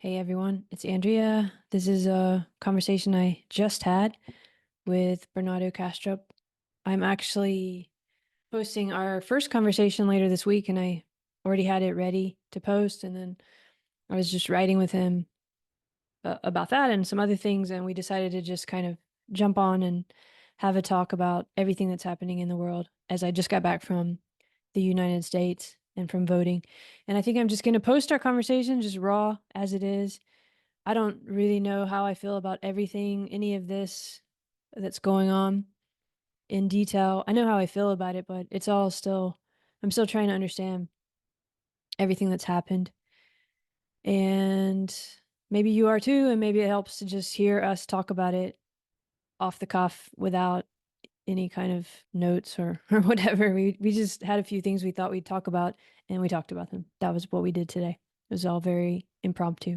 Hey everyone, it's Andrea. This is a conversation I just had with Bernardo Kastrup. I'm actually posting our first conversation later this week, and I already had it ready to post. And then I was just writing with him about that and some other things, and we decided to just kind of jump on and have a talk about everything that's happening in the world as I just got back from the United States and from voting. And I think I'm just going to post our conversation just raw as it is. I don't really know how I feel about everything, any of this that's going on in detail. I know how I feel about it, but it's all still, I'm still trying to understand everything that's happened. And maybe you are too, and maybe it helps to just hear us talk about it off the cuff without any kind of notes or whatever. We just had a few things we thought we'd talk about, and we talked about them. That was what we did today. It was all very impromptu.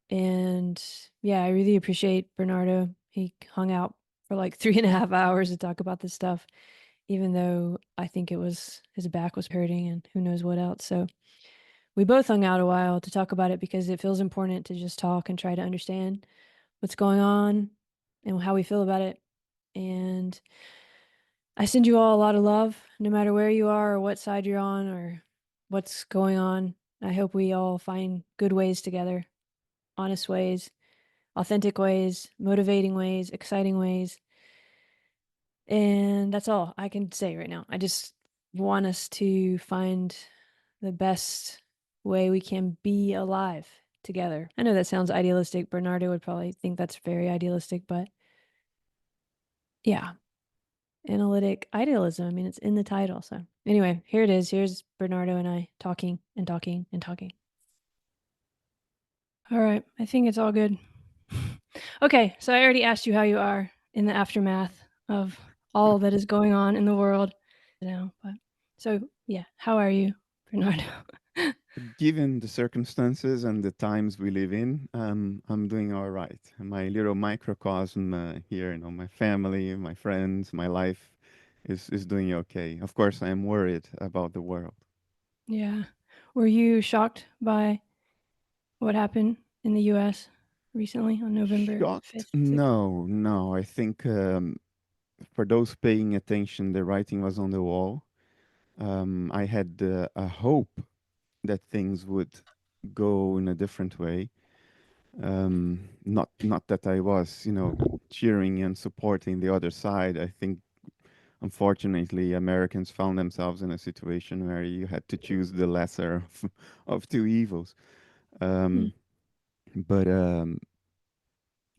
And yeah, I really appreciate Bernardo. He hung out for like 3.5 hours to talk about this stuff, even though I think it was his back was hurting and who knows what else. So we both hung out a while to talk about it because it feels important to just talk and try to understand what's going on and how we feel about it. And I send you all a lot of love, no matter where you are or what side you're on or what's going on. I hope we all find good ways together, honest ways, authentic ways, motivating ways, exciting ways. And that's all I can say right now. I just want us to find the best way we can be alive together. I know that sounds idealistic. Bernardo would probably think that's very idealistic, but yeah, analytic idealism. I mean, it's in the title. So, anyway, here it is. Here's Bernardo and I talking and talking and talking. All right, I think it's all good. Okay, so I already asked you how you are in the aftermath of all that is going on in the world now. But so yeah, how are you, Bernardo? Given the circumstances and the times we live in, I'm doing all right. My little microcosm here, my family, my friends, my life is doing okay. Of course, I am worried about the world. Yeah. Were you shocked by what happened in the US recently on November Shocked? 5th, 6th? No, no. I think for those paying attention, the writing was on the wall. I had a hope that things would go in a different way. Not that I was, cheering and supporting the other side. I think unfortunately Americans found themselves in a situation where you had to choose the lesser of two evils. Hmm. Um, but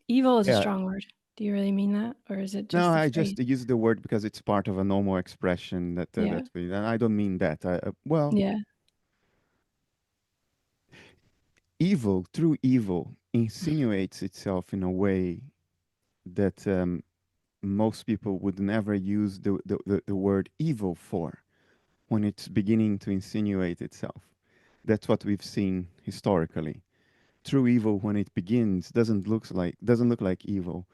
Evil is a yeah, strong word. Do you really mean that? Or is it no, just a I phrase? just use the word because it's part of a normal expression Yeah. that we. And I don't mean that. Well, Yeah. evil, true evil, insinuates itself in a way that most people would never use the word evil for when it's beginning to insinuate itself. That's what we've seen historically. True evil, when it begins, doesn't look like evil.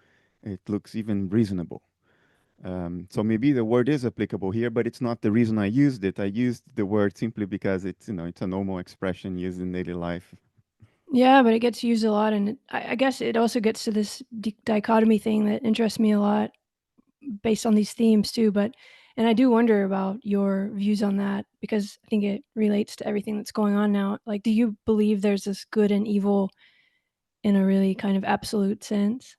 It looks even reasonable. So maybe the word is applicable here, but it's not the reason I used it. I used the word simply because it's a normal expression used in daily life. Yeah, but it gets used a lot, and I guess it also gets to this dichotomy thing that interests me a lot based on these themes too. But and I do wonder about your views on that because I think it relates to everything that's going on now. Like, do you believe there's this good and evil in a really kind of absolute sense?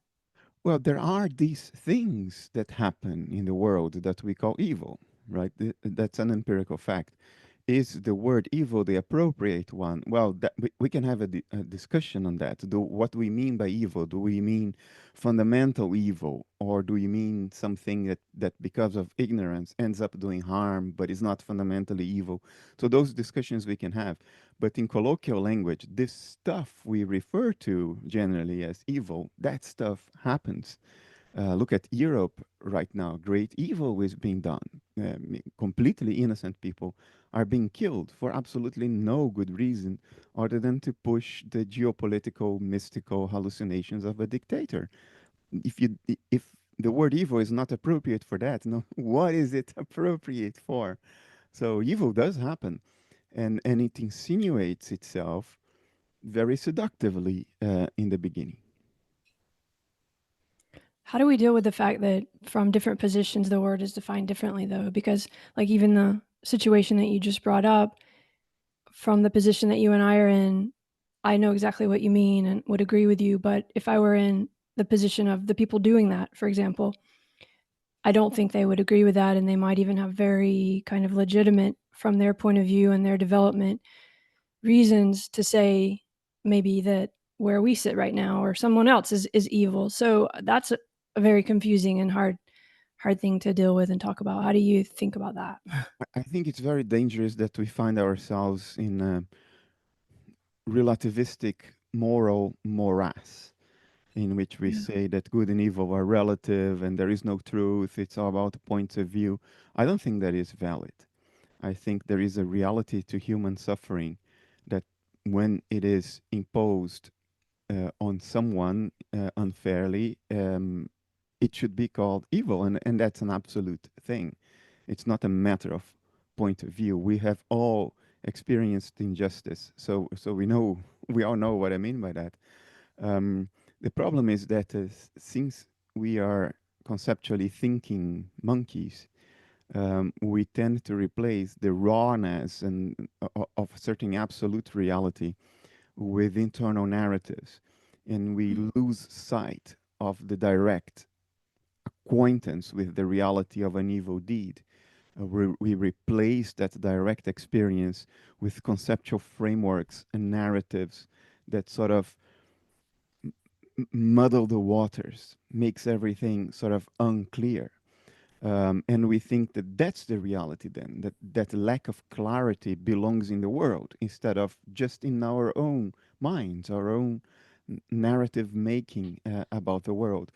Well, there are these things that happen in the world that we call evil, right? That's an empirical fact. Is the word evil the appropriate one? Well, we can have a discussion on that. What do we mean by evil? Do we mean fundamental evil, or do we mean something that because of ignorance ends up doing harm but is not fundamentally evil? So those discussions we can have. But in colloquial language, this stuff we refer to generally as evil, that stuff happens. Look at Europe right now. Great evil is being done. Completely innocent people are being killed for absolutely no good reason other than to push the geopolitical, mystical hallucinations of a dictator. If the word evil is not appropriate for that, no, what is it appropriate for? So evil does happen, and it insinuates itself very seductively in the beginning. How do we deal with the fact that from different positions the word is defined differently, though? Because, like, even the situation that you just brought up, from the position that you and I are in, I know exactly what you mean and would agree with you. But if I were in the position of the people doing that, for example, I don't think they would agree with that. And they might even have very kind of legitimate, from their point of view and their development, reasons to say maybe that where we sit right now or someone else is evil. So that's a very confusing and hard thing to deal with and talk about. How do you think about that? I think it's very dangerous that we find ourselves in a relativistic moral morass in which we Yeah. say that good and evil are relative and there is no truth, it's all about points of view. I don't think that is valid. I think there is a reality to human suffering that when it is imposed on someone unfairly, it should be called evil, and that's an absolute thing. It's not a matter of point of view. We have all experienced injustice, so we know we all know what I mean by that. Um, the problem is that since we are conceptually thinking monkeys, we tend to replace the rawness and of certain absolute reality with internal narratives, and we lose sight of the direct acquaintance with the reality of an evil deed. We replace that direct experience with conceptual frameworks and narratives that sort of muddle the waters, makes everything sort of unclear. And we think that that's the reality then, that that lack of clarity belongs in the world instead of just in our own minds, our own narrative making about the world.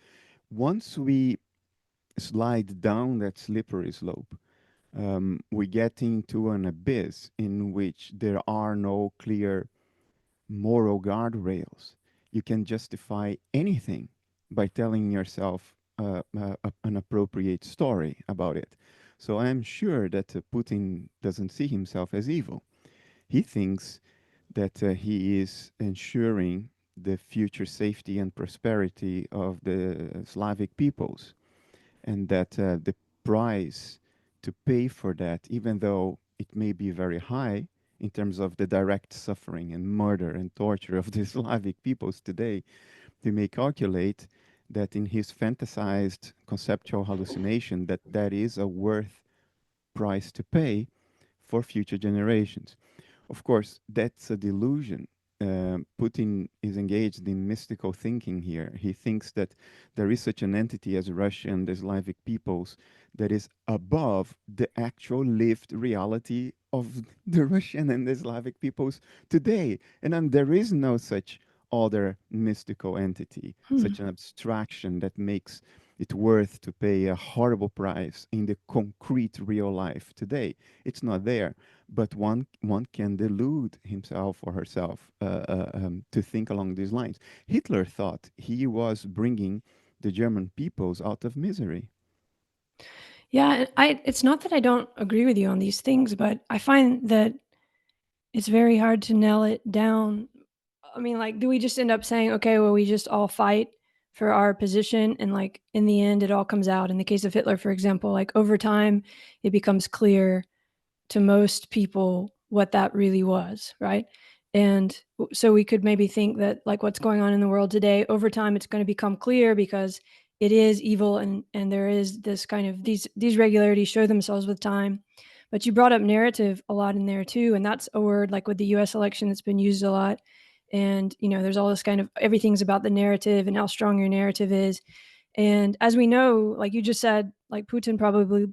Once we slide down that slippery slope, we get into an abyss in which there are no clear moral guardrails. You can justify anything by telling yourself an appropriate story about it. So I'm sure that Putin doesn't see himself as evil. He thinks that he is ensuring the future safety and prosperity of the Slavic peoples, and that the price to pay for that, even though it may be very high in terms of the direct suffering and murder and torture of the Slavic peoples today, they may calculate that in his fantasized conceptual hallucination that that is a worth price to pay for future generations. Of course, that's a delusion. Putin is engaged in mystical thinking here. He thinks that there is such an entity as Russia and the Slavic peoples that is above the actual lived reality of the Russian and the Slavic peoples today. And there is no such other mystical entity, Hmm. such an abstraction that makes it worth to pay a horrible price in the concrete real life today. It's not there, but one can delude himself or herself to think along these lines. Hitler thought he was bringing the German peoples out of misery. Yeah, it's not that I don't agree with you on these things, but I find that it's very hard to nail it down. I mean, like, do we just end up saying, okay, well, we just all fight for our position, and like in the end, it all comes out. In the case of Hitler, for example, like over time, it becomes clear to most people what that really was, right? And so we could maybe think that like what's going on in the world today, over time, it's going to become clear because it is evil, and there is this kind of these regularities show themselves with time. But you brought up narrative a lot in there too, and that's a word like with the U.S. election that's been used a lot. And there's all this kind of everything's about the narrative and how strong your narrative is. And as we know, like you just said, like Putin probably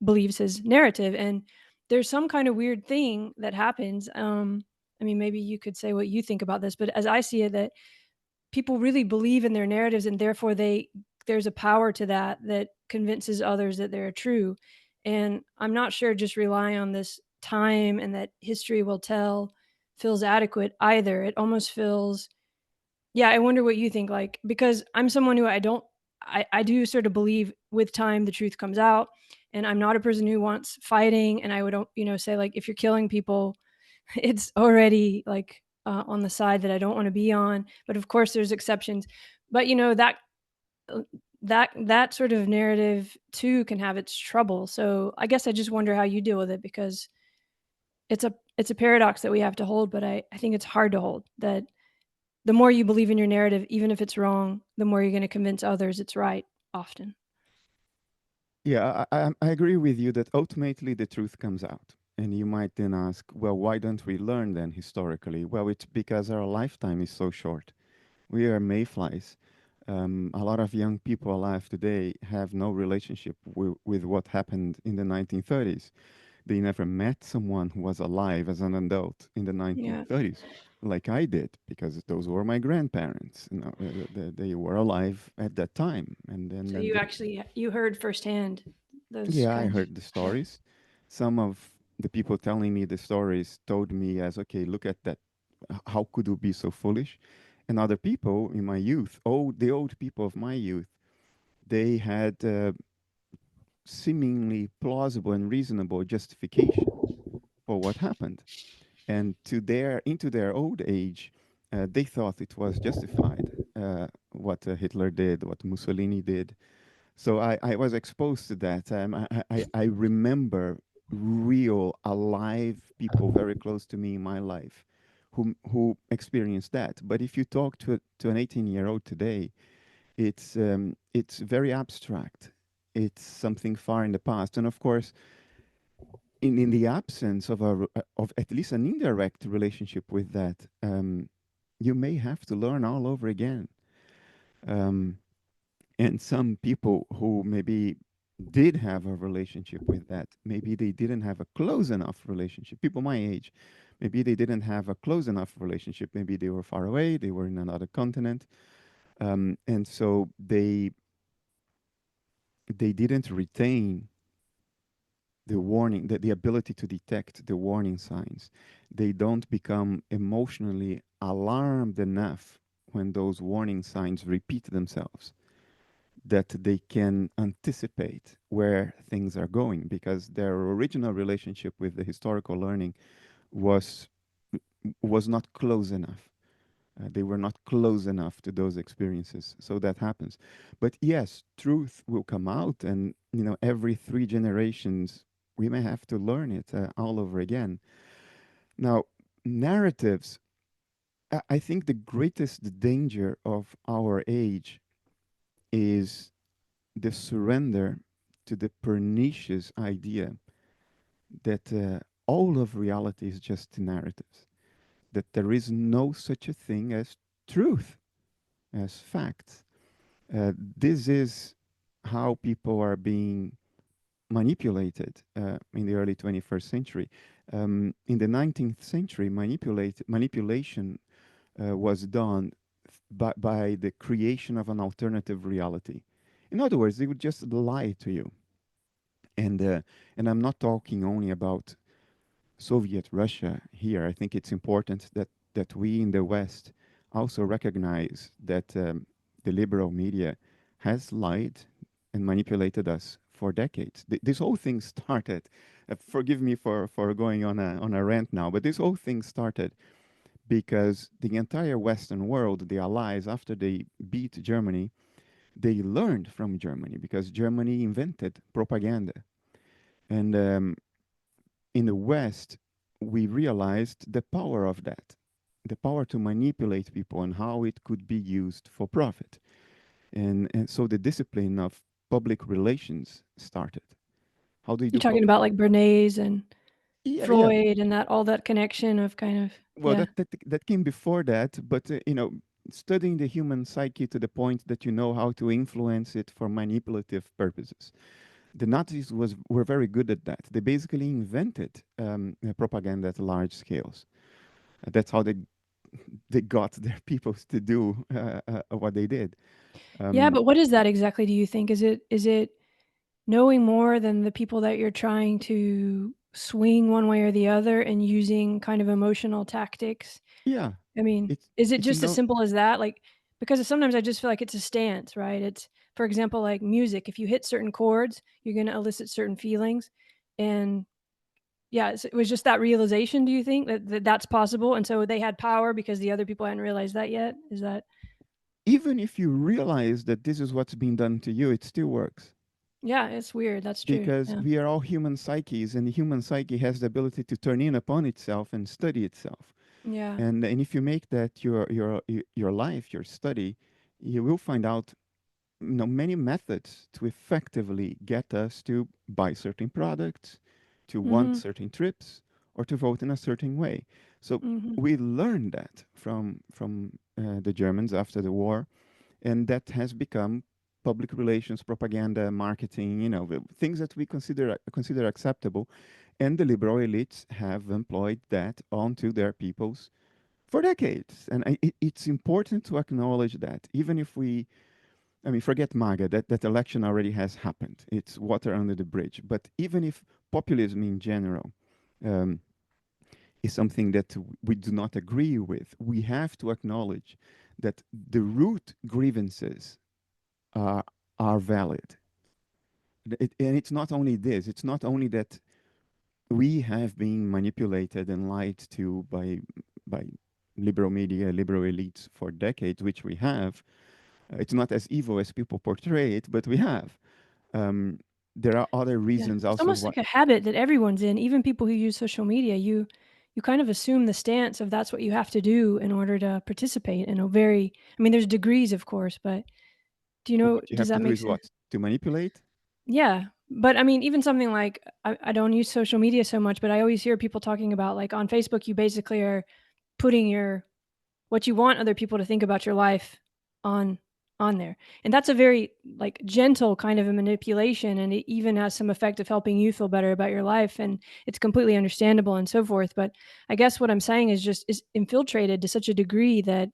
believes his narrative, and there's some kind of weird thing that happens. I mean, maybe you could say what you think about this, but as I see it, that people really believe in their narratives, and therefore there's a power to that that convinces others that they're true. And I'm not sure just relying on this time and that history will tell feels adequate either. It almost feels, yeah, I wonder what you think, like, because I'm someone who I do sort of believe with time the truth comes out, and I'm not a person who wants fighting, and I would, say, like, if you're killing people, it's already like on the side that I don't want to be on. But of course, there's exceptions. But uh, that sort of narrative too can have its trouble. So I guess I just wonder how you deal with it, because it's a paradox that we have to hold, but I think it's hard to hold. That the more you believe in your narrative, even if it's wrong, the more you're going to convince others it's right. Often, Yeah, I agree with you that ultimately the truth comes out. And you might then ask, well, why don't we learn then historically? Well, it's because our lifetime is so short. We are mayflies. A lot of young people alive today have no relationship with what happened in the 1930s. They never met someone who was alive as an adult in the yeah. 1930s, like I did, because those were my grandparents. You know, they were alive at that time, and then So you heard firsthand those yeah, I kind of, heard the yeah. stories. Some of the people telling me the stories told me as, okay, look at that. How could you be so foolish? And other people in my youth, the old people of my youth, they had seemingly plausible and reasonable justification for what happened. And into their old age, they thought it was justified what Hitler did, what Mussolini did. So I was exposed to that. I remember real, alive people very close to me in my life who experienced that. But if you talk to an 18-year-old today, it's very abstract. It's something far in the past. And of course, in the absence of of at least an indirect relationship with that, you may have to learn all over again. Um, and some people who maybe did have a relationship with that, maybe they didn't have a close enough relationship. People my age, maybe they didn't have a close enough relationship. Maybe they were far away, they were in another continent, and so they didn't retain the warning, the ability to detect the warning signs. They don't become emotionally alarmed enough when those warning signs repeat themselves, that they can anticipate where things are going, because their original relationship with the historical learning was was not close enough. They were not close enough to those experiences, so that happens. But yes, truth will come out, and every 3 generations we may have to learn it all over again. Now, narratives. I think the greatest danger of our age is the surrender to the pernicious idea that all of reality is just narratives, that there is no such a thing as truth, as facts. This is how people are being manipulated in the early 21st century. In the 19th century, manipulation was done by the creation of an alternative reality. In other words, they would just lie to you. And I'm not talking only about Soviet Russia here. I think it's important that we in the West also recognize that the liberal media has lied and manipulated us for decades. This whole thing started. Forgive me for going on a rant now, but this whole thing started because the entire Western world, the Allies, after they beat Germany, they learned from Germany because Germany invented propaganda. And in the West, we realized the power of that, the power to manipulate people and how it could be used for profit. And so the discipline of public relations started. How do you You're do talking public? about like Bernays and Yeah, yeah. Freud and that all that connection of kind of, Well, yeah. that came before that, but studying the human psyche to the point that you know how to influence it for manipulative purposes. The Nazis were very good at that. They basically invented propaganda at large scales. That's how they got their peoples to do what they did. Yeah, Um, but what is that exactly, do you think? Is it knowing more than the people that you're trying to swing one way or the other and using kind of emotional tactics? yeah, I mean, it's is it it's just as no, simple as that? Like, because sometimes I just feel like it's a stance, right? It's, for example, like music. If you hit certain chords, you're going to elicit certain feelings. And Yeah, it was just that realization, do you think, that that's possible, and so they had power because the other people hadn't realized that yet? Is that Even if you realize that this is what's being done to you, it still works Yeah, it's weird, that's true, because yeah. we are all human psyches, and the human psyche has the ability to turn in upon itself and study itself. Yeah. And if you make that your life, your study, you will find out, many methods to effectively get us to buy certain products, to want Mhm, certain trips, or to vote in a certain way. So mhm. we learned that from the Germans after the war, and that has become public relations, propaganda, marketing. The things that we consider acceptable, and the liberal elites have employed that onto their peoples for decades. And it's important to acknowledge that, even if I mean, forget MAGA, that election already has happened. It's water under the bridge. But even if populism in general um, is something that we do not agree with, we have to acknowledge that the root grievances are, are valid. And it's not only this, it's not only that we have been manipulated and lied to by liberal media, liberal elites for decades, which we have. It's not as evil as people portray it, but we have. Um, there are other Yeah, reasons it's also almost why. like a habit that everyone's in, even people who use social media. You kind of assume the stance of that's what you have to do in order to participate in a very I mean, there's degrees, of course, but do you know What you does have to that do make is sense? what? To manipulate? Yeah, but I mean, even something like I don't use social media so much, but I always hear people talking about, like, on Facebook, you basically are putting your what you want other people to think about your life on on there. And that's a very, like, gentle kind of a manipulation, and it even has some effect of helping you feel better about your life, and it's completely understandable and so forth, but I guess what I'm saying is just is infiltrated to such a degree that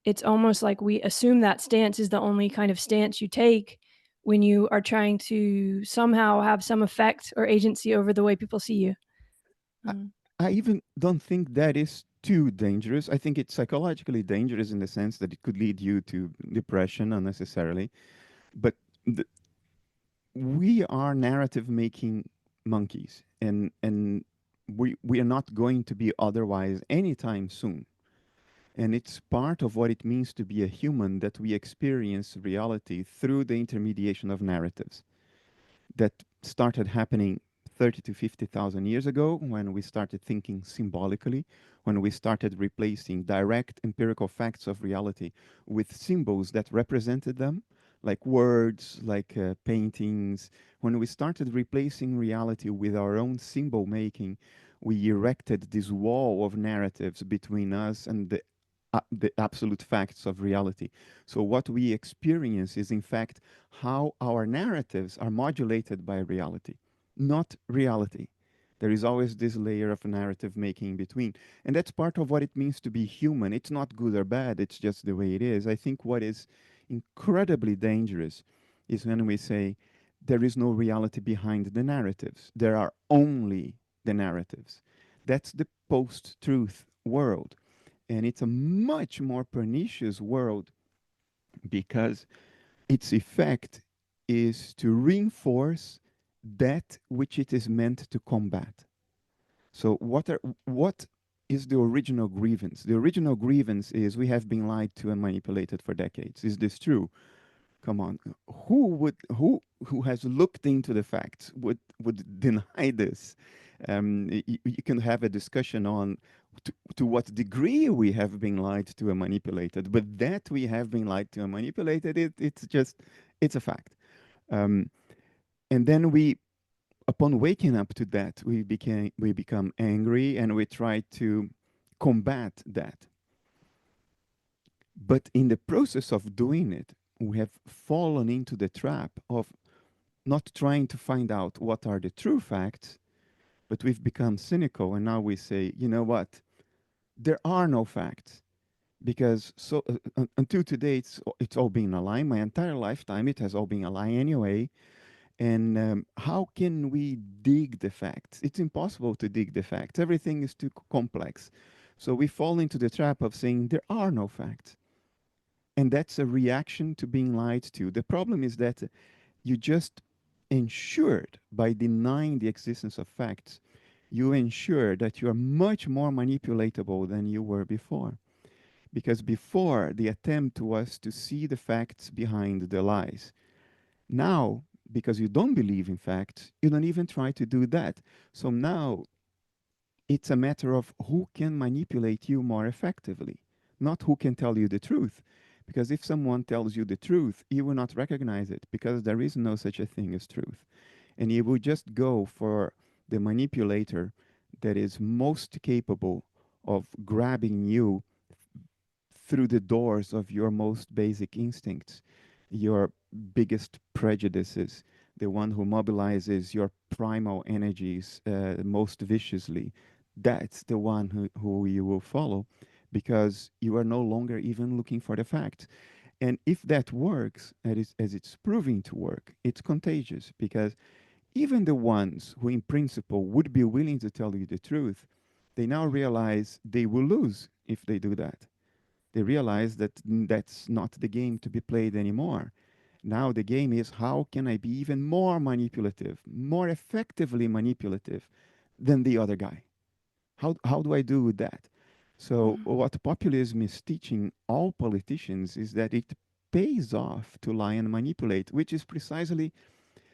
it's almost like we assume that stance is the only kind of stance you take when you are trying to somehow have some effect or agency over the way people see you. I, Mm. I even don't think that is too dangerous. I think it's psychologically dangerous in the sense that it could lead you to depression unnecessarily. But the, we are narrative making monkeys, and we are not going to be otherwise anytime soon. And it's part of what it means to be a human that we experience reality through the intermediation of narratives that started happening 30 to 50,000 years ago when we started thinking symbolically, when we started replacing direct empirical facts of reality with symbols that represented them, like words, like paintings. When we started replacing reality with our own symbol making, we erected this wall of narratives between us and the absolute facts of reality. So, what we experience is, in fact, how our narratives are modulated by reality, not reality. There is always this layer of narrative making in between. And that's part of what it means to be human. It's not good or bad, it's just the way it is. I think what is incredibly dangerous is when we say there is no reality behind the narratives, there are only the narratives. That's the post truth world. And it's a much more pernicious world because its effect is to reinforce that which it is meant to combat. So what is the original grievance? The original grievance is we have been lied to and manipulated for decades. Is this true? Come on, who has looked into the facts would deny this? You can have a discussion on to what degree we have been lied to and manipulated, but that we have been lied to and manipulated, it's a fact. Um, and then upon waking up to that, we become angry and we try to combat that. But in the process of doing it, we have fallen into the trap of not trying to find out what are the true facts, but we've become cynical and now we say, you know what? There are no facts because until today it's all been a lie. My entire lifetime it has all been a lie anyway. And how can we dig the facts? It's impossible to dig the facts. Everything is too complex. So we fall into the trap of saying there are no facts. And that's a reaction to being lied to. The problem is that you just ensured by denying the existence of facts, You ensure that you are much more manipulatable than you were before. Because before, the attempt was to see the facts behind the lies. Now, because you don't believe in facts, you don't even try to do that. So now it's a matter of who can manipulate you more effectively, not who can tell you the truth. Because if someone tells you the truth, you will not recognize it because there is no such a thing as truth. And you will just go for the manipulator that is most capable of grabbing you through the doors of your most basic instincts, your biggest prejudices, the one who mobilizes your primal energies most viciously. That's the one who you will follow because you are no longer even looking for the facts. And if that works, as it's proving to work, it's contagious because even the ones who, in principle, would be willing to tell you the truth, they now realize they will lose if they do that. They realize that that's not the game to be played anymore. Now the game is how can I be even more manipulative, more effectively manipulative than the other guy? How do I do that? So Mhm. what populism is teaching all politicians is that it pays off to lie and manipulate, which is precisely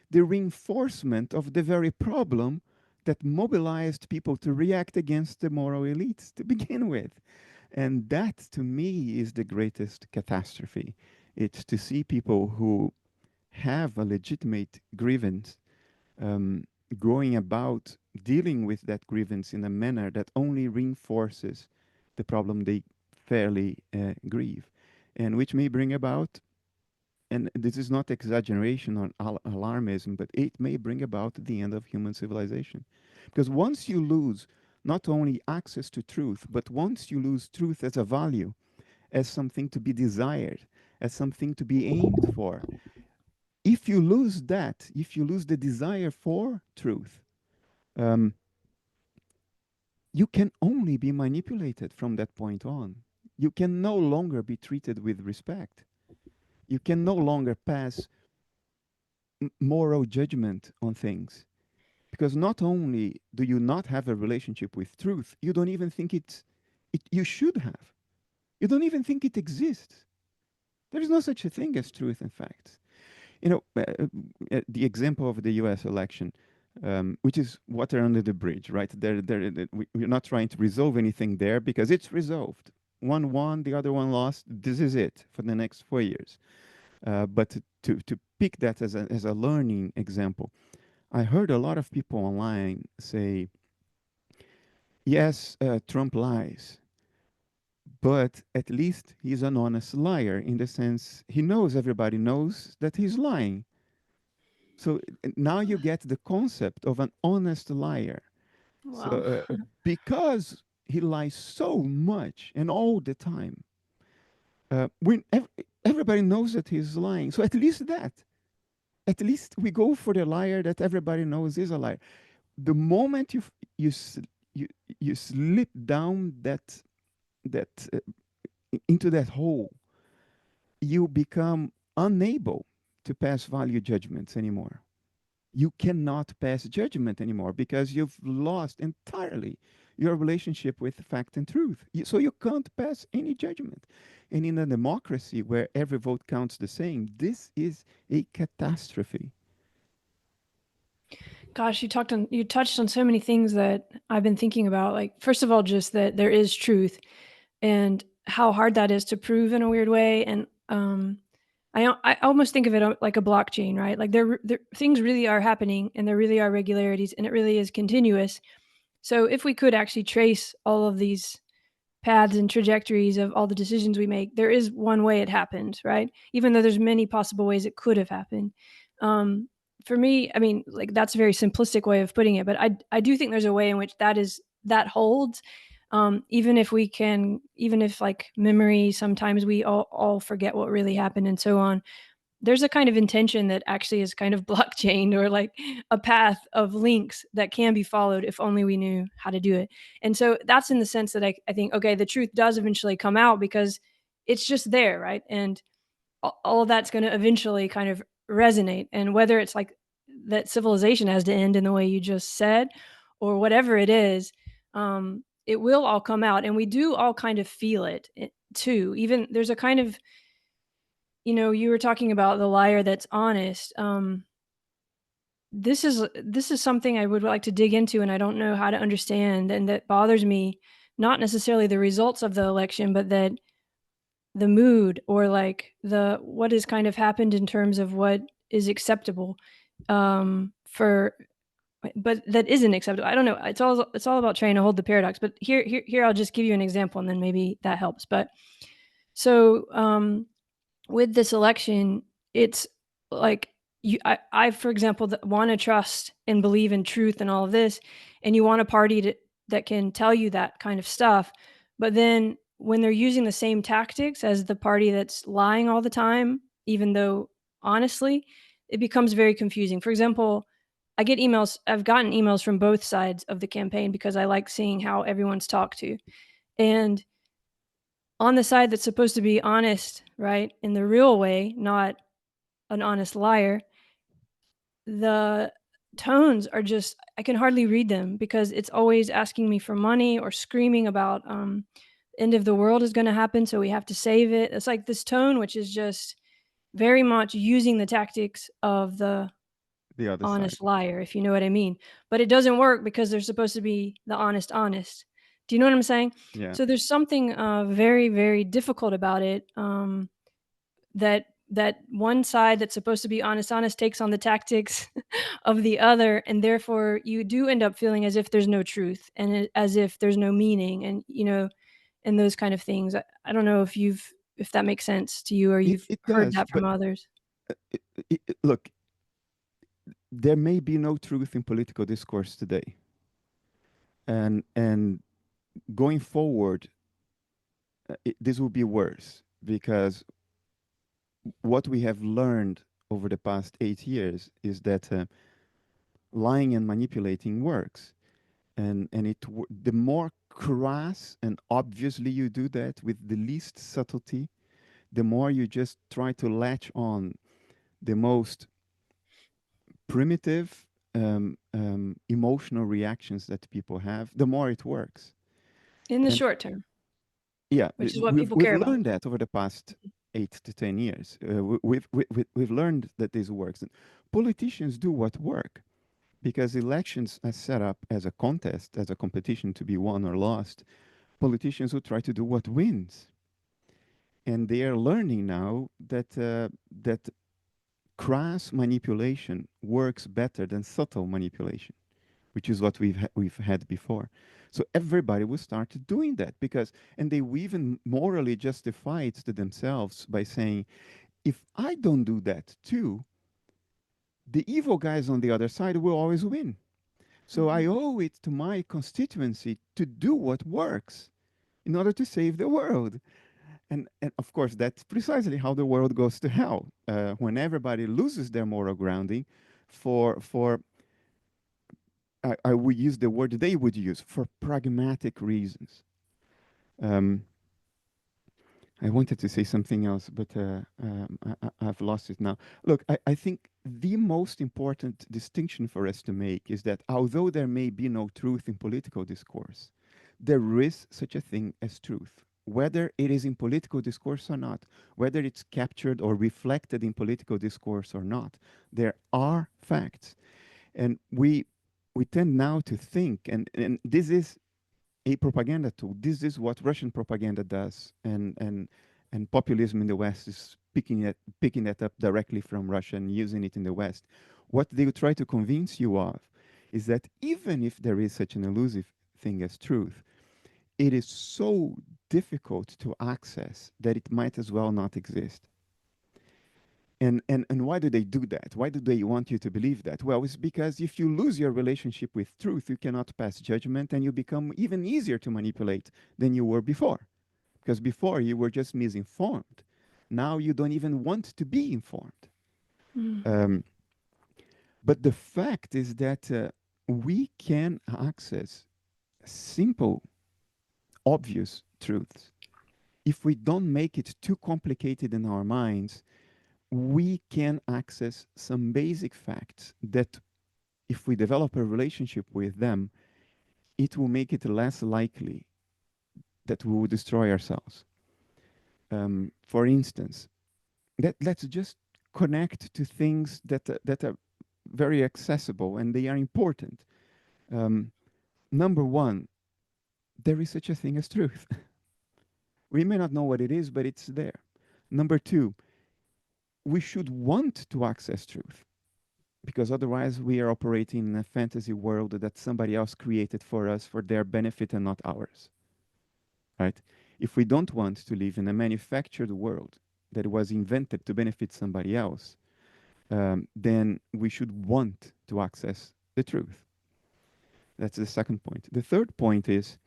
the reinforcement of the very problem that mobilized people to react against the moral elites to begin with. And that, to me, is the greatest catastrophe. It's to see people who have a legitimate grievance um, going about dealing with that grievance in a manner that only reinforces the problem they fairly grieve, and which may bring about, and this is not exaggeration or alarmism, but it may bring about the end of human civilization. Because once you lose not only access to truth, but once you lose truth as a value, as something to be desired, as something to be aimed for, if you lose that, if you lose the desire for truth, um, you can only be manipulated from that point on. You can no longer be treated with respect. You can no longer pass moral judgment on things. Because not only do you not have a relationship with truth, you don't even think you should have. You don't even think it exists. There is no such a thing as truth and facts. You know, the example of the US election, which is water under the bridge, right? We're not trying to resolve anything there because it's resolved. One won, the other one lost. This is it for the next 4 years. But to pick that as a learning example, I heard a lot of people online say, yes, Trump lies, but at least he's an honest liar in the sense he knows everybody knows that he's lying. So now you get the concept of an honest liar. So Wow. because he lies so much and all the time, everybody knows that he's lying. So at least we go for the liar that everybody knows is a liar. The moment you you you slip down that into that hole, you become unable to pass value judgments anymore. You cannot pass judgment anymore because you've lost entirely your relationship with fact and truth. So you can't pass any judgment. And in a democracy where every vote counts the same, this is a catastrophe. Gosh, you touched on so many things that I've been thinking about. Like, first of all, just that there is truth and how hard that is to prove in a weird way. And I almost think of it like a blockchain, right? Like there things really are happening, and there really are regularities, and it really is continuous. So if we could actually trace all of these paths and trajectories of all the decisions we make, there is one way it happened, right? Even though there's many possible ways it could have happened. Um, for me, I mean, like that's a very simplistic way of putting it, but I do think there's a way in which that holds. Even if we can, even if like memory, sometimes we all forget what really happened and so on, there's a kind of intention that actually is kind of blockchain or like a path of links that can be followed if only we knew how to do it. And so that's in the sense that I think, okay, the truth does eventually come out because it's just there, right? And all of that's going to eventually kind of resonate. And whether it's like that civilization has to end in the way you just said, or whatever it is, it will all come out, and we do all kind of feel it too. Even there's a kind of, you were talking about the liar that's honest. This is something I would like to dig into, and I don't know how to understand, and that bothers me. Not necessarily the results of the election, but that the mood, or like the what has kind of happened in terms of what is acceptable, for but that isn't acceptable. I don't know. It's all about trying to hold the paradox. But here I'll just give you an example, and then maybe that helps. But so, with this election, it's like, I for example, want to trust and believe in truth and all of this, and you want a party that can tell you that kind of stuff, but then when they're using the same tactics as the party that's lying all the time, even though honestly, it becomes very confusing. For example, I've gotten emails from both sides of the campaign because I like seeing how everyone's talked to, and on the side that's supposed to be honest, right, in the real way, not an honest liar, the tones are just, I can hardly read them because it's always asking me for money or screaming about, end of the world is gonna happen, so we have to save it. It's like this tone, which is just very much using the tactics of the The other side. honest liar, if you know what I mean. But it doesn't work because they're supposed to be the honest honest. Do you know what I'm saying? Yeah. So there's something, very, very difficult about it, that one side that's supposed to be honest honest takes on the tactics of the other, and therefore you do end up feeling as if there's no truth, and as if there's no meaning, and and those kind of things. I don't know if that makes sense to you, or It you've it heard does, that but from others. look, there may be no truth in political discourse today, and going forward, this will be worse because what we have learned over the past 8 years is that lying and manipulating works, and the more crass and obviously you do that with the least subtlety, the more you just try to latch on the most primitive emotional reactions that people have, the more it works. In the And short term, yeah, which is what we've people we've care about. learned that over the past 8 to 10 years. We've learned that this works. And politicians do what work because elections are set up as a contest, as a competition to be won or lost. Politicians will try to do what wins, and they are learning now that crass manipulation works better than subtle manipulation, which is what we've had before. So everybody will start doing that because, and they will even morally justify it to themselves by saying, if I don't do that too, the evil guys on the other side will always win. So I Mhm. owe it to my constituency to do what works in order to save the world. And of course, that's precisely how the world goes to hell when everybody loses their moral grounding for I would use the word they would use for pragmatic reasons. Um, I wanted to say something else, but I've lost it now. Look, I think the most important distinction for us to make is that although there may be no truth in political discourse, there is such a thing as truth. Whether it is in political discourse or not, whether it's captured or reflected in political discourse or not, there are facts. And we tend now to think, and this is a propaganda tool. This is what Russian propaganda does, and populism in the West is picking that up directly from Russia and using it in the West. What they try to convince you of is that even if there is such an elusive thing as truth, it is so difficult to access that it might as well not exist. And why do they do that? Why do they want you to believe that? Well, it's because if you lose your relationship with truth, you cannot pass judgment and you become even easier to manipulate than you were before. Because before you were just misinformed. Now you don't even want to be informed. Mm. Um, but the fact is that we can access simple, obvious truths. If we don't make it too complicated in our minds, we can access some basic facts that if we develop a relationship with them, it will make it less likely that we will destroy ourselves. For instance, let's just connect to things that are very accessible and they are important. Um, Number one, there is such a thing as truth. We may not know what it is, but it's there. Number two, we should want to access truth because otherwise we are operating in a fantasy world that somebody else created for us for their benefit and not ours, right? If we don't want to live in a manufactured world that was invented to benefit somebody else, then we should want to access the truth. That's the second point. The third point is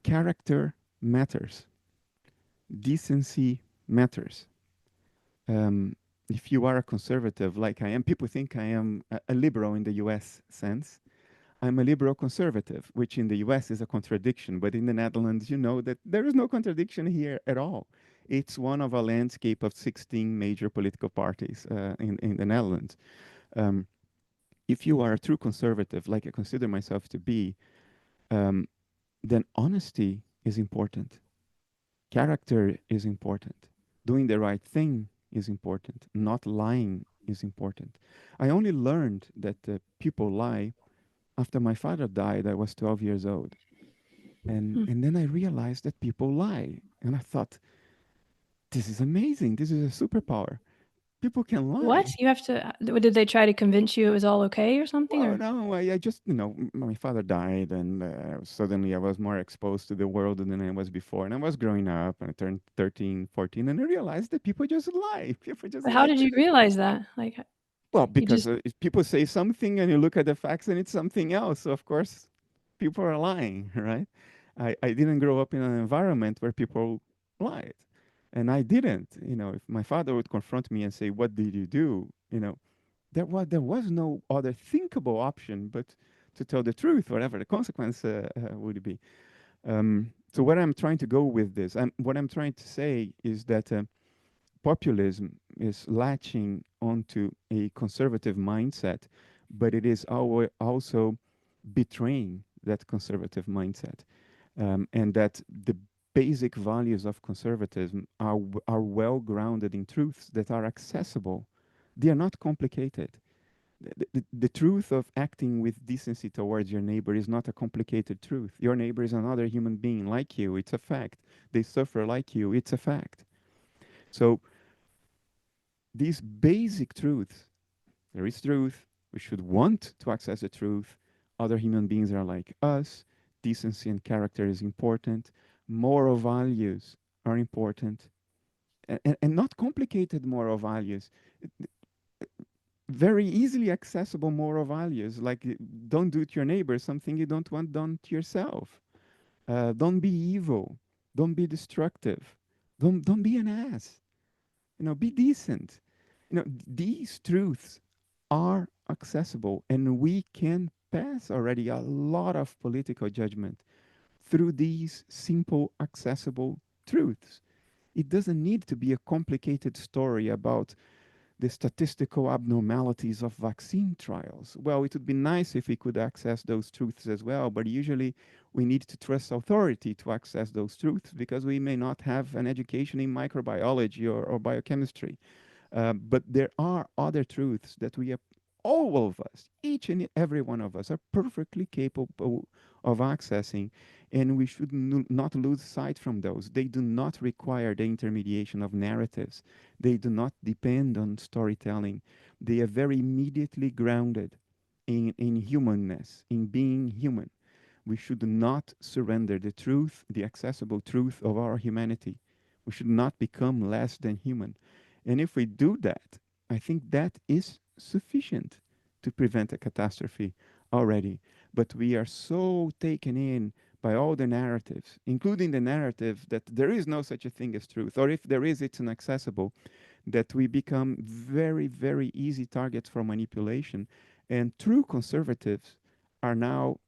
character matters, decency matters. Um, if you are a conservative like I am, people think I am a liberal in the US sense. I'm a liberal conservative, which in the US is a contradiction, but in the Netherlands, you know that there is no contradiction here at all. It's one of a landscape of 16 major political parties in the Netherlands. Um, if you are a true conservative, like I consider myself to be, um, then honesty is important. Character is important. Doing the right thing is important. Not lying is important. I only learned that people lie after my father died. I was 12 years old. Hmm. And then I realized that people lie. And I thought, this is amazing. This is a superpower. People can What? lie. You have to did they try to convince you it was all okay or something, Well, or no, I just, my father died, and suddenly I was more exposed to the world than I was before. And I was growing up, and I turned 13, 14, and I realized that people just lie. People just but how lie did to you the. realize that? Like, Well, you because just if people say something and you look at the facts and it's something else, so of course, people are lying, right? I didn't grow up in an environment where people lied. And I didn't. If my father would confront me and say, "What did you do?" There was no other thinkable option but to tell the truth, whatever the consequence would be. So what I'm trying to go with this, what I'm trying to say is that populism is latching onto a conservative mindset, but it is also betraying that conservative mindset, and that the basic values of conservatism are well grounded in truths that are accessible. They are not complicated. The truth of acting with decency towards your neighbor is not a complicated truth. Your neighbor is another human being like you. It's a fact. They suffer like you. It's a fact. So these basic truths, there is truth. We should want to access the truth. Other human beings are like us. Decency and character is important. Moral values are important. And not complicated moral values, very easily accessible moral values, like don't do to your neighbor something you don't want done to yourself. Don't be evil. Don't be destructive. Don't be an ass. Be decent. These truths are accessible, and we can pass already a lot of political judgment through these simple, accessible truths. It doesn't need to be a complicated story about the statistical abnormalities of vaccine trials. Well, it would be nice if we could access those truths as well, but usually we need to trust authority to access those truths because we may not have an education in microbiology or biochemistry. But there are other truths that all of us, each and every one of us, are perfectly capable of accessing, and we should not lose sight from those. They do not require the intermediation of narratives. They do not depend on storytelling. They are very immediately grounded in humanness, in being human. We should not surrender the truth, the accessible truth of our humanity. We should not become less than human. And if we do that, I think that is sufficient to prevent a catastrophe already. But we are so taken in by all the narratives, including the narrative that there is no such a thing as truth, or if there is, it's inaccessible, that we become very, very easy targets for manipulation. And true conservatives are now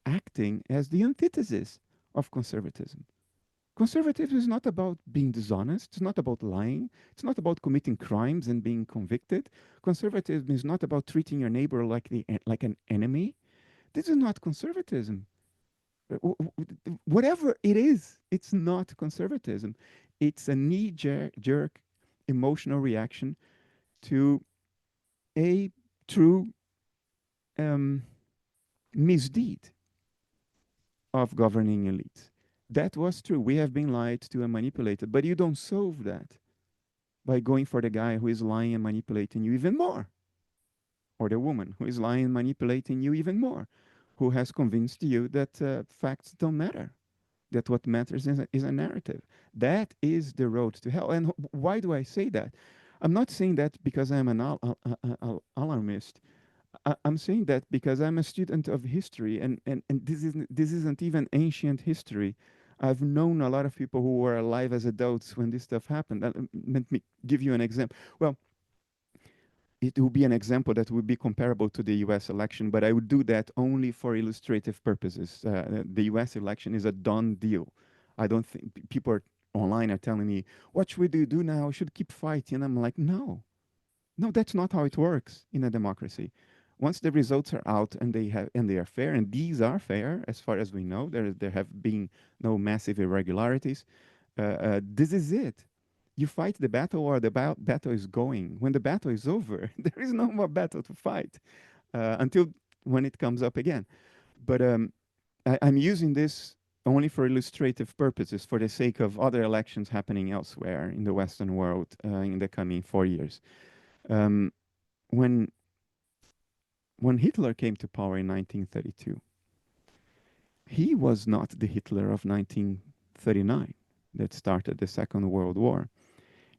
acting as the antithesis of conservatism. Conservatism is not about being dishonest. It's not about lying. It's not about committing crimes and being convicted. Conservatism is not about treating your neighbor like an enemy. This is not conservatism. Whatever it is, it's not conservatism. It's a knee jerk emotional reaction to a true um, misdeed of governing elites. That was true. We have been lied to and manipulated, but you don't solve that by going for the guy who is lying and manipulating you even more, or the woman who is lying and manipulating you even more, who has convinced you that facts don't matter, that what matters is a narrative. That is the road to hell. And why do I say that? I'm not saying that because I'm an alarmist. I'm saying that because I'm a student of history, and this isn't even ancient history. I've known a lot of people who were alive as adults when this stuff happened. Let me give you an example. Well, it will be an example that would be comparable to the US election, but I would do that only for illustrative purposes. The US election is a done deal. I don't think people are online are telling me, what should we do now? We should keep fighting. And I'm like, no, no, that's not how it works in a democracy. Once the results are out and they are fair, and these are fair as far as we know, there have been no massive irregularities. This is it. You fight the battle, or the battle is going. When the battle is over, there is no more battle to fight until when it comes up again. But I'm using this only for illustrative purposes, for the sake of other elections happening elsewhere in the Western world in the coming 4 years. Um, when when Hitler came to power in 1932, he was not the Hitler of 1939 that started the Second World War.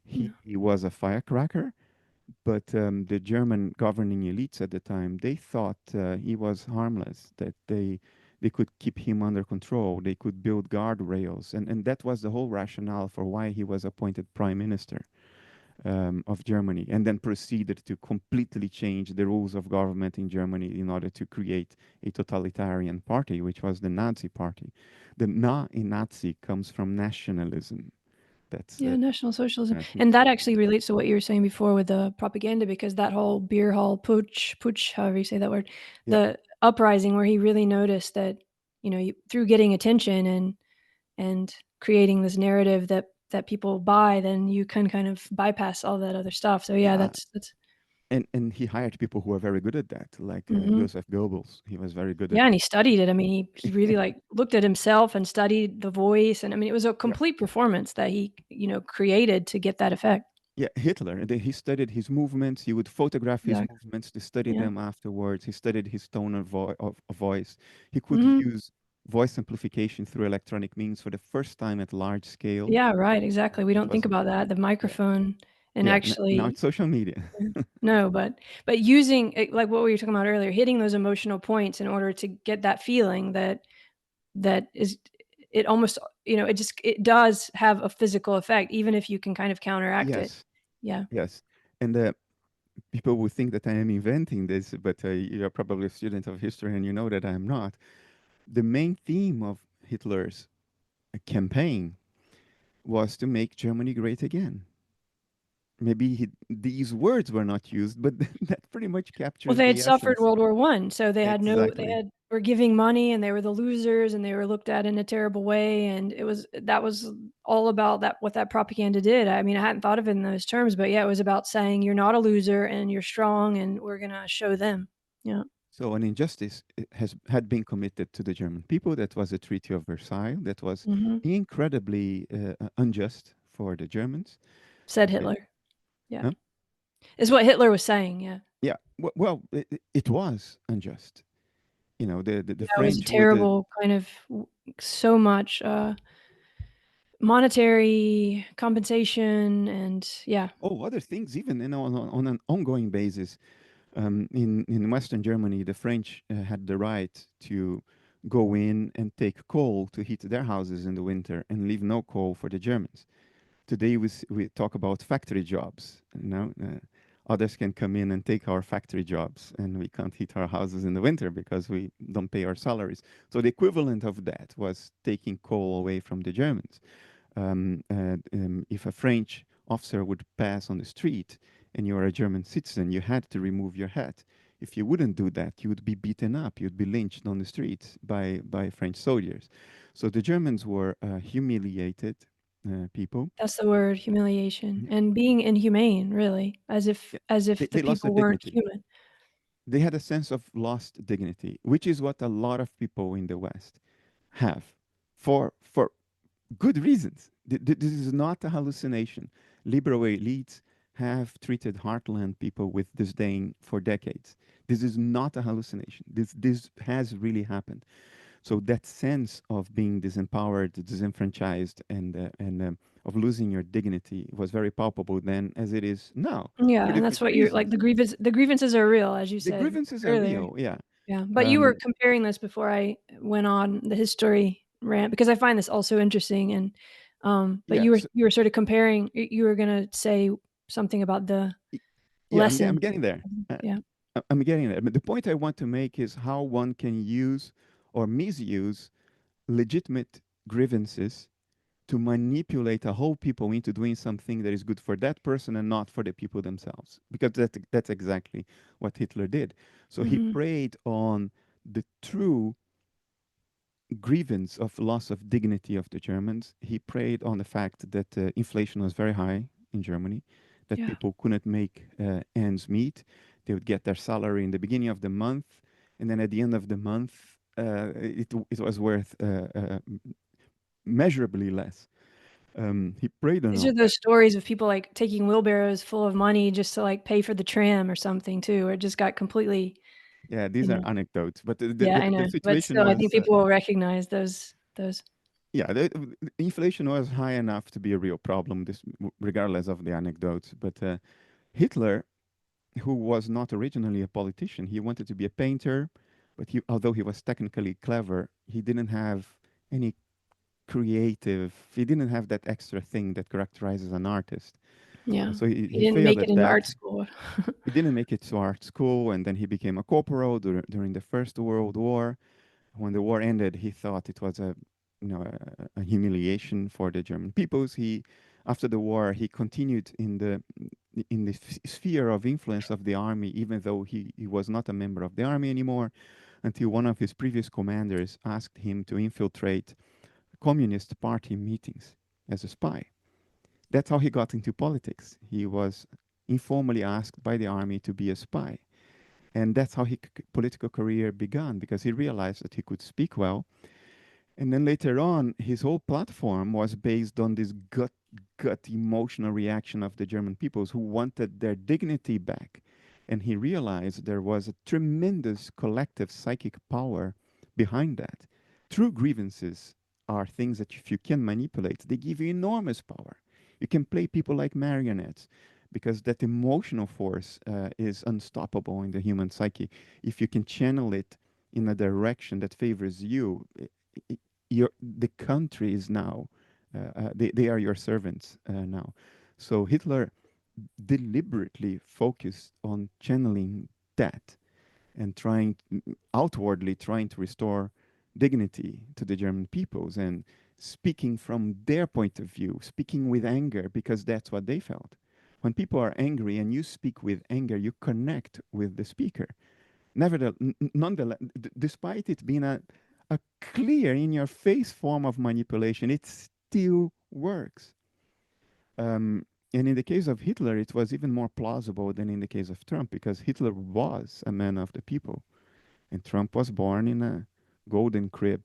No. He was a firecracker, but the German governing elites at the time, they thought he was harmless, that they could keep him under control, they could build guardrails, and that was the whole rationale for why he was appointed prime minister of Germany, and then proceeded to completely change the rules of government in Germany in order to create a totalitarian party, which was the Nazi Party. The Na in Nazi comes from nationalism. That's Yeah, National Socialism. to And that actually relates to what you were saying before with the propaganda, because that whole beer hall putsch, however you say that word, yeah, the uprising where he really noticed that, through getting attention and creating this narrative that people buy, then you can kind of bypass all that other stuff. So yeah, yeah, that's and he hired people who were very good at that, like mhm. Joseph Goebbels. He was very good at Yeah, and he studied it. I mean, he really, like, looked at himself and studied the voice, and I mean, it was a yeah, complete performance that he, created to get that effect. yeah, Hitler. And then he studied his movements. He would photograph his Exactly. movements to study Yeah. them afterwards. He studied his tone of voice. He could Mhm. use voice amplification through electronic means for the first time at large scale. Yeah, right, exactly. We That don't think was about that, the yeah, microphone and yeah. Now actually it's social media. yeah. No, but using it like what we were talking about earlier, hitting those emotional points in order to get that feeling that is it almost it does have a physical effect, even if you can kind of counteract it. Yes, Yeah. yes. And people would think that I am inventing this, but you're probably a student of history and you know that I'm not. The main theme of Hitler's campaign was to make Germany great again. Maybe these words were not used, but that pretty much Well, captures they had the suffered essence. World War One, so they Exactly. had were giving money and they were the losers and they were looked at in a terrible way, and that was all about that what that propaganda did. I mean, I hadn't thought of it in those terms, but yeah, it was about saying you're not a loser and you're strong and we're gonna show them. Yeah. So an injustice had been committed to the German people. That was the Treaty of Versailles. That was Mhm. incredibly unjust for the Germans. Said Uh, Hitler. Yeah. huh? Is what Hitler was saying, yeah. Yeah. Well, it was unjust. The Yeah, it was a French would terrible kind of so much, monetary compensation and yeah. other things even on an ongoing basis. In Western Germany, the French had the right to go in and take coal to heat their houses in the winter and leave no coal for the Germans. Today we talk about factory jobs. Others can come in and take our factory jobs, and we can't heat our houses in the winter because we don't pay our salaries. So the equivalent of that was taking coal away from the Germans. If a French officer would pass on the street and you are a German citizen, you had to remove your hat. If you wouldn't do that, you would be beaten up, you'd be lynched on the streets by French soldiers. So the Germans were humiliated people. That's the word, humiliation, Yeah. and being inhumane, really, Yeah. as They, if the they lost their people weren't dignity. human. They had a sense of lost dignity, which is what a lot of people in the West have for good reasons. This is not a hallucination. Liberal elites have treated heartland people with disdain for decades. This is not a hallucination. This has really happened. So that sense of being disempowered, disenfranchised, and of losing your dignity was very palpable then, as it is now, Yeah, for and that's different what you're like, reasons. the grievances are real, as you The said grievances are earlier. real, yeah. Yeah, but you were Um, comparing this before I went on the history rant, because I find this also interesting, and, but yeah, so, you were sort of comparing, you were gonna say something about the yeah, I'm lesson. getting there. Uh, Yeah. I'm getting there. But the point I want to make is how one can use or misuse legitimate grievances to manipulate a whole people into doing something that is good for that person and not for the people themselves. Because that's exactly what Hitler did. So he Mhm. preyed on the true grievance of loss of dignity of the Germans. He preyed on the fact that inflation was very high in Germany, that Yeah. people couldn't make ends meet. They would get their salary in the beginning of the month, and then at the end of the month, it was worth measurably less. He preyed on These are all. those stories of people, like, taking wheelbarrows full of money just to, like, pay for the tram or something too, where it just got completely, Yeah, you these are know. anecdotes, but Yeah, I know, the but situation still, I think was people will recognize those. yeah, the inflation was high enough to be a real problem. This regardless of the anecdotes, but Hitler, who was not originally a politician, he wanted to be a painter, but although he was technically clever, he didn't have any creative. He didn't have that extra thing that characterizes an artist. Yeah. So He he didn't failed make it at into art that. school. He didn't make it to art school, and then he became a corporal during the First World War. When the war ended, he thought it was a humiliation for the German peoples. After the war, he continued in the sphere of influence of the army, even though he was not a member of the army anymore, until one of his previous commanders asked him to infiltrate Communist Party meetings as a spy. That's how he got into politics. He was informally asked by the army to be a spy. And that's how his political career began, because he realized that he could speak well. And then later on, his whole platform was based on this gut emotional reaction of the German peoples who wanted their dignity back. And he realized there was a tremendous collective psychic power behind that. True grievances are things that if you can manipulate, they give you enormous power. You can play people like marionettes because that emotional force is unstoppable in the human psyche. If you can channel it in a direction that favors you, the country is now they are your servants now. So Hitler deliberately focused on channeling that and outwardly trying to restore dignity to the German peoples and speaking from their point of view, speaking with anger because that's what they felt. When people are angry and you speak with anger, you connect with the speaker. Nonetheless, despite it being a clear in your face form of manipulation, it still works. And in the case of Hitler, it was even more plausible than in the case of Trump because Hitler was a man of the people, and Trump was born in a golden crib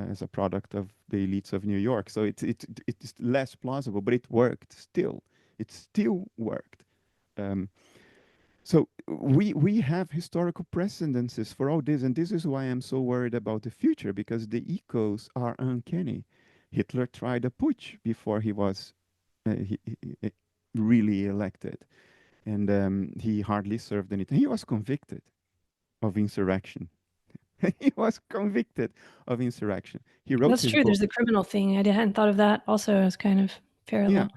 as a product of the elites of New York. So it's less plausible, but it worked still. It still worked. Um, so we have historical precedences for all this, and this is why I'm so worried about the future because the echoes are uncanny. Hitler tried a putsch before he was really elected, and he hardly served anything. He was convicted of insurrection. He was convicted of insurrection. He wrote That's his true, there's book. the criminal thing. I hadn't thought of that also as kind of Yeah, parallel.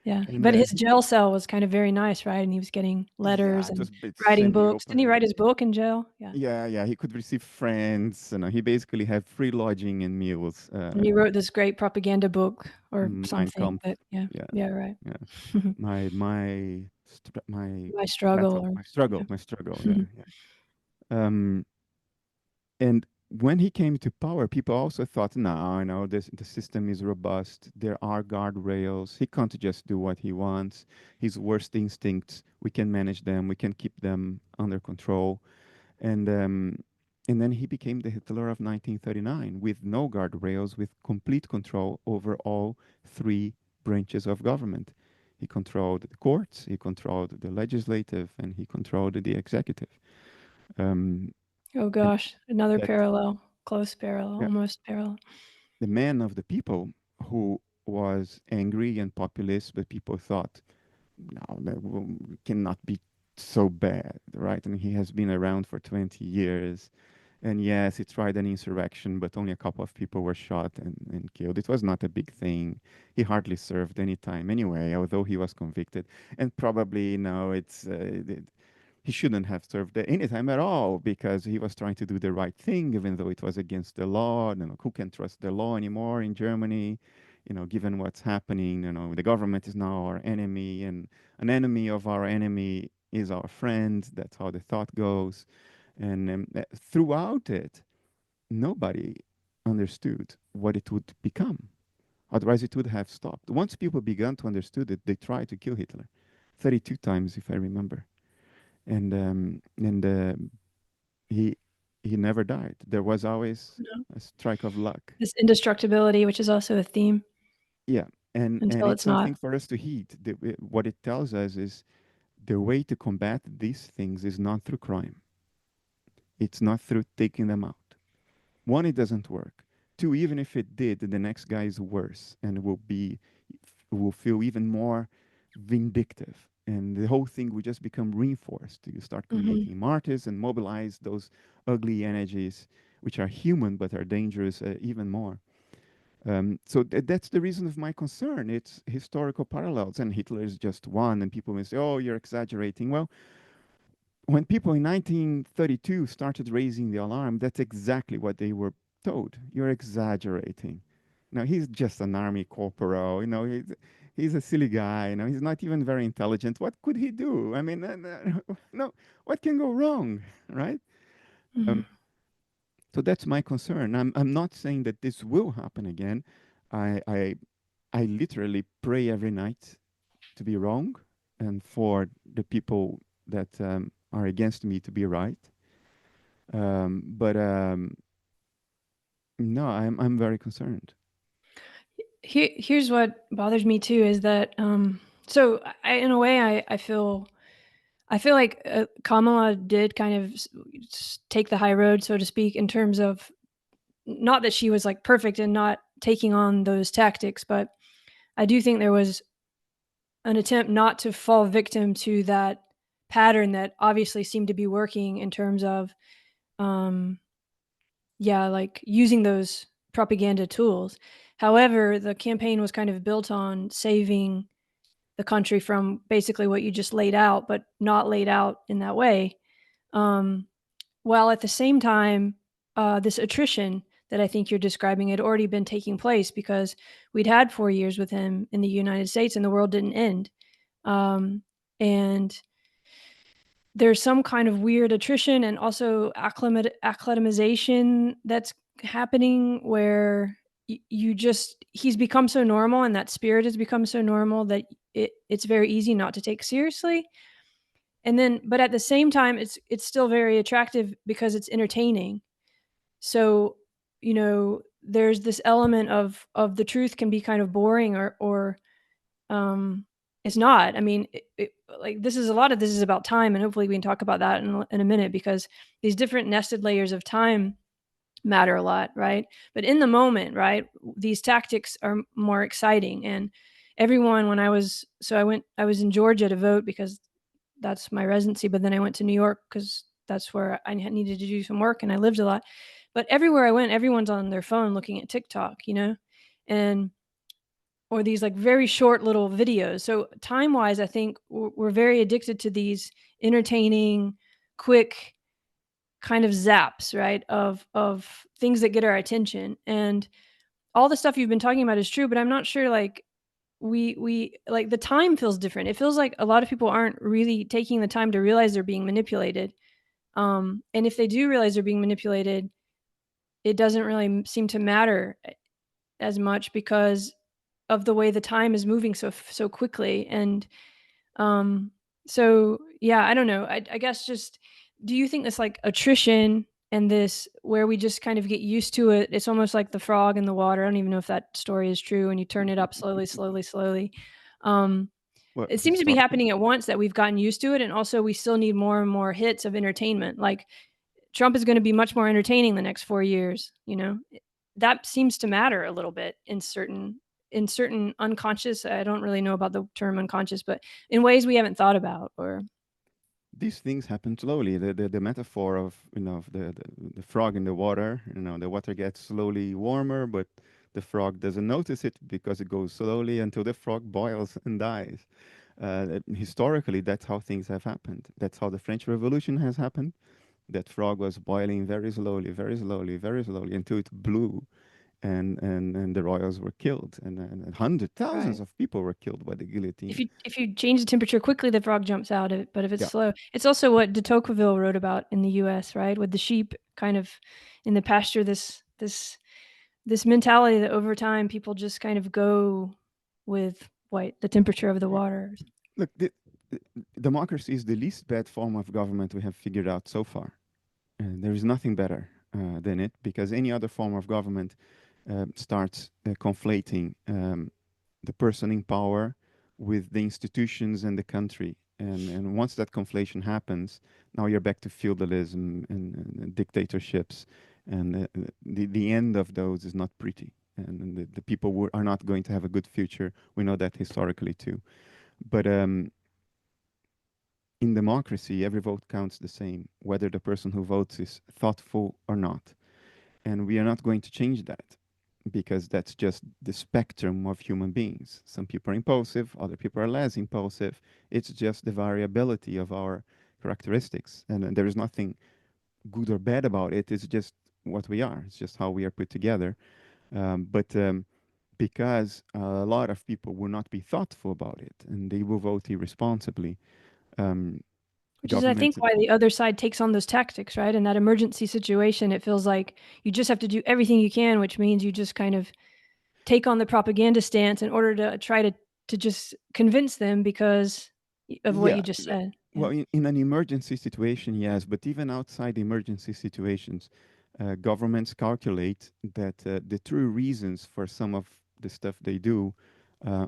Yeah, and but his jail cell was kind of very nice, right? And he was getting yeah, letters it and was a bit writing books. Didn't he semi-open. write his book in jail? Yeah. Yeah. He could receive friends. He basically had free lodging and meals. And he wrote this great propaganda book or Mein something, Kampf. but yeah. Yeah, Yeah, right. yeah. My My battle, struggle or yeah. my struggle. Yeah, yeah. Um, and when he came to power, people also thought, no, no, the system is robust. There are guardrails. He can't just do what he wants. His worst instincts, we can manage them. We can keep them under control. And um, and then he became the Hitler of 1939 with no guardrails, with complete control over all three branches of government. He controlled the courts, he controlled the legislative, and he controlled the executive. Um, Oh and gosh, another that parallel, close parallel, yeah, almost parallel. the man of the people who was angry and populist, but people thought, no, cannot be so bad, right? And he has been around for 20 years. And yes, he tried an insurrection, but only a couple of people were shot and killed. It was not a big thing. He hardly served any time anyway, although he was convicted. And probably, he shouldn't have served any time at all because he was trying to do the right thing, even though it was against the law. You know, who can trust the law anymore in Germany? You know, given what's happening, you know, the government is now our enemy, and an enemy of our enemy is our friend. That's how the thought goes. And throughout it, nobody understood what it would become. Otherwise, it would have stopped. Once people began to understood it, they tried to kill Hitler, 32 times, if I remember. And he he never died. There was always No. a strike of luck. This indestructibility, which is also a theme Yeah, and until it's it's not. something for us to heed. What it tells us is the way to combat these things is not through crime. It's not through taking them out. One, it doesn't work. Two, even if it did, the next guy is worse and will feel even more vindictive. And the whole thing will just become reinforced. You start Mhm. creating martyrs and mobilize those ugly energies, which are human but are dangerous even more. So that's the reason of my concern. It's historical parallels, and Hitler is just one. And people may say, "Oh, you're exaggerating." Well, when people in 1932 started raising the alarm, that's exactly what they were told. You're exaggerating. Now, he's just an army corporal. You know, he's a silly guy. You know, he's not even very intelligent. What could he do? I mean, no, what can go wrong, right? Um, Mhm. so that's my concern. I'm not saying that this will happen again. I, I, I literally pray every night to be wrong and for the people that are against me to be right. But no, I'm very concerned. Here's what bothers me too is that so in a way I feel like Kamala did kind of take the high road, so to speak, in terms of not that she was like perfect in not taking on those tactics, but I do think there was an attempt not to fall victim to that pattern that obviously seemed to be working in terms of um, yeah, like using those propaganda tools. However, the campaign was kind of built on saving the country from basically what you just laid out, but not laid out in that way. Um, while at the same time, this attrition that I think you're describing had already been taking place because we'd had 4 years with him in the United States and the world didn't end. Um, and there's some kind of weird attrition and also acclimatization that's happening where you just he's become so normal and that spirit has become so normal that it's very easy not to take seriously. And then but at the same time it's still very attractive because it's entertaining. So, there's this element of the truth can be kind of boring or um, it's not. I mean, like this is a lot of this is about time, and hopefully we can talk about that in a minute because these different nested layers of time matter a lot, right? But in the moment, right, these tactics are more exciting. And everyone, when I was I was in Georgia to vote because that's my residency, but then I went to New York because that's where I needed to do some work, and I lived a lot. But everywhere I went, everyone's on their phone looking at TikTok, and or these like very short little videos. So time wise, I think we're very addicted to these entertaining, quick kind of zaps, right? Of things that get our attention. And all the stuff you've been talking about is true, but I'm not sure like we like the time feels different. It feels like a lot of people aren't really taking the time to realize they're being manipulated. And if they do realize they're being manipulated, it doesn't really seem to matter as much because of the way the time is moving so quickly. And so yeah, I don't know. I guess just, do you think this like attrition and this where we just kind of get used to it? It's almost like the frog in the water. I don't even know if that story is true. And you turn it up slowly, slowly, slowly. Um, Well, it seems to be histor- happening at once that we've gotten used to it, and also we still need more and more hits of entertainment. Like Trump is going to be much more entertaining the next 4 years. That seems to matter a little bit in certain unconscious. I don't really know about the term unconscious, but in ways we haven't thought about. Or these things happen slowly. The metaphor of the frog in the water. The water gets slowly warmer, but the frog doesn't notice it because it goes slowly until the frog boils and dies. Historically, that's how things have happened. That's how the French Revolution has happened. That frog was boiling very slowly, very slowly, very slowly until it blew, and the royals were killed, and hundred thousands right. of people were killed by the If guillotine. you change the temperature quickly, the frog jumps out of it. But if it's Yeah. slow, it's also what de Tocqueville wrote about in the U.S., right? With the sheep kind of in the pasture, this mentality that over time people just kind of go with what the temperature of the water. Look, the democracy is the least bad form of government we have figured out so far. There is nothing better than it, because any other form of government starts conflating the person in power with the institutions and the country. And once that conflation happens, now you're back to feudalism and dictatorships. And the end of those is not pretty. And the people are not going to have a good future. We know that historically too. But in democracy, every vote counts the same, whether the person who votes is thoughtful or not. And we are not going to change that, because that's just the spectrum of human beings. Some people are impulsive, other people are less impulsive. It's just the variability of our characteristics. And there is nothing good or bad about it. It's just what we are, it's just how we are put together. But because a lot of people will not be thoughtful about it and they will vote irresponsibly, um, Which is, I think, government. why the other side takes on those tactics, right? In that emergency situation, it feels like you just have to do everything you can, which means you just kind of take on the propaganda stance in order to try to just convince them because of what Yeah. you just said. Yeah. Well, in an emergency situation, yes, but even outside emergency situations, governments calculate that the true reasons for some of the stuff they do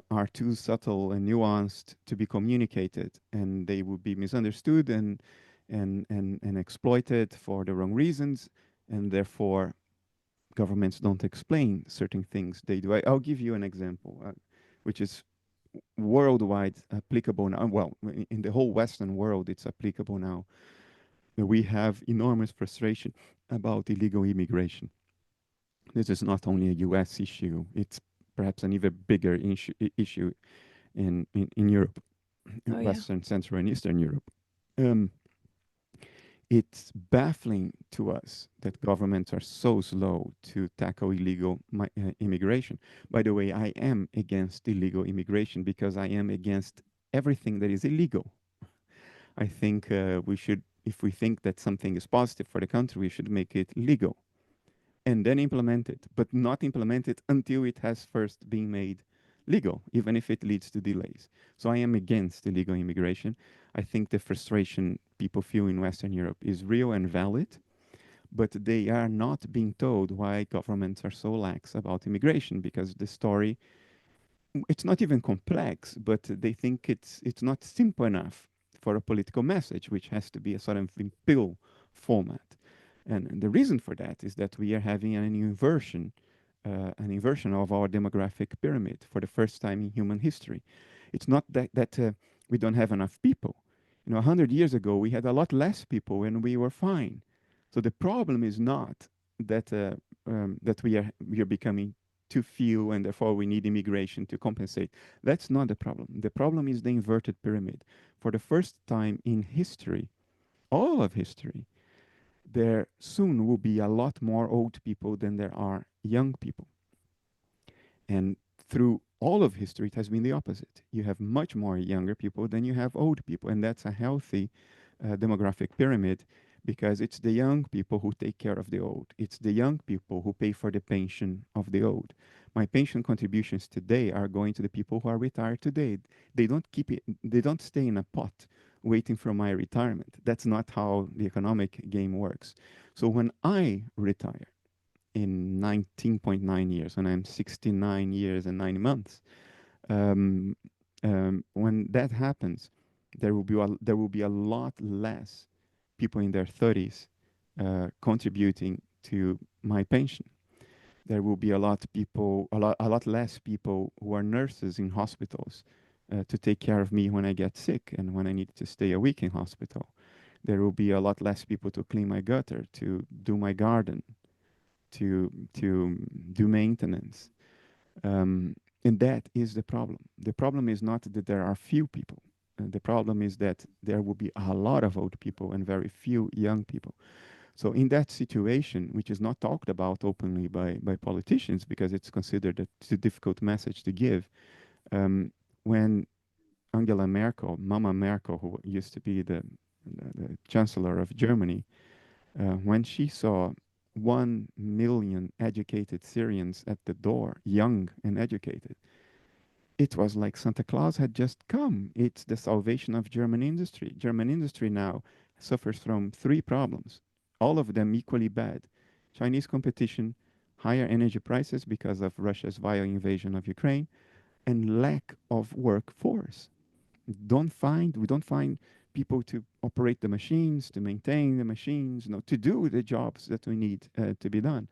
are too subtle and nuanced to be communicated, and they would be misunderstood and exploited for the wrong reasons, and therefore governments don't explain certain things they do. I'll give you an example, which is worldwide applicable now. Well, in the whole Western world, it's applicable now. We have enormous frustration about illegal immigration. This is not only a US issue, it's perhaps an even bigger issue in Europe, Oh yeah. Western, Central, and Eastern Europe. Um, it's baffling to us that governments are so slow to tackle illegal immigration. By the way, I am against illegal immigration because I am against everything that is illegal. I think we should, if we think that something is positive for the country, we should make it legal and then implement it, but not implement it until it has first been made legal, even if it leads to delays. So I am against illegal immigration. I think the frustration people feel in Western Europe is real and valid, but they are not being told why governments are so lax about immigration, because the story, it's not even complex, but they think it's not simple enough for a political message, which has to be a sort of in pill format. And the reason for that is that we are having an inversion of our demographic pyramid for the first time in human history. It's not that we don't have enough people. 100 years ago, we had a lot less people and we were fine. So the problem is not that we are becoming too few and therefore we need immigration to compensate. That's not the problem. The problem is the inverted pyramid. For the first time in history, all of history, there soon will be a lot more old people than there are young people. And through all of history, it has been the opposite. You have much more younger people than you have old people, and that's a healthy demographic pyramid. because it's the young people who take care of the old. It's the young people who pay for the pension of the old. My pension contributions today are going to the people who are retired today. They don't keep it, they don't stay in a pot waiting for my retirement. That's not how the economic game works. So when I retire in 19.9 years, when I'm 69 years and 9 months, um, when that happens, there will be a lot less people in their 30s contributing to my pension. There will be a lot less people who are nurses in hospitals to take care of me when I get sick and when I need to stay a week in hospital. There will be a lot less people to clean my gutter, to do my garden, to do maintenance. Um, and that is the problem. The problem is not that there are few people. The problem is that there will be a lot of old people and very few young people. So in that situation, which is not talked about openly by politicians because it's considered a too difficult message to give, when Angela Merkel, Mama Merkel, who used to be the chancellor of Germany, when she saw 1 million educated Syrians at the door, young and educated, it was like Santa Claus had just come. It's the salvation of German industry. German industry now suffers from three problems, all of them equally bad: Chinese competition, higher energy prices because of Russia's violent invasion of Ukraine, and lack of workforce. We don't find people to operate the machines, to maintain the machines, to do the jobs that we need to be done.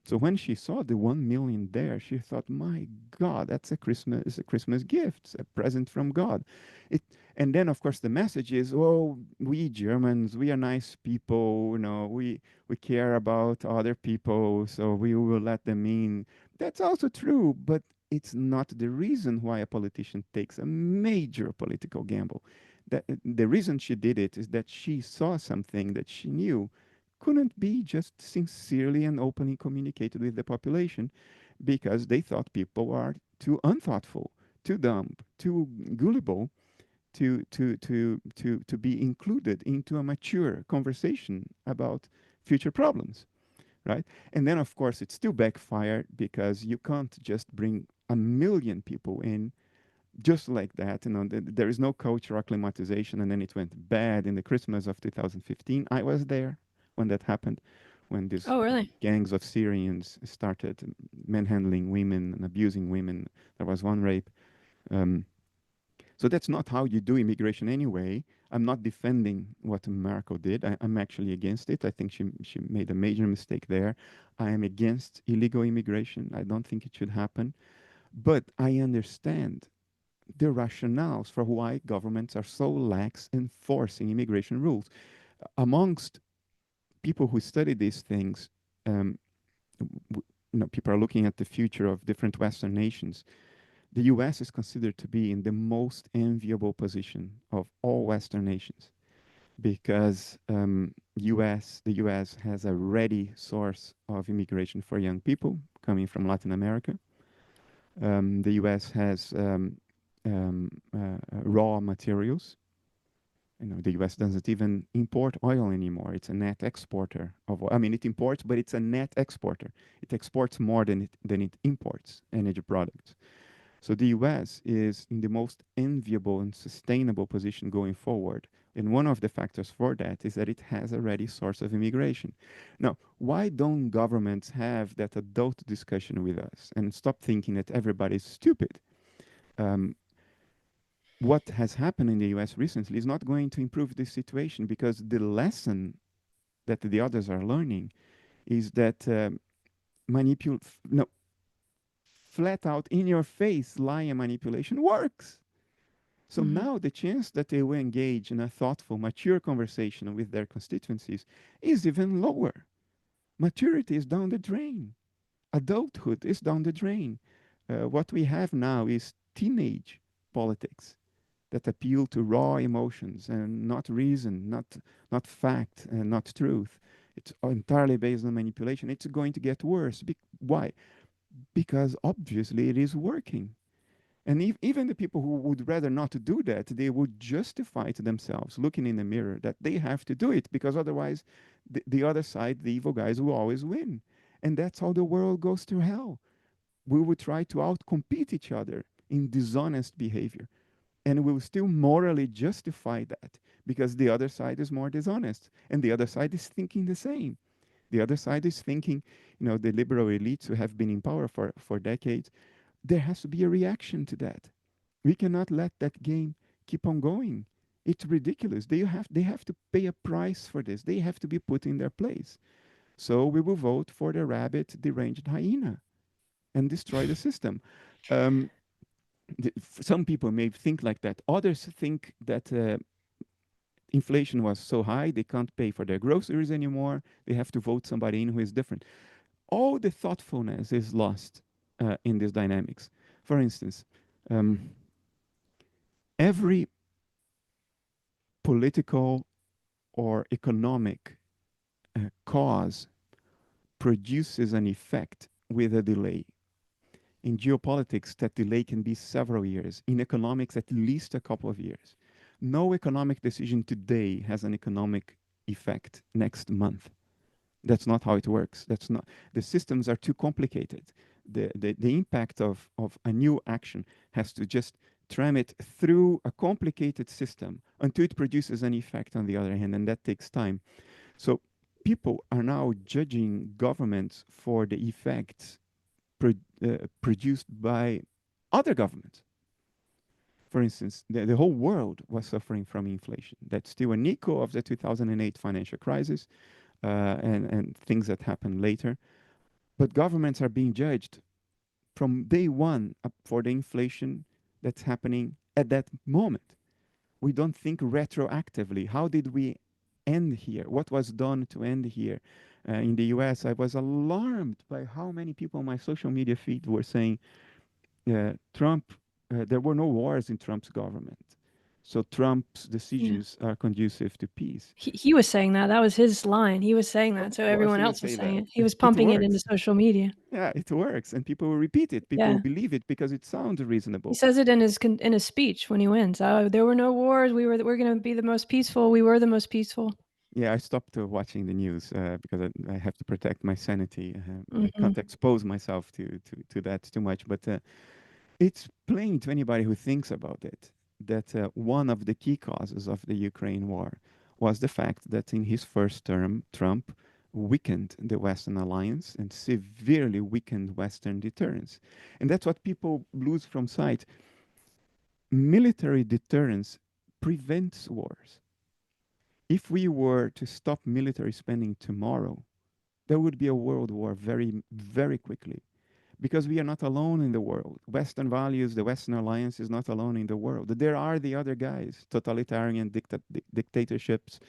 So when she saw the 1 million there, she thought, "My God, that's a Christmas gift, a present from God." It, and then of course the message is, "Oh, we Germans, we are nice people. We care about other people, so we will let them in." That's also true, but it's not the reason why a politician takes a major political gamble. The reason she did it is that she saw something that she knew couldn't be just sincerely and openly communicated with the population because they thought people are too unthoughtful, too dumb, too gullible to be included into a mature conversation about future problems, right? And then, of course, it still backfired because you can't just bring 1 million people in just like that. There is no cultural acclimatization, and then it went bad in the Christmas of 2015. I was there when that happened, when these Oh, really? gangs of Syrians started manhandling women and abusing women. There was one rape. Um, so that's not how you do immigration anyway. I'm not defending what Merkel did. I'm actually against it. I think she made a major mistake there. I am against illegal immigration. I don't think it should happen. But I understand the rationales for why governments are so lax enforcing immigration rules. Amongst people who study these things, um, people are looking at the future of different Western nations. The US is considered to be in the most enviable position of all Western nations because the US has a ready source of immigration for young people coming from Latin America. The US has raw materials. The US doesn't even import oil anymore. It's a net exporter of oil. I mean, it imports, but it's a net exporter. It exports more than it imports energy products. So the US is in the most enviable and sustainable position going forward. And one of the factors for that is that it has a ready source of immigration. Now, why don't governments have that adult discussion with us and stop thinking that everybody's stupid? Um, what has happened in the US recently is not going to improve this situation because the lesson that the others are learning is that no, flat out in your face lie and manipulation works. So Hmm. now the chance that they will engage in a thoughtful, mature conversation with their constituencies is even lower. Maturity is down the drain. Adulthood is down the drain. What we have now is teenage politics that appeal to raw emotions and not reason, not fact, and not truth. It's entirely based on manipulation. It's going to get worse. Why? Because obviously it is working. And even the people who would rather not to do that, they would justify to themselves, looking in the mirror, that they have to do it because otherwise the other side, the evil guys, will always win. And that's how the world goes to hell. We will try to outcompete each other in dishonest behavior. And we will still morally justify that because the other side is more dishonest. And the other side is thinking the same. The other side is thinking, the liberal elites who have been in power for decades, there has to be a reaction to that. We cannot let that game keep on going. It's ridiculous. They have to pay a price for this. They have to be put in their place. So we will vote for the rabbit deranged hyena and destroy the system. Um, some people may think like that. Others think that inflation was so high they can't pay for their groceries anymore. They have to vote somebody in who is different. All the thoughtfulness is lost in these dynamics. For instance, um, every political or economic cause produces an effect with a delay. In geopolitics, that delay can be several years. In economics, at least a couple of years. No economic decision today has an economic effect next month. That's not how it works. That's not. The systems are too complicated. The impact of a new action has to just tram it through a complicated system until it produces an effect on the other hand, and that takes time. So people are now judging governments for the effects produced by other governments. For instance, the whole world was suffering from inflation. That's still an echo of the 2008 financial crisis and things that happened later. But governments are being judged from day one for the inflation that's happening at that moment. We don't think retroactively. How did we end here? What was done to end here? In the US, I was alarmed by how many people on my social media feed were saying, Trump, there were no wars in Trump's government. So Trump's Yeah. decisions are conducive to peace. He was saying that. That was his line. He was saying that, Of so course, everyone he would else was say saying that. it. He was It pumping it into works. social media. Yeah, it works. And people will repeat it. People will Yeah. believe it because it sounds He reasonable. says it in his speech when he wins. "Oh, there were no wars. We're gonna be the most peaceful. We were the most peaceful." Yeah, I stopped watching the news because I have to protect my sanity. I can't Mhm. expose myself to that too much. But it's plain to anybody who thinks about it that one of the key causes of the Ukraine war was the fact that in his first term, Trump weakened the Western alliance and severely weakened Western deterrence. And that's what people lose from sight. Military deterrence prevents wars. If we were to stop military spending tomorrow, there would be a world war very, very quickly because we are not alone in the world. Western values, the Western alliance is not alone in the world. There are the other guys, totalitarian dictatorships,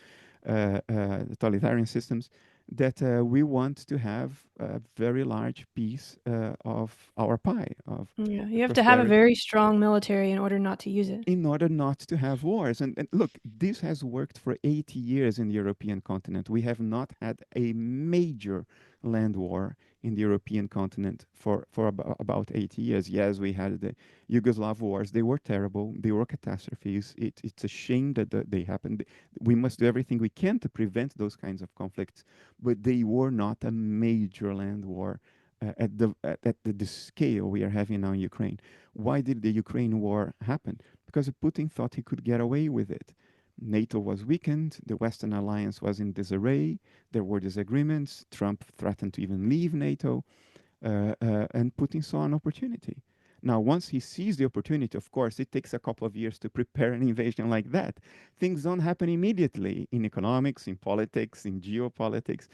totalitarian systems that we want to have a very large piece of our pie, of Yeah, you have to have a prosperity very strong military in order not to use it. in order not to have wars. And look, this has worked for 80 years in the European continent. We have not had a major land war in the European continent for about 80 years. Yes, we had the Yugoslav wars. They were terrible. They were catastrophes. It's a shame that they happened. We must do everything we can to prevent those kinds of conflicts, but they were not a major land war at the scale we are having now in Ukraine. Why did the Ukraine war happen? Because Putin thought he could get away with it. NATO was weakened, the Western alliance was in disarray, there were disagreements, Trump threatened to even leave NATO, and Putin saw an opportunity. Now, once he sees the opportunity, of course, it takes a couple of years to prepare an invasion like that. Things don't happen immediately in economics, in politics, in geopolitics.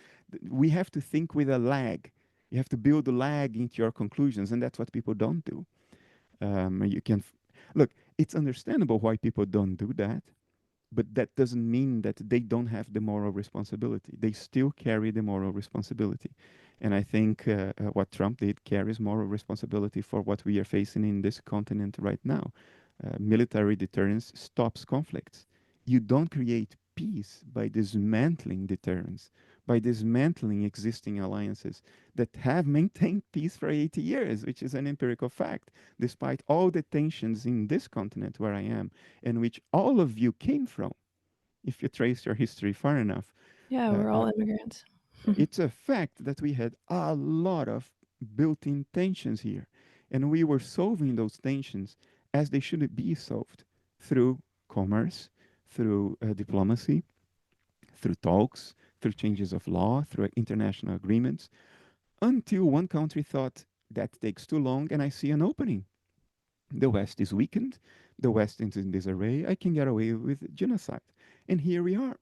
We have to think with a lag. You have to build a lag into your conclusions, and that's what people don't do. You can look. It's understandable why people don't do that, but that doesn't mean that they don't have the moral responsibility. They still carry the moral responsibility, and I think what Trump did carries moral responsibility for what we are facing in this continent right now. Military deterrence stops conflicts. You don't create peace by dismantling deterrence, by dismantling existing alliances that have maintained peace for 80 years, which is an empirical fact, despite all the tensions in this continent where I am, and which all of you came from, if you trace your history far enough. Yeah, Uh, we're uh, all immigrants. it's a fact that we had a lot of built in tensions here, and we were solving those tensions as they should be solved through commerce, through diplomacy, through talks, through changes of law, through international agreements, until one country thought that takes too long and I see an opening. The West is weakened, the West is in disarray, I can get away with genocide. And here we are.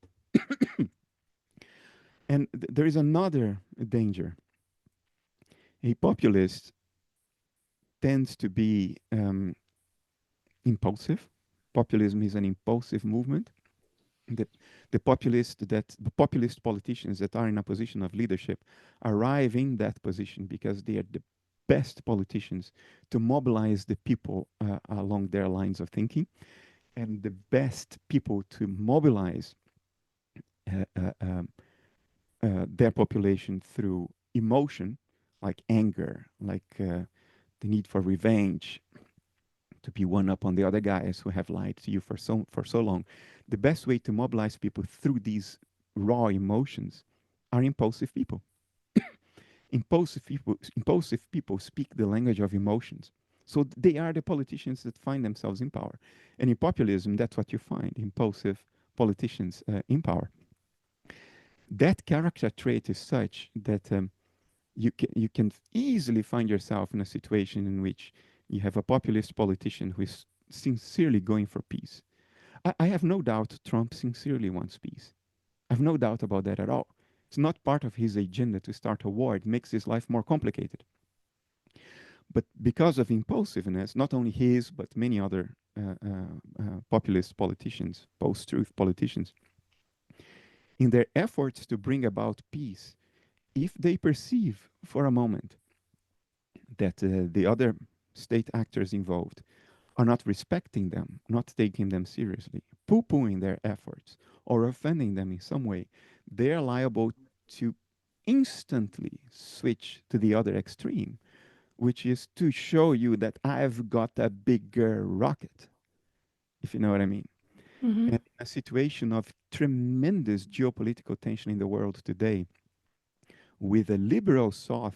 And there is another danger. A populist tends to be impulsive. Populism is an impulsive movement. The, the populist politicians that are in a position of leadership arrive in that position because they are the best politicians to mobilize the people along their lines of thinking, and the best people to mobilize uh, uh, um, their population through emotion, like anger, like the need for revenge, to be one up on the other guys who have lied to you for so long. The best way to mobilize people through these raw emotions are impulsive people. Impulsive people speak the language of emotions. So they are the politicians that find themselves in power. And in populism, that's what you find, impulsive politicians in power. That character trait is such that you can easily find yourself in a situation in which you have a populist politician who is sincerely going for peace. I have no doubt Trump sincerely wants peace. I have no doubt about that at all. It's not part of his agenda to start a war. It makes his life more complicated. But because of impulsiveness, not only his, but many other populist politicians, post truth politicians, in their efforts to bring about peace, if they perceive for a moment that the other state actors involved are not respecting them, not taking them seriously, poo pooing their efforts, or offending them in some way, they're liable to instantly switch to the other extreme, which is to show you that I've got a bigger rocket, if you know what I mean. Hmm. And in a situation of tremendous geopolitical tension in the world today, with a liberal thought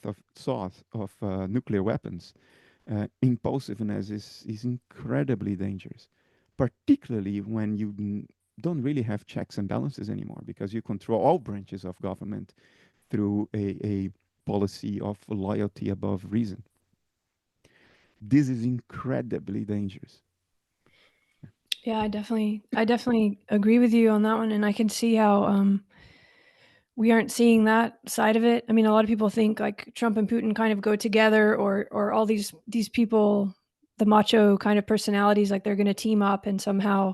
of nuclear weapons, impulsiveness is incredibly dangerous, particularly when you don't really have checks and balances anymore because you control all branches of government through a policy of loyalty above reason. This is incredibly dangerous. Yeah, I definitely agree with you on that one, and I can see how we aren't seeing that side of it. I mean, a lot of people think like Trump and Putin kind of go together, or all these people, the macho kind of personalities, like they're going to team up and somehow,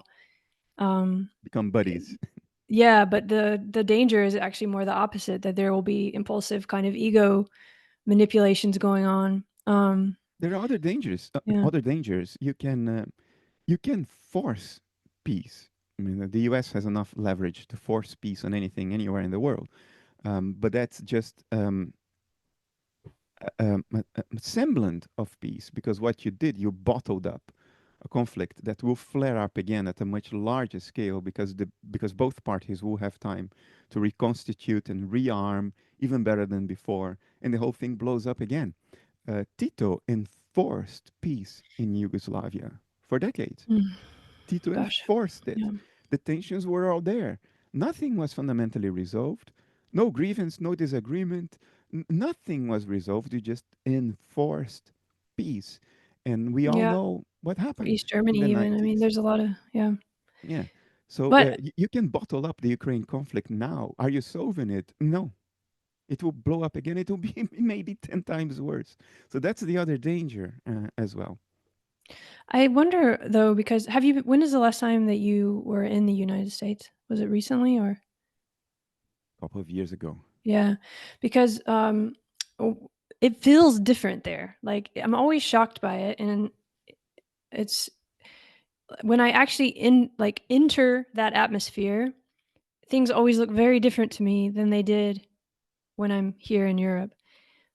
um, Become buddies. yeah. But the danger is actually more the opposite, that there will be impulsive kind of ego manipulations going on. There are other dangers. Yeah. Other dangers. You can force peace. I mean, the U.S. has enough leverage to force peace on anything anywhere in the world. But that's just a semblant of peace, because what you did, you bottled up a conflict that will flare up again at a much larger scale because both parties will have time to reconstitute and rearm even better than before, and the whole thing blows up again. Tito enforced peace in Yugoslavia for decades. Mm, Tito gosh. enforced it. Yeah. The tensions were all there. Nothing was fundamentally resolved. No grievance, no disagreement. Nothing was resolved. You just enforced peace. And we all Yeah. know what East happened in Germany, the even. I mean, 90s. there's a lot of, yeah. Yeah. So But you can bottle up the Ukraine conflict now. Are you solving it? No. It will blow up again. It will be maybe 10 times worse. So that's the other danger as well. I wonder though, because when is the last time that you were in the United States? Was it recently or? A couple of years ago. Yeah, because it feels different there. Like I'm always shocked by it, and it's when I actually enter that atmosphere. things always look very different to me than they did when I'm here in Europe.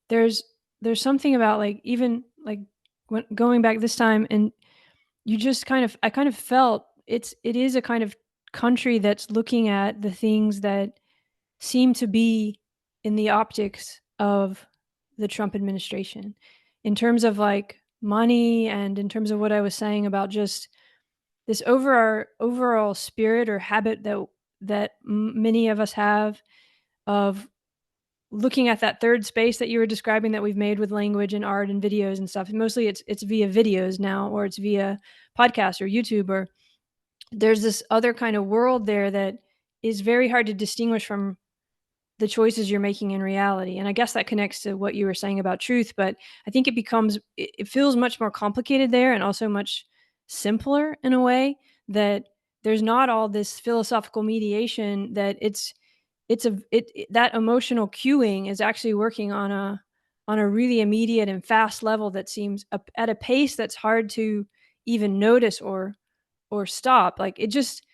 There's there's something about like even like when going back this time and you just kind of I kind of felt it is a kind of country that's looking at the things that seem to be in the optics of the Trump administration in terms of like money and in terms of what I was saying about just this overall spirit or habit that many of us have of looking at that third space that you were describing that we've made with language and art and videos and stuff. And mostly it's via videos now, or it's via podcast or YouTube, or there's this other kind of world there that is very hard to distinguish from the choices you're making in reality. And I guess that connects to what you were saying about truth, but I think it feels much more complicated there and also much simpler in a way that there's not all this philosophical mediation that that emotional cueing is actually working on a really immediate and fast level that seems at a pace that's hard to even notice or stop. Like it just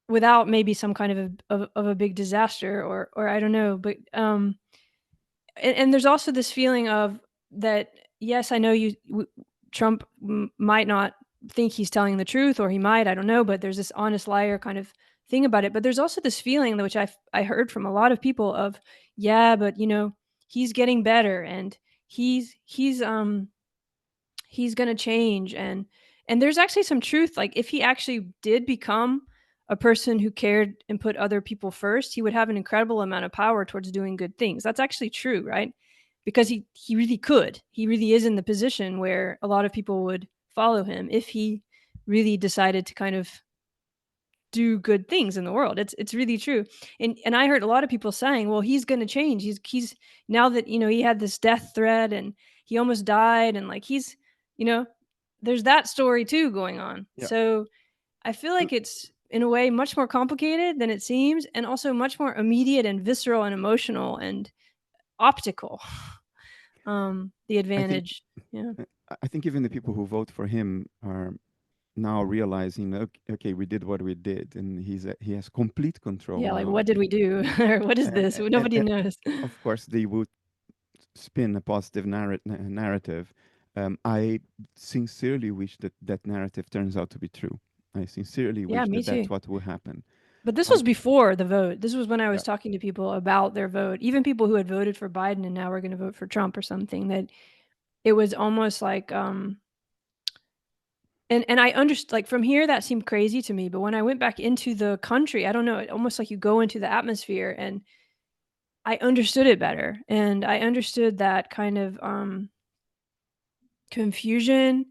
without maybe some kind of a big disaster or I don't know, but and there's also this feeling of that. Yes, I know Trump might not think he's telling the truth, or he might, I don't know, but there's this honest liar kind of thing about it. But there's also this feeling which I heard from a lot of people of, yeah, but he's getting better and he's going to change and there's actually some truth. Like if he actually did become a person who cared and put other people first, he would have an incredible amount of power towards doing good things. That's actually true, right? Because he really could. He really is in the position where a lot of people would follow him if he really decided to kind of do good things in the world. It's really true. And I heard a lot of people saying, "Well, he's going to change. He's now that, he had this death threat and he almost died and like you know, there's that story too going on." Yeah. So, I feel like it's in a way much more complicated than it seems and also much more immediate and visceral and emotional and optical. The I think advantage. Yeah. I think even the people who vote for him are now realizing, okay, we did what we did, and he has complete control Yeah, like now. what did we do? Or what is this? Nobody And knows. of course, they would spin a positive narrative. I sincerely wish that that narrative turns out to be true. I sincerely Yeah, wish me that that's too. what will happen. But this I was before the vote. This was when I Yeah. was talking to people about their vote, even people who had voted for Biden and now were going to vote for Trump or something, that it was almost like and I understood, like from here that seemed crazy to me, but when I went back into the country, I don't know, it almost like you go into the atmosphere and I understood it better. And I understood that kind of confusion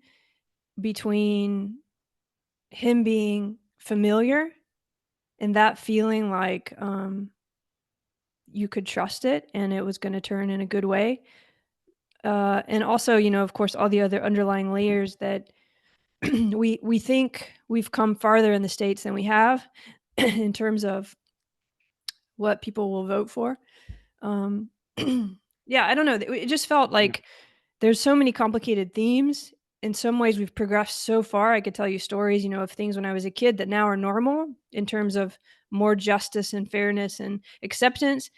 between him being familiar and that feeling like you could trust it and it was going to turn in a good way. And also, of course, all the other underlying layers that we think we've come farther in the States than we have in terms of what people will vote for. Um, yeah, I don't know. It just felt Yeah. like there's so many complicated themes. In some ways, we've progressed so far. I could tell you stories, of things when I was a kid that now are normal in terms of more justice and fairness and acceptance.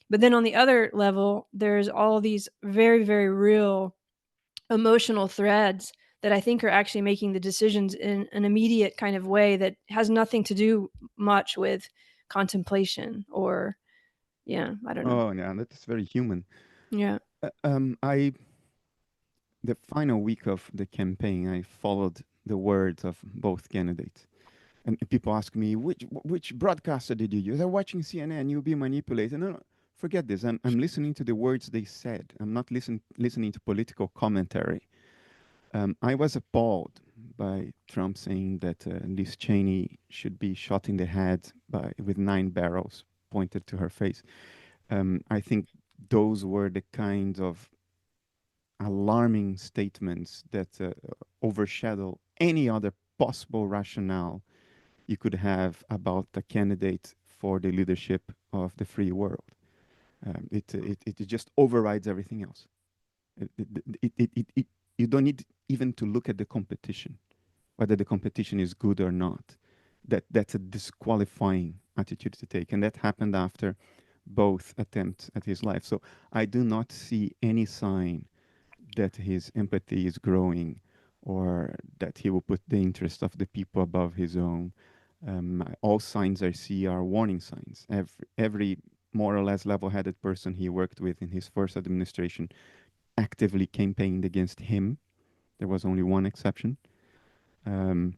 But then on the other level, there's all these very, very real emotional threads that I think are actually making the decisions in an immediate kind of way that has nothing to do much with contemplation or, yeah, I don't know. Oh, yeah, that's very human. Yeah. I The final week of the campaign, I followed the words of both candidates. And people ask me, which broadcaster did you use? I'm watching CNN, you'll be manipulated. No, no, forget this. I'm listening to the words they said. I'm not listening to political commentary. I was appalled by Trump saying that Liz Cheney should be shot in the head with 9 barrels pointed to her face. I think those were the kind of alarming statements that overshadow any other possible rationale you could have about a candidate for the leadership of the free world. It just overrides everything else. It, it, you don't need even to look at the competition, whether the competition is good or not. That's a disqualifying attitude to take, and that happened after both attempts at his life. So I do not see any sign that his empathy is growing, or that he will put the interest of the people above his own. All signs I see are warning signs. Every more or less level-headed person he worked with in his first administration actively campaigned against him. There was only one exception. Um,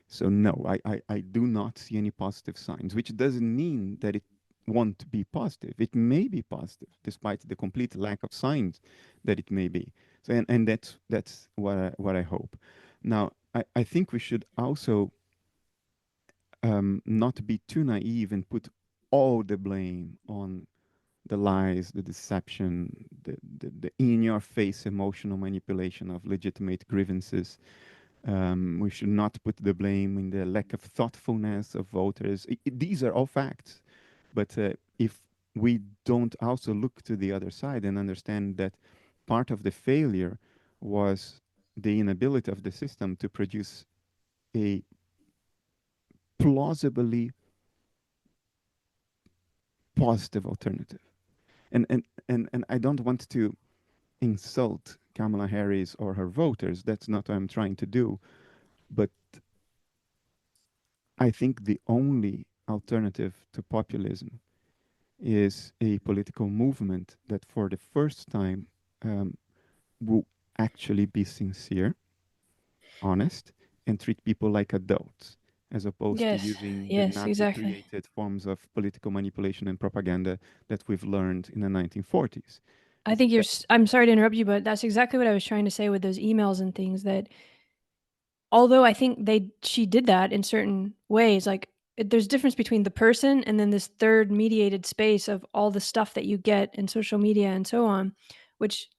so no, I do not see any positive signs, which doesn't mean that it won't be positive. It may be positive, despite the complete lack of signs that it may be. So, and that's what I hope. Now, I think we should also not be too naive and put all the blame on the lies, the deception, the in-your-face emotional manipulation of legitimate grievances. We should not put the blame in the lack of thoughtfulness of voters. These are all facts. But if we don't also look to the other side and understand that part of the failure was the inability of the system to produce a plausibly positive alternative. And I don't want to insult Kamala Harris or her voters. That's not what I'm trying to do. But I think the only alternative to populism is a political movement that, for the first time, um, will actually be sincere, honest, and treat people like adults, as opposed to Yes, using the yes, Nazi exactly. created forms of political manipulation and propaganda that we've learned in the 1940s. I think I'm sorry to interrupt you, but that's exactly what I was trying to say with those emails and things, that although I think she did that in certain ways, like, there's difference between the person and then this third mediated space of all the stuff that you get in social media and so on, which,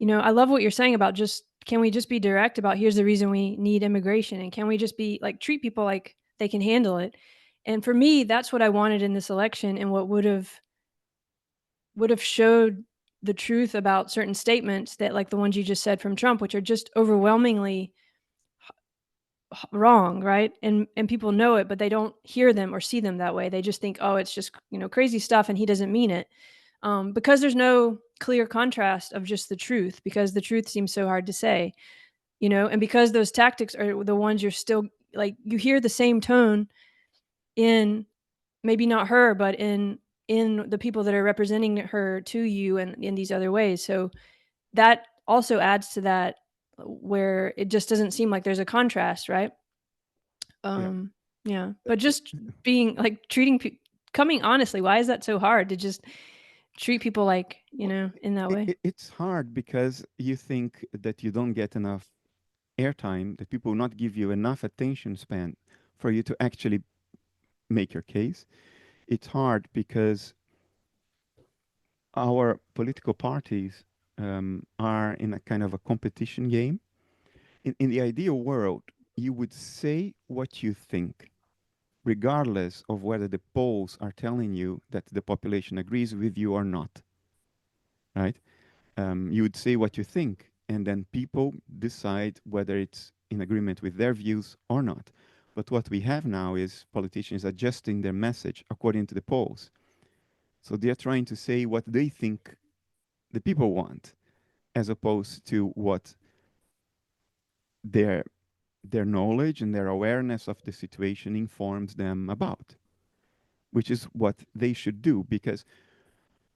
I love what you're saying about, just can we just be direct about, here's the reason we need immigration, and can we just be like, treat people like they can handle it? And for me, that's what I wanted in this election, and what would have showed the truth about certain statements, that, like the ones you just said from Trump, which are just overwhelmingly wrong, right? And people know it, but they don't hear them or see them that way. They just think, oh, it's just, crazy stuff, and he doesn't mean it. Because there's no clear contrast of just the truth, because the truth seems so hard to say, and because those tactics are the ones you're still, like, you hear the same tone in, maybe not her, but in the people that are representing her to you, and in these other ways. So that also adds to that, where it just doesn't seem like there's a contrast, right? Yeah. Um, yeah, but just being like, coming honestly, why is that so hard to just treat people like, Well, in that way? it's hard because you think that you don't get enough airtime, that people will not give you enough attention span for you to actually make your case. It's hard because our political parties are in a kind of a competition game. In the ideal world, you would say what you think, regardless of whether the polls are telling you that the population agrees with you or not, right? You would say what you think, and then people decide whether it's in agreement with their views or not. But what we have now is politicians adjusting their message according to the polls. So they're trying to say what they think the people want, as opposed to what their their knowledge and their awareness of the situation informs them about, which is what they should do, because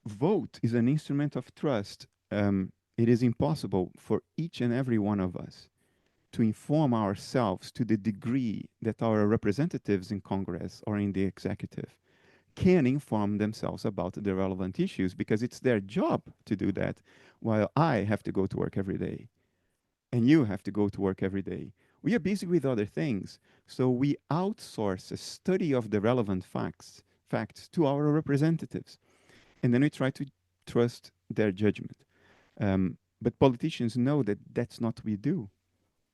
vote is an instrument of trust. It is impossible for each and every one of us to inform ourselves to the degree that our representatives in Congress or in the executive can inform themselves about the relevant issues, because it's their job to do that, while I have to go to work every day and you have to go to work every day. We are busy with other things, so we outsource a study of the relevant facts to our representatives, and then we try to trust their judgment. But politicians know that that's not what we do.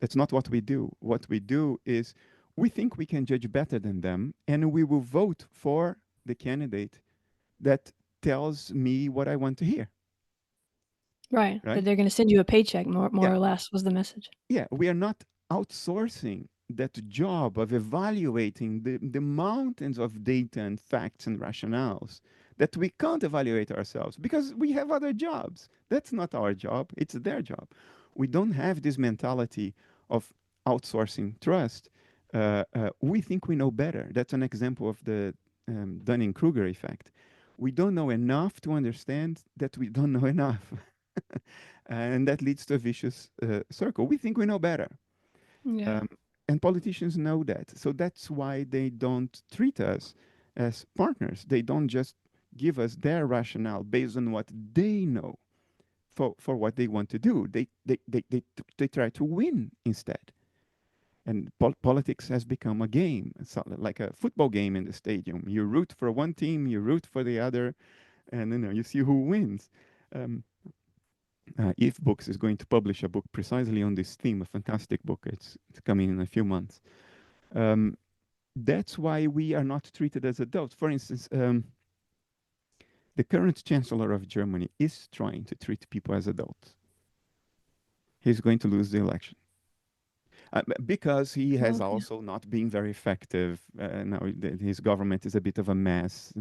That's not what we do. What we do is we think we can judge better than them, and we will vote for the candidate that tells me what I want to hear. Right, that Right? they're gonna send you a paycheck, more Yeah. or less, was the message. Yeah. We are not outsourcing that job of evaluating the mountains of data and facts and rationales that we can't evaluate ourselves because we have other jobs. That's not our job, it's their job. We don't have this mentality of outsourcing trust. We think we know better. That's an example of the Dunning-Kruger effect. We don't know enough to understand that we don't know enough. And that leads to a vicious circle. We think we know better. Yeah. Um, and politicians know that. So that's why they don't treat us as partners. They don't just give us their rationale based on what they know for what they want to do. They try to win instead. And politics has become a game. It's like a football game in the stadium. You root for one team, you root for the other, and you see who wins. Um, If Books is going to publish a book precisely on this theme, a fantastic book. It's coming in a few months. Um, that's why we are not treated as adults. For instance, the current chancellor of Germany is trying to treat people as adults. He's going to lose the election. Because he has Well, yeah. also not been very effective. Now his government is a bit of a mess.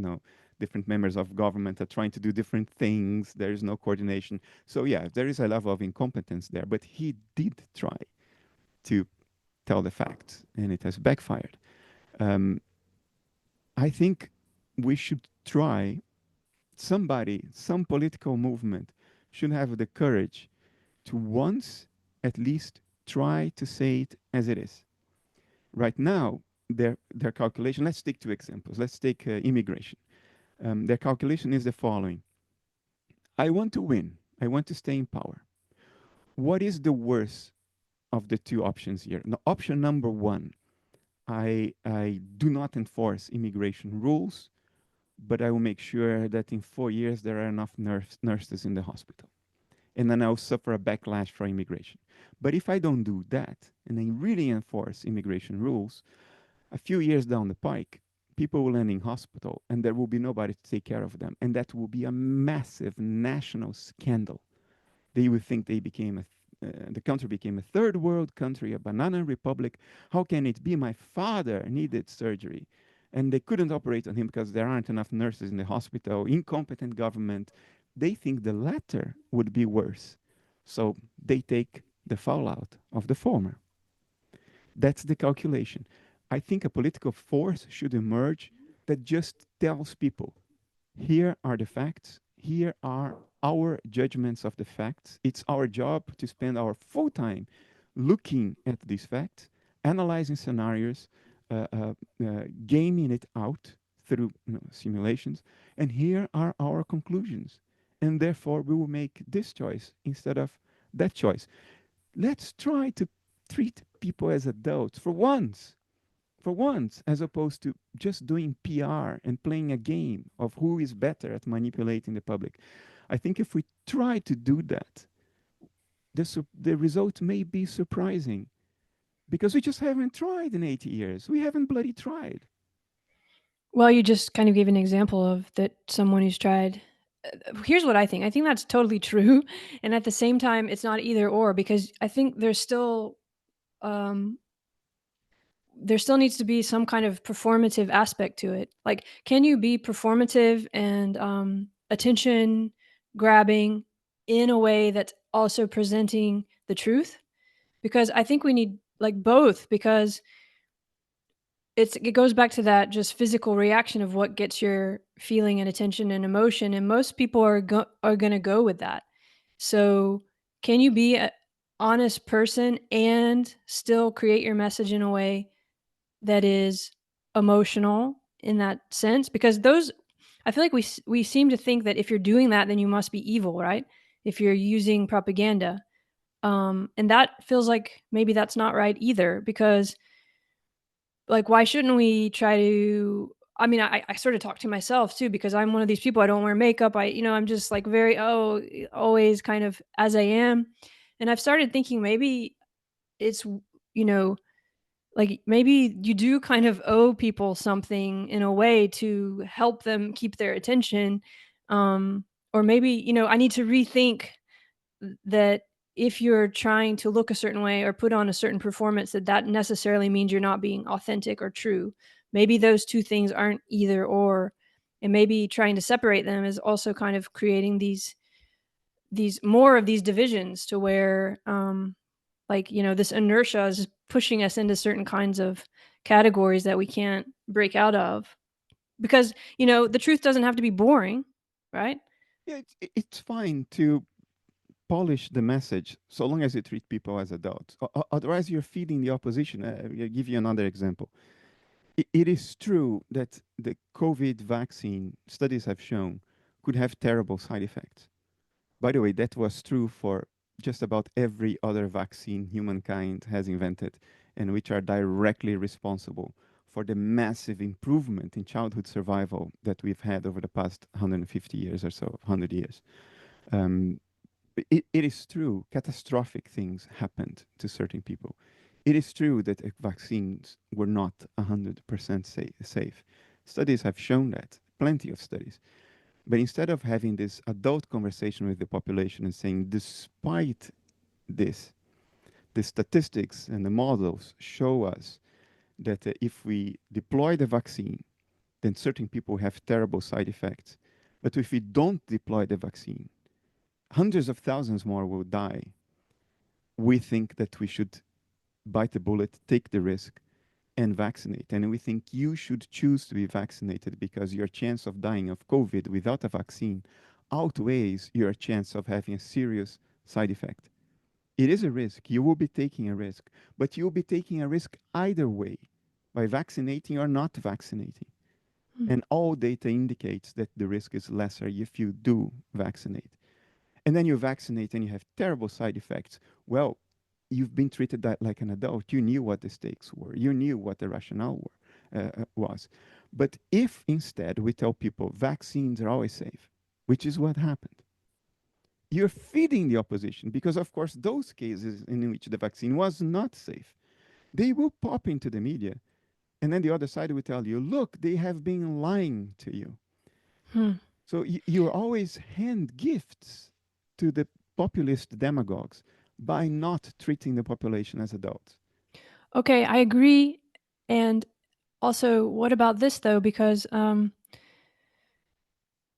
Different members of government are trying to do different things. There is no coordination. So yeah, there is a level of incompetence there. But he did try to tell the facts, and it has backfired. Um, I think we should try. Some political movement should have the courage to once at least try to say it as it is. Right now, their calculation, let's take two examples. Let's take immigration. Their calculation is the following. I want to win. I want to stay in power. What is the worst of the two options here? Now, option number one, I do not enforce immigration rules, but I will make sure that in 4 years there are enough nurses in the hospital. And then I'll suffer a backlash for immigration. But if I don't do that, and I really enforce immigration rules, a few years down the pike, people will end in hospital and there will be nobody to take care of them. And that will be a massive national scandal. They would think the country became a third world country, a banana republic. How can it be? My father needed surgery and they couldn't operate on him because there aren't enough nurses in the hospital, incompetent government. They think the latter would be worse. So they take the fallout of the former. That's the calculation. I think a political force should emerge that just tells people, here are the facts, here are our judgments of the facts. It's our job to spend our full time looking at these facts, analyzing scenarios, gaming it out through simulations, and here are our conclusions. And therefore, we will make this choice instead of that choice. Let's try to treat people as adults for once, as opposed to just doing PR and playing a game of who is better at manipulating the public. I think if we try to do that, the result may be surprising because we just haven't tried in 80 years. We haven't bloody tried. Well, you just kind of gave an example of that someone who's tried. Here's what I think. I think that's totally true, and at the same time, it's not either or because I think um, there still needs to be some kind of performative aspect to it. Like, can you be performative and attention grabbing in a way that's also presenting the truth? Because I think we need like both because it goes back to that just physical reaction of what gets your feeling and attention and emotion, and most people are gonna go with that. So, can you be a honest person and still create your message in a way that is emotional in that sense? Because those I feel like we seem to think that if you're doing that, then you must be evil, right? If you're using propaganda, and that feels like maybe that's not right either because like, why shouldn't we try to I mean, I sort of talk to myself too because I'm one of these people, I don't wear makeup, I'm just, like, very, always kind of as I am, and I've started thinking maybe it's, you know, like, maybe you do kind of owe people something in a way to help them keep their attention, um, or maybe, I need to rethink that if you're trying to look a certain way or put on a certain performance, that necessarily means you're not being authentic or true. Maybe those two things aren't either or, and maybe trying to separate them is also kind of creating these more of these divisions to where like, you know, this inertia is pushing us into certain kinds of categories that we can't break out of, because, you know, the truth doesn't have to be boring, right? Yeah, it's fine to polish the message so long as you treat people as adults. Otherwise, you're feeding the opposition. I'll give you another example. It is true that the COVID vaccine studies have shown could have terrible side effects. By the way, that was true for just about every other vaccine humankind has invented, and which are directly responsible for the massive improvement in childhood survival that we've had over the past 150 years or so, 100 years. Um, it is true, catastrophic things happened to certain people. It is true that vaccines were not 100% safe. Studies have shown that, plenty of studies. But instead of having this adult conversation with the population and saying, despite this, the statistics and the models show us that if we deploy the vaccine, then certain people have terrible side effects. But if we don't deploy the vaccine, hundreds of thousands more will die. We think that we should bite the bullet, take the risk, and vaccinate. And we think you should choose to be vaccinated because your chance of dying of COVID without a vaccine outweighs your chance of having a serious side effect. It is a risk. You will be taking a risk, but you'll be taking a risk either way by vaccinating or not vaccinating. Hmm. And all data indicates that the risk is lesser if you do vaccinate. And then you vaccinate and you have terrible side effects. Well, you've been treated that like an adult. You knew what the stakes were. You knew what the rationale was. But if instead we tell people vaccines are always safe, which is what happened, you're feeding the opposition because, of course, those cases in which the vaccine was not safe, they will pop into the media. And then the other side will tell you, look, they have been lying to you. Hmm. So you always hand gifts to the populist demagogues by not treating the population as adults. Okay, I agree. And also, what about this though? Because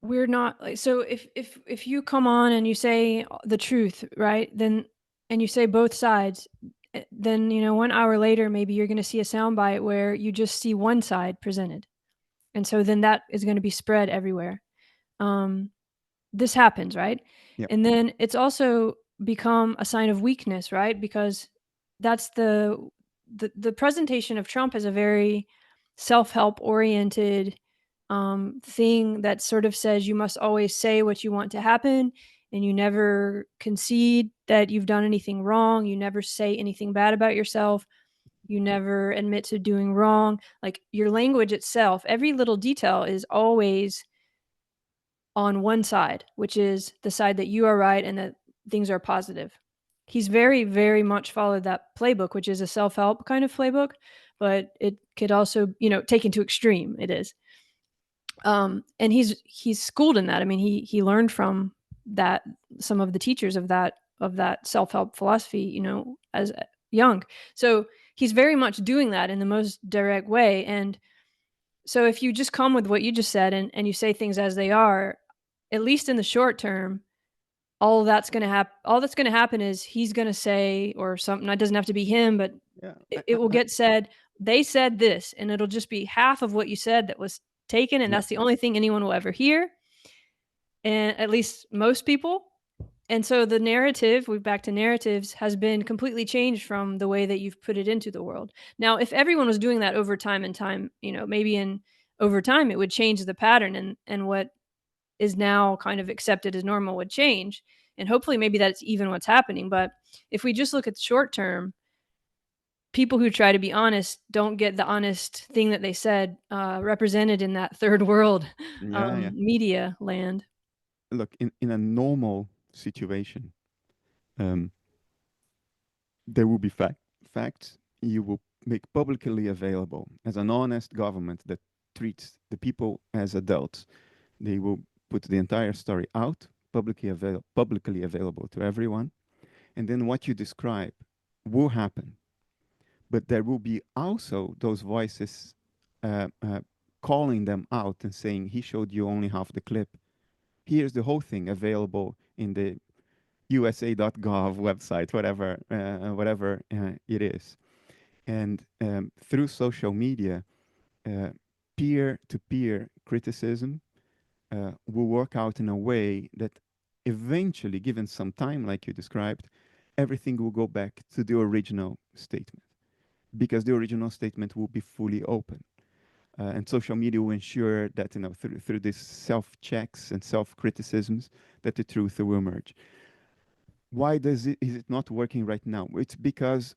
we're not like, so if you come on and you say the truth, right? Then and you say both sides, then, you know, 1 hour later maybe you're going to see a soundbite where you just see one side presented, and so then that is going to be spread everywhere. Um, this happens, right? Yep. And then it's also become a sign of weakness, right? Because that's the presentation of Trump as a very self-help oriented thing that sort of says you must always say what you want to happen, and you never concede that you've done anything wrong. You never say anything bad about yourself. You never admit to doing wrong. Like, your language itself, every little detail is always on one side, which is the side that you are right and that things are positive. He's very, very much followed that playbook, which is a self-help kind of playbook, but it could also, you know, taken to extreme. It is, and he's schooled in that. I mean, he learned from that, some of the teachers of that self-help philosophy, you know, as young. So he's very much doing that in the most direct way. And so if you just come with what you just said and you say things as they are, at least in the short term, all that's going to happen. All that's going to happen is he's going to say, or something. It doesn't have to be him, but Yeah. it will get said. They said this, and it'll just be half of what you said that was taken, and Yeah. that's the only thing anyone will ever hear, and at least most people. And so the narrative, we're back to narratives, has been completely changed from the way that you've put it into the world. Now, if everyone was doing that over time and time, you know, maybe in over time it would change the pattern, and what is now kind of accepted as normal would change. And hopefully maybe that's even what's happening. But if we just look at the short term, people who try to be honest don't get the honest thing that they said represented in that third world Yeah. Yeah. media land. Look, in a normal situation, um, there will be facts you will make publicly available as an honest government that treats the people as adults. They will put the entire story out, publicly available to everyone. And then what you describe will happen. But there will be also those voices uh, uh, calling them out and saying, he showed you only half the clip. Here's the whole thing available in the USA.gov website, whatever it is. And through social media, peer to peer criticism will work out in a way that eventually, given some time, like you described, everything will go back to the original statement because the original statement will be fully open. And social media will ensure that, through these self checks and self criticisms, that the truth will emerge. Why is it not working right now? It's because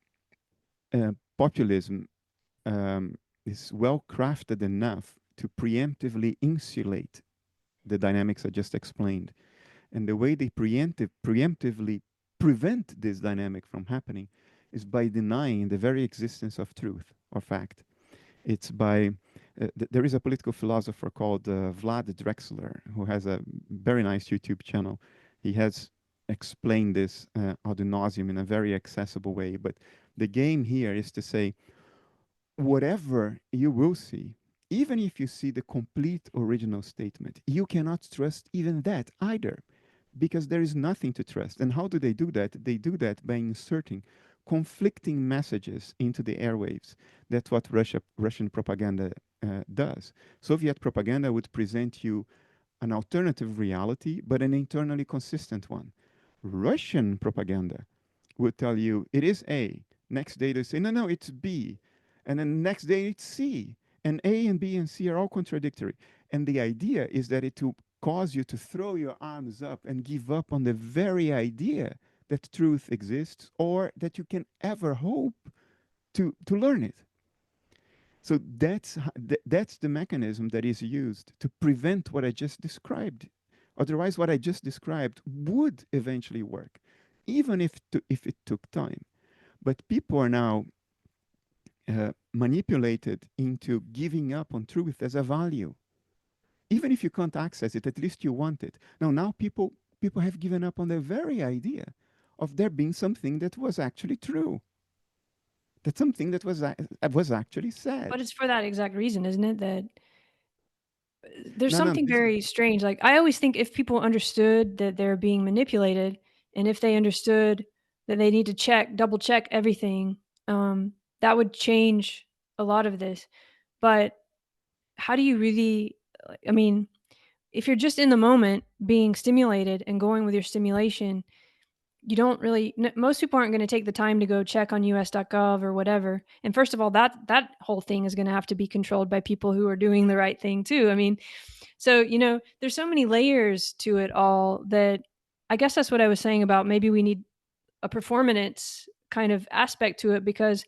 populism is well crafted enough to preemptively insulate the dynamics I just explained. And the way they preemptively prevent this dynamic from happening is by denying the very existence of truth or fact. It's by there is a political philosopher called Vlad Drexler who has a very nice YouTube channel. He has explained this ad nauseum in a very accessible way. But the game here is to say, whatever you will see, even if you see the complete original statement, you cannot trust even that either, because there is nothing to trust. And how do they do that? They do that by inserting conflicting messages into the airwaves. That's what Russian propaganda does. Soviet propaganda would present you an alternative reality, but an internally consistent one. Russian propaganda would tell you it is A. Next day they say, no, no, it's B. And then next day it's C. And A and B and C are all contradictory. And the idea is that it will cause you to throw your arms up and give up on the very idea that truth exists or that you can ever hope to learn it. So that's the mechanism that is used to prevent what I just described. Otherwise, what I just described would eventually work, even if it took time. But people are now manipulated into giving up on truth as a value. Even if you can't access it, at least you want it. Now people have given up on the very idea of there being something that was actually true, that something that was actually But said. it's for that exact reason, isn't it? That there's No, no, something this is very strange. Like, I always think if people understood that they're being manipulated, and if they understood that they need to double check everything, that would change a lot of this. But how do you really, I mean, if you're just in the moment being stimulated and going with your stimulation, you don't really most people aren't going to take the time to go check on us.gov or whatever. And first of all, that whole thing is going to have to be controlled by people who are doing the right thing too. I mean, so, there's so many layers to it all that I guess that's what I was saying about maybe we need a performance kind of aspect to it, because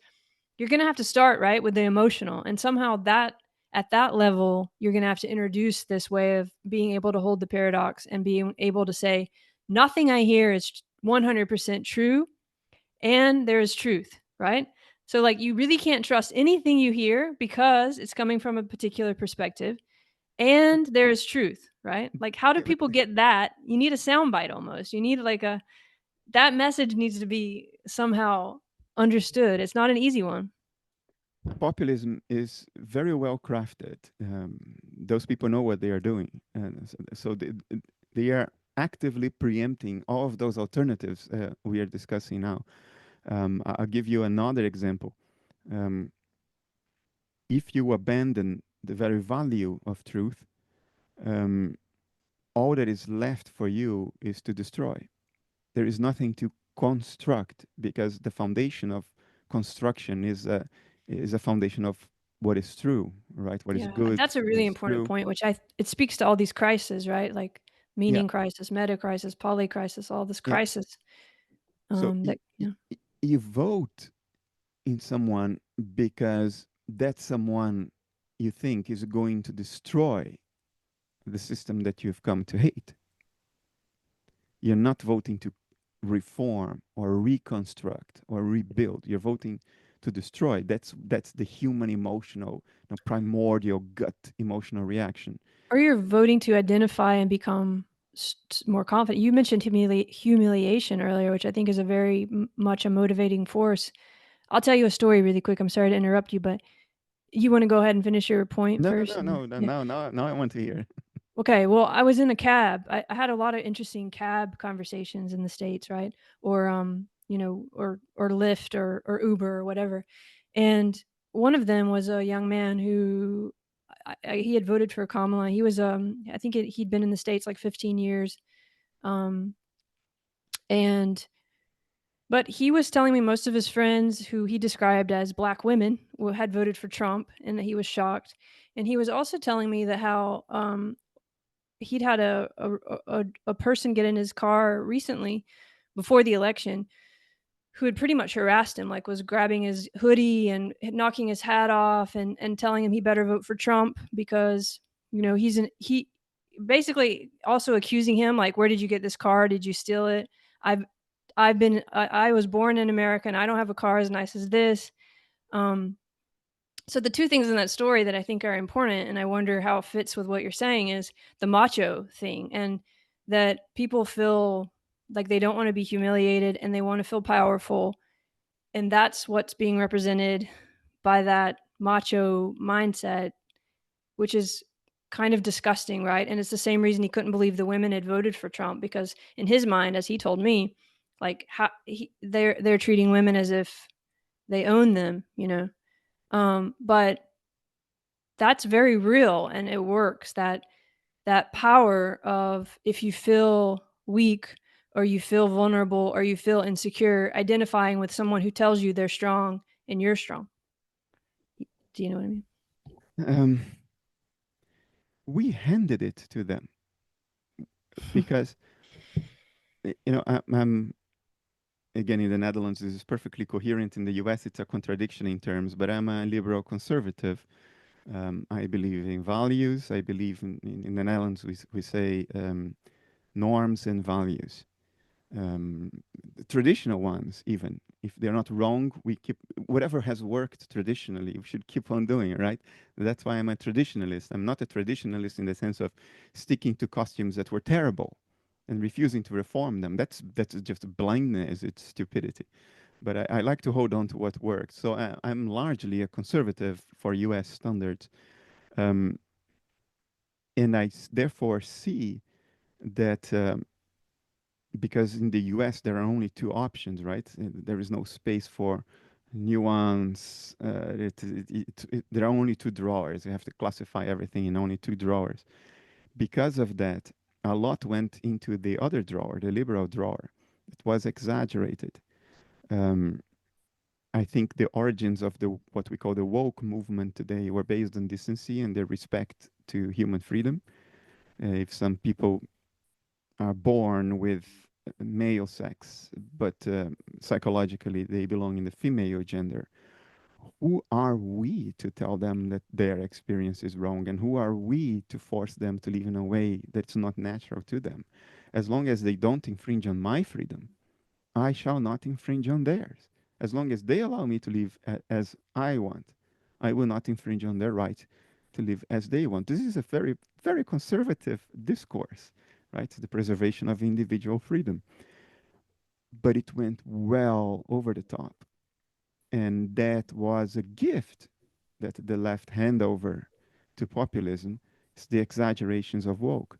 you're going to have to start right with the emotional, and somehow that at that level you're going to have to introduce this way of being able to hold the paradox and being able to say nothing I hear is 100% true, and there is truth, right? So like you really can't trust anything you hear because it's coming from a particular perspective, and there is truth, right? Like, how do yeah, but people get that? You need a soundbite almost. You need like that message needs to be somehow understood. It's not an easy one. populism is very well crafted. Those people know what they are doing, and so they are actively preempting all of those alternatives we are discussing now. I'll give you another example. Um, if you abandon the very value of truth, um, all that is left for you is to destroy. There is nothing to construct because the foundation of construction is a foundation of what is true, right? What is Yeah, good, that's a what really is important true. point, which it speaks to all these crises, right? Like Yeah, meaning crisis, meta crisis, poly crisis, all this yeah. crisis. So That yeah. you vote in someone because that someone you think is going to destroy the system that you've come to hate. You're not voting to reform or reconstruct or rebuild. You're voting to destroy. That's the human emotional, primordial gut emotional reaction. Or you're voting to identify and become more confident. You mentioned humiliation earlier, which I think is a very much a motivating force. I'll tell you a story really quick. I'm sorry to interrupt you, but you want to go ahead and finish your point No, no, first? no, no, no, Yeah. no, no. Now I want to hear. Okay. Well, I was in a cab. I had a lot of interesting cab conversations in the States, right? Or or Lyft or Uber or whatever. And one of them was a young man who he had voted for Kamala. He was I think he'd been in the States like 15 years. Um and but he was telling me most of his friends, who he described as black women, had voted for Trump, and that he was shocked. And he was also telling me that how he'd had a person get in his car recently before the election who had pretty much harassed him, like was grabbing his hoodie and knocking his hat off and telling him he better vote for Trump because he basically also accusing him, like, where did you get this car? Did you steal it? I've I was born in America and I don't have a car as nice as this. Um, so the two things in that story that I think are important, and I wonder how it fits with what you're saying, is the macho thing, and that people feel like they don't want to be humiliated and they want to feel powerful, and that's what's being represented by that macho mindset, which is kind of disgusting, right? And it's the same reason he couldn't believe the women had voted for Trump, because in his mind, as he told me, like they're treating women as if they own them, but that's very real and it works. That power of, if you feel weak or you feel vulnerable or you feel insecure, identifying with someone who tells you they're strong and you're strong. Do you know what I mean? Um, we handed it to them because I'm again in the Netherlands. This is perfectly coherent. In the U.S., it's a contradiction in terms, but I'm a liberal conservative. I believe in values. I believe in the Netherlands we say norms and values. um, Traditional ones, even if they're not wrong, we keep whatever has worked traditionally. We should keep on doing it, right? That's why I'm a traditionalist. I'm not a traditionalist in the sense of sticking to costumes that were terrible and refusing to reform them. That's just blindness. It's stupidity. But I like to hold on to what works. So I'm largely a conservative for U.S. standards, um, and therefore see that. Because in the US there are only two options, right? There is no space for nuance. There are only two drawers. You have to classify everything in only two drawers. Because of that, a lot went into the other drawer, the liberal drawer. It was exaggerated. Um, I think the origins of the what we call the woke movement today were based on decency and the respect to human freedom. If some people are born with male sex, but psychologically they belong in the female gender. Who are we to tell them that their experience is wrong? And who are we to force them to live in a way that's not natural to them? As long as they don't infringe on my freedom, I shall not infringe on theirs. As long as they allow me to live as I want, I will not infringe on their right to live as they want. This is a very, very conservative discourse, right? The preservation of individual freedom. But it went well over the top. And that was a gift that the left hand over to populism. It's the exaggerations of woke.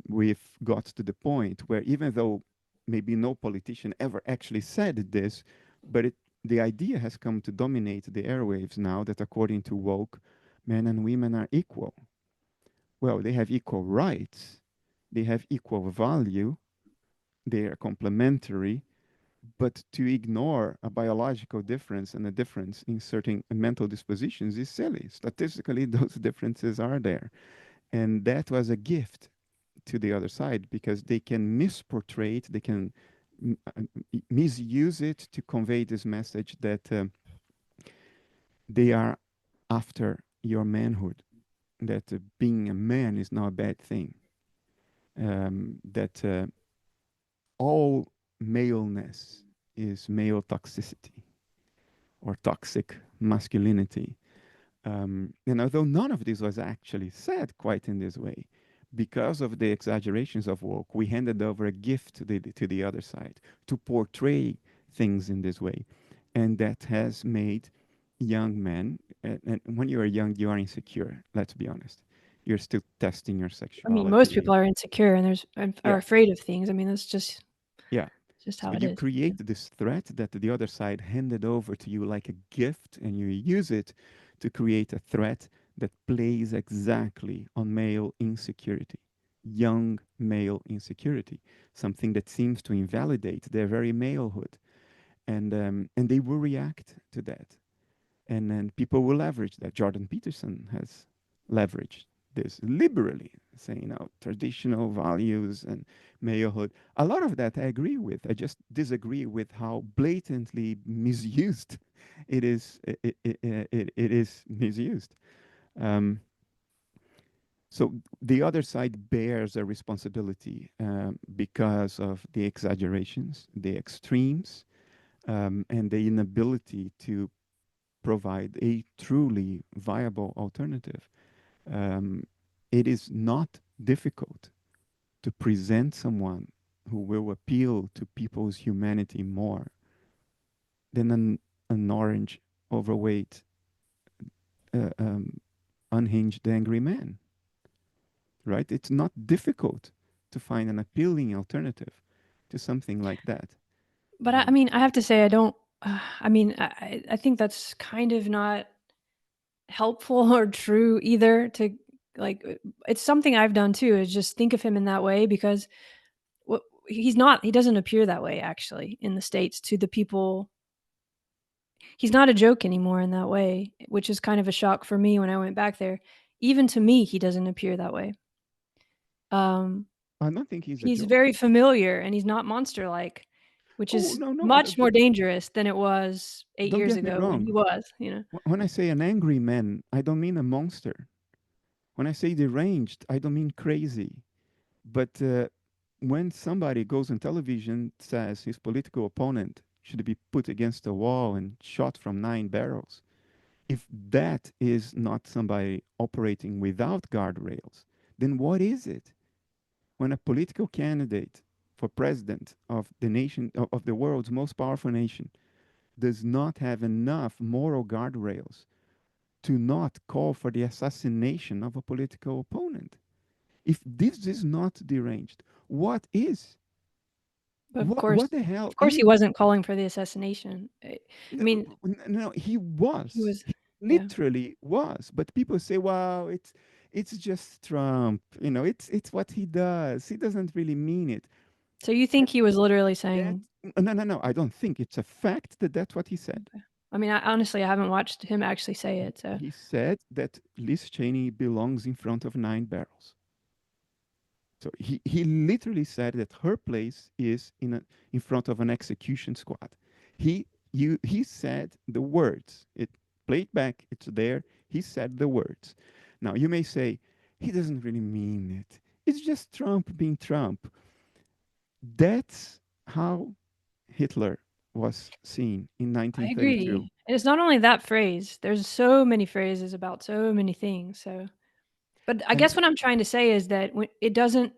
We've got to the point where even though maybe no politician ever actually said this, but the idea has come to dominate the airwaves now that according to woke, men and women are equal. Well, they have equal rights, they have equal value, they are complementary, but to ignore a biological difference and a difference in certain mental dispositions is silly. Statistically, those differences are there. And that was a gift to the other side because they can misportray it, they can misuse it to convey this message that they are after your manhood, that being a man is not a bad thing, that all maleness is male toxicity or toxic masculinity. And although none of this was actually said quite in this way, Because of the exaggerations of woke, we handed over a gift to the other side to portray things in this way. And that has made young men, and when you are young, you are insecure, let's be honest. You're still testing your I mean, most sexuality. people are insecure and are Yeah, afraid of things. I mean, that's yeah. just So how it you is. create this threat that the other side handed over to you like a gift, and you use it to create a threat that plays exactly on male insecurity, young male insecurity, something that seems to invalidate their very malehood, and they will react to that, and then people will leverage that. Jordan Peterson has leveraged this liberally, saying, traditional values and malehood. A lot of that I agree with. I just disagree with how blatantly misused it is. It is misused. Um, so the other side bears a responsibility because of the exaggerations, the extremes, and the inability to provide a truly viable alternative. Um, it is not difficult to present someone who will appeal to people's humanity more than an orange, overweight, uh, um, unhinged, angry man, right? It's not difficult to find an appealing alternative to something like that. But I mean, I have to say, I don't. I mean, I think that's kind of not helpful or true either. To like, it's something I've done too. Is just think of him in that way because he's not. He doesn't appear that way actually in the States to the people. He's not a joke anymore in that way, which is kind of a shock for me when I went back there. Even to me, he doesn't appear that way. Um, I don't think he's a he's joke. very familiar and he's not monster-like, which Oh, is no, no. much more dangerous than it was 8 Don't years get me ago when he wrong. was, you know? When I say an angry man, I don't mean a monster. When I say deranged, I don't mean crazy. But when somebody goes on television, says his political opponent should be put against a wall and shot from 9 barrels, if that is not somebody operating without guardrails, then what is it? When a political candidate for president of the nation, of the world's most powerful nation, does not have enough moral guardrails to not call for the assassination of a political opponent. If this is not deranged, what is? But What the hell of course he is? wasn't calling for the assassination. I mean, No, he he was. was He yeah. literally was. But people say, "Well, it's just Trump. It's what he does. He doesn't really mean it." So you That think he was literally that saying no, no, no. I don't think it's a fact that that's what he said. okay. I mean, honestly, I haven't watched him actually say it, so He said that Liz Cheney belongs in front of 9 barrels. So he literally said that her place is in front of an execution squad. He said the words. It played back. It's there. He said the words. Now you may say he doesn't really mean it. It's just Trump being Trump. That's how Hitler was seen in I 1932. agree. And it's not only that phrase. There's so many phrases about so many things, so but I And guess what I'm trying to say is that when it doesn't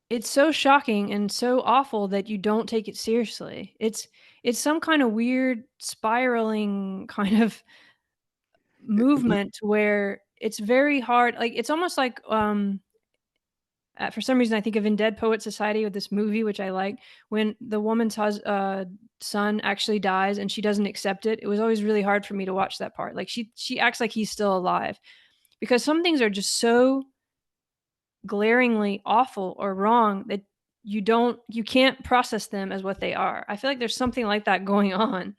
it's so shocking and so awful that you don't take it seriously. It's some kind of weird spiraling kind of movement where it's very hard like, it's almost like, for some reason, I think of In Dead Poet Society with this movie, which I like, when the woman's son actually dies and she doesn't accept it. It was always really hard for me to watch that part. Like, she acts like he's still alive because some things are just so glaringly awful or wrong that you can't process them as what they are. I feel like there's something like that going on.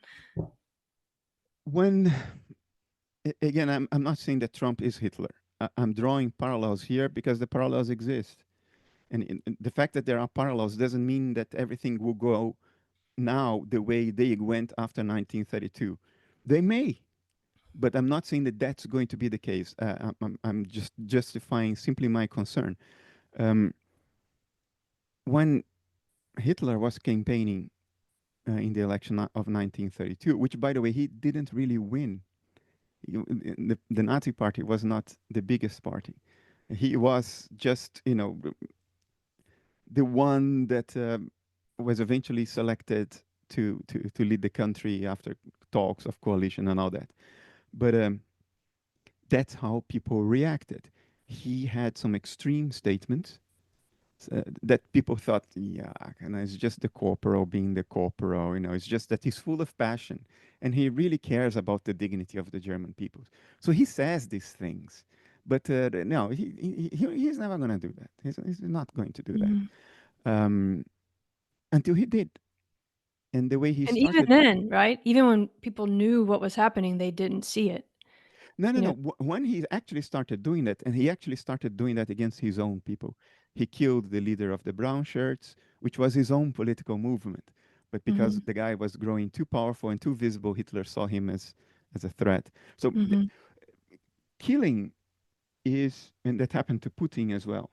when again, I'm not saying that Trump is Hitler. I'm drawing parallels here because the parallels exist. And the fact that there are parallels doesn't mean that everything will go now the way they went after 1932. They may, but I'm not saying that that's going to be the case. I'm just justifying simply my concern. Um, when Hitler was campaigning in the election of 1932, which, by the way, he didn't really win. The Nazi Party was not the biggest party. He was just, the one that was eventually selected to lead the country after talks of coalition and all that. But that's how people reacted. He had some extreme statements that people thought, yeah, it's just the corporal being the corporal. It's just that he's full of passion and he really cares about the dignity of the German people. So he says these things, but no, he's never going to do that. He's not going to do that Mhm. um, until he did. And the way he And even started, then, right? Even when people knew what was happening, they didn't see it, no, no, you no. know? When he actually started doing that, and he actually started doing that against his own people, he killed the leader of the brown shirts, which was his own political movement. But because Mhm, the guy was growing too powerful and too visible, Hitler saw him as a threat. So mhm. killing is, and that happened to Putin as well.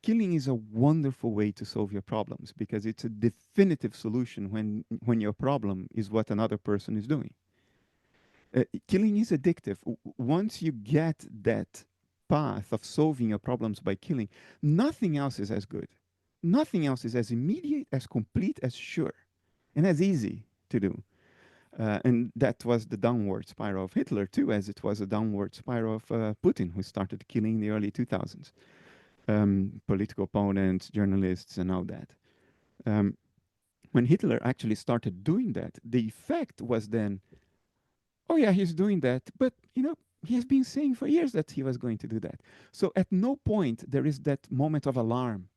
Killing is a wonderful way to solve your problems because it's a definitive solution when your problem is what another person is doing. Killing is addictive. Once you get that path of solving your problems by killing, nothing else is as good. Nothing else is as immediate, as complete, as sure, and as easy to do. And that was the downward spiral of Hitler too, as it was a downward spiral of Putin, who started killing in the early 2000s, political opponents, journalists, and all that. Um, when Hitler actually started doing that, the effect was then, oh yeah, he's doing that, but he has been saying for years that he was going to do that. So at no point there is that moment of alarm,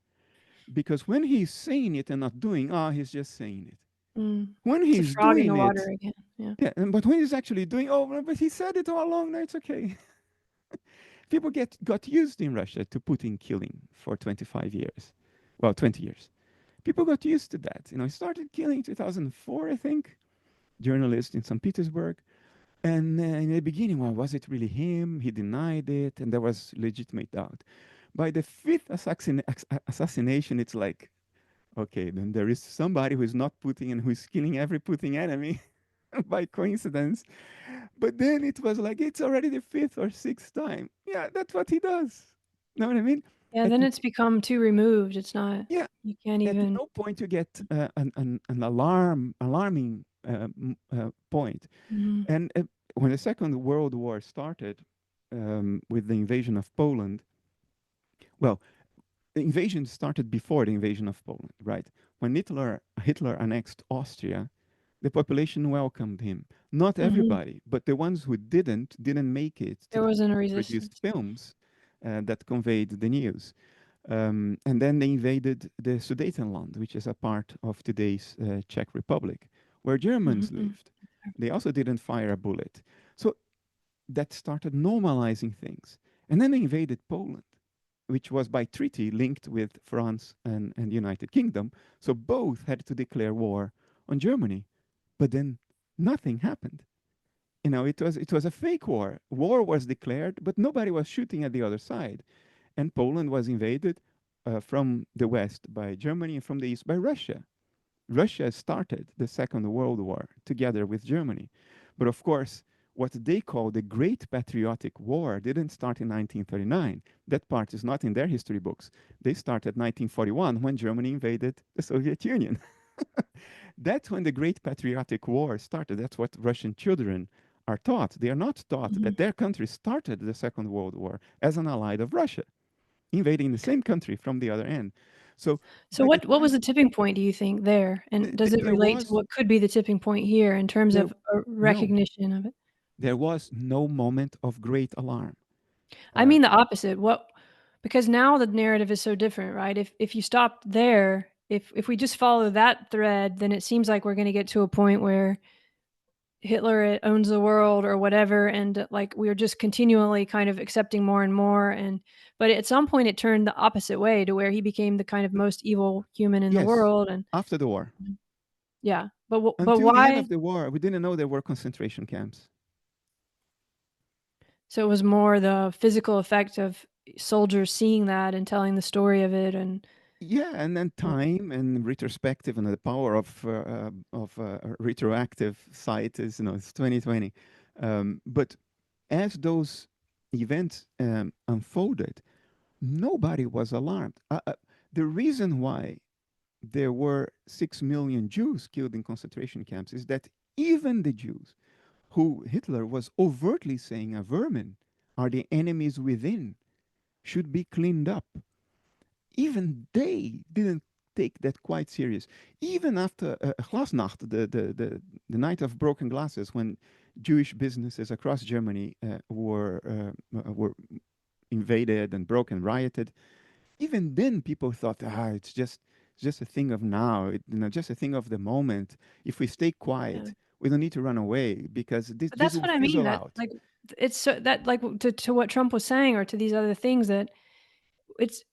because when he's saying it and not doing, he's just saying it. Mm. When It's a he's frog in the doing water it, again, yeah. yeah, but when he's actually doing, oh, but he said it all along. No, it's okay. People got used in Russia to Putin killing for 25 years, well, 20 years. People got used to that. He started killing in 2004, I think, journalist in St. Petersburg. And in the beginning, well, was it really him? He denied it, and there was legitimate doubt. By the fifth assassination, it's like, okay, then there is somebody who is not Putin and who is killing every Putin enemy by coincidence. But then it was like, it's already the fifth or sixth time. Yeah, that's what he does. Know what I mean? Yeah, At, then it's become too removed, it's not yeah, you can't at even no point you get an alarming point. mhm, And when the Second World War started, with the invasion of Poland, well, the invasion started before the invasion of Poland, right? When Hitler annexed Austria, the population welcomed him. Not mhm. everybody, but the ones who didn't make it to There the wasn't a produced resistance. films that conveyed the news. And then they invaded the Sudetenland, which is a part of today's Czech Republic, where Germans Mhm. lived. They also didn't fire a bullet. So that started normalizing things. And then they invaded Poland, which was by treaty linked with France and the United Kingdom. So both had to declare war on Germany. But then nothing happened. It was a fake war. War was declared, but nobody was shooting at the other side. And Poland was invaded from the west by Germany and from the east by Russia. Russia started the Second World War together with Germany. But of course, what they call the Great Patriotic War didn't start in 1939. That part is not in their history books. They started 1941 when Germany invaded the Soviet Union. That's when the Great Patriotic War started. That's what Russian children are taught. They are not taught Mhm. that their country started the Second World War as an ally of Russia, invading the same country from the other end. So So by the what was time the tipping point, do you think, there? And does it there relate to was what could be the tipping point here in terms there of a no recognition of it? there was no moment of great alarm. I Uh, mean the opposite. What because now the narrative is so different, right? If you stopped there, if we just follow that thread, then it seems like we're gonna get to a point where Hitler owns the world or whatever, and, like, we're just continually kind of accepting more and more, and but at some point, it turned the opposite way to where he became the kind of most evil human in the yes, world, and after the war. mhm. Yeah, but Until the end why of the war, we didn't know there were concentration camps. so it was more the physical effect of soldiers seeing that and telling the story of it and Yeah, and then mm, time and retrospective and the power of retroactive sight is, it's 2020. But as those events unfolded, Nobody was alarmed. The reason why there were 6 million Jews killed in concentration camps is that even the Jews who Hitler was overtly saying are vermin, are the enemies within, should be cleaned up. Even they didn't take that quite serious. Even after Glasnacht, the night of broken glasses, when Jewish businesses across Germany were invaded and broken, rioted, even then people thought, it's just a thing of now, just a thing of the moment. If we stay Yeah. quiet, we don't need to run away because this But this that's will what I mean, fizzle that, out. like, it's so that, like, to what Trump was saying or to these other things, that it's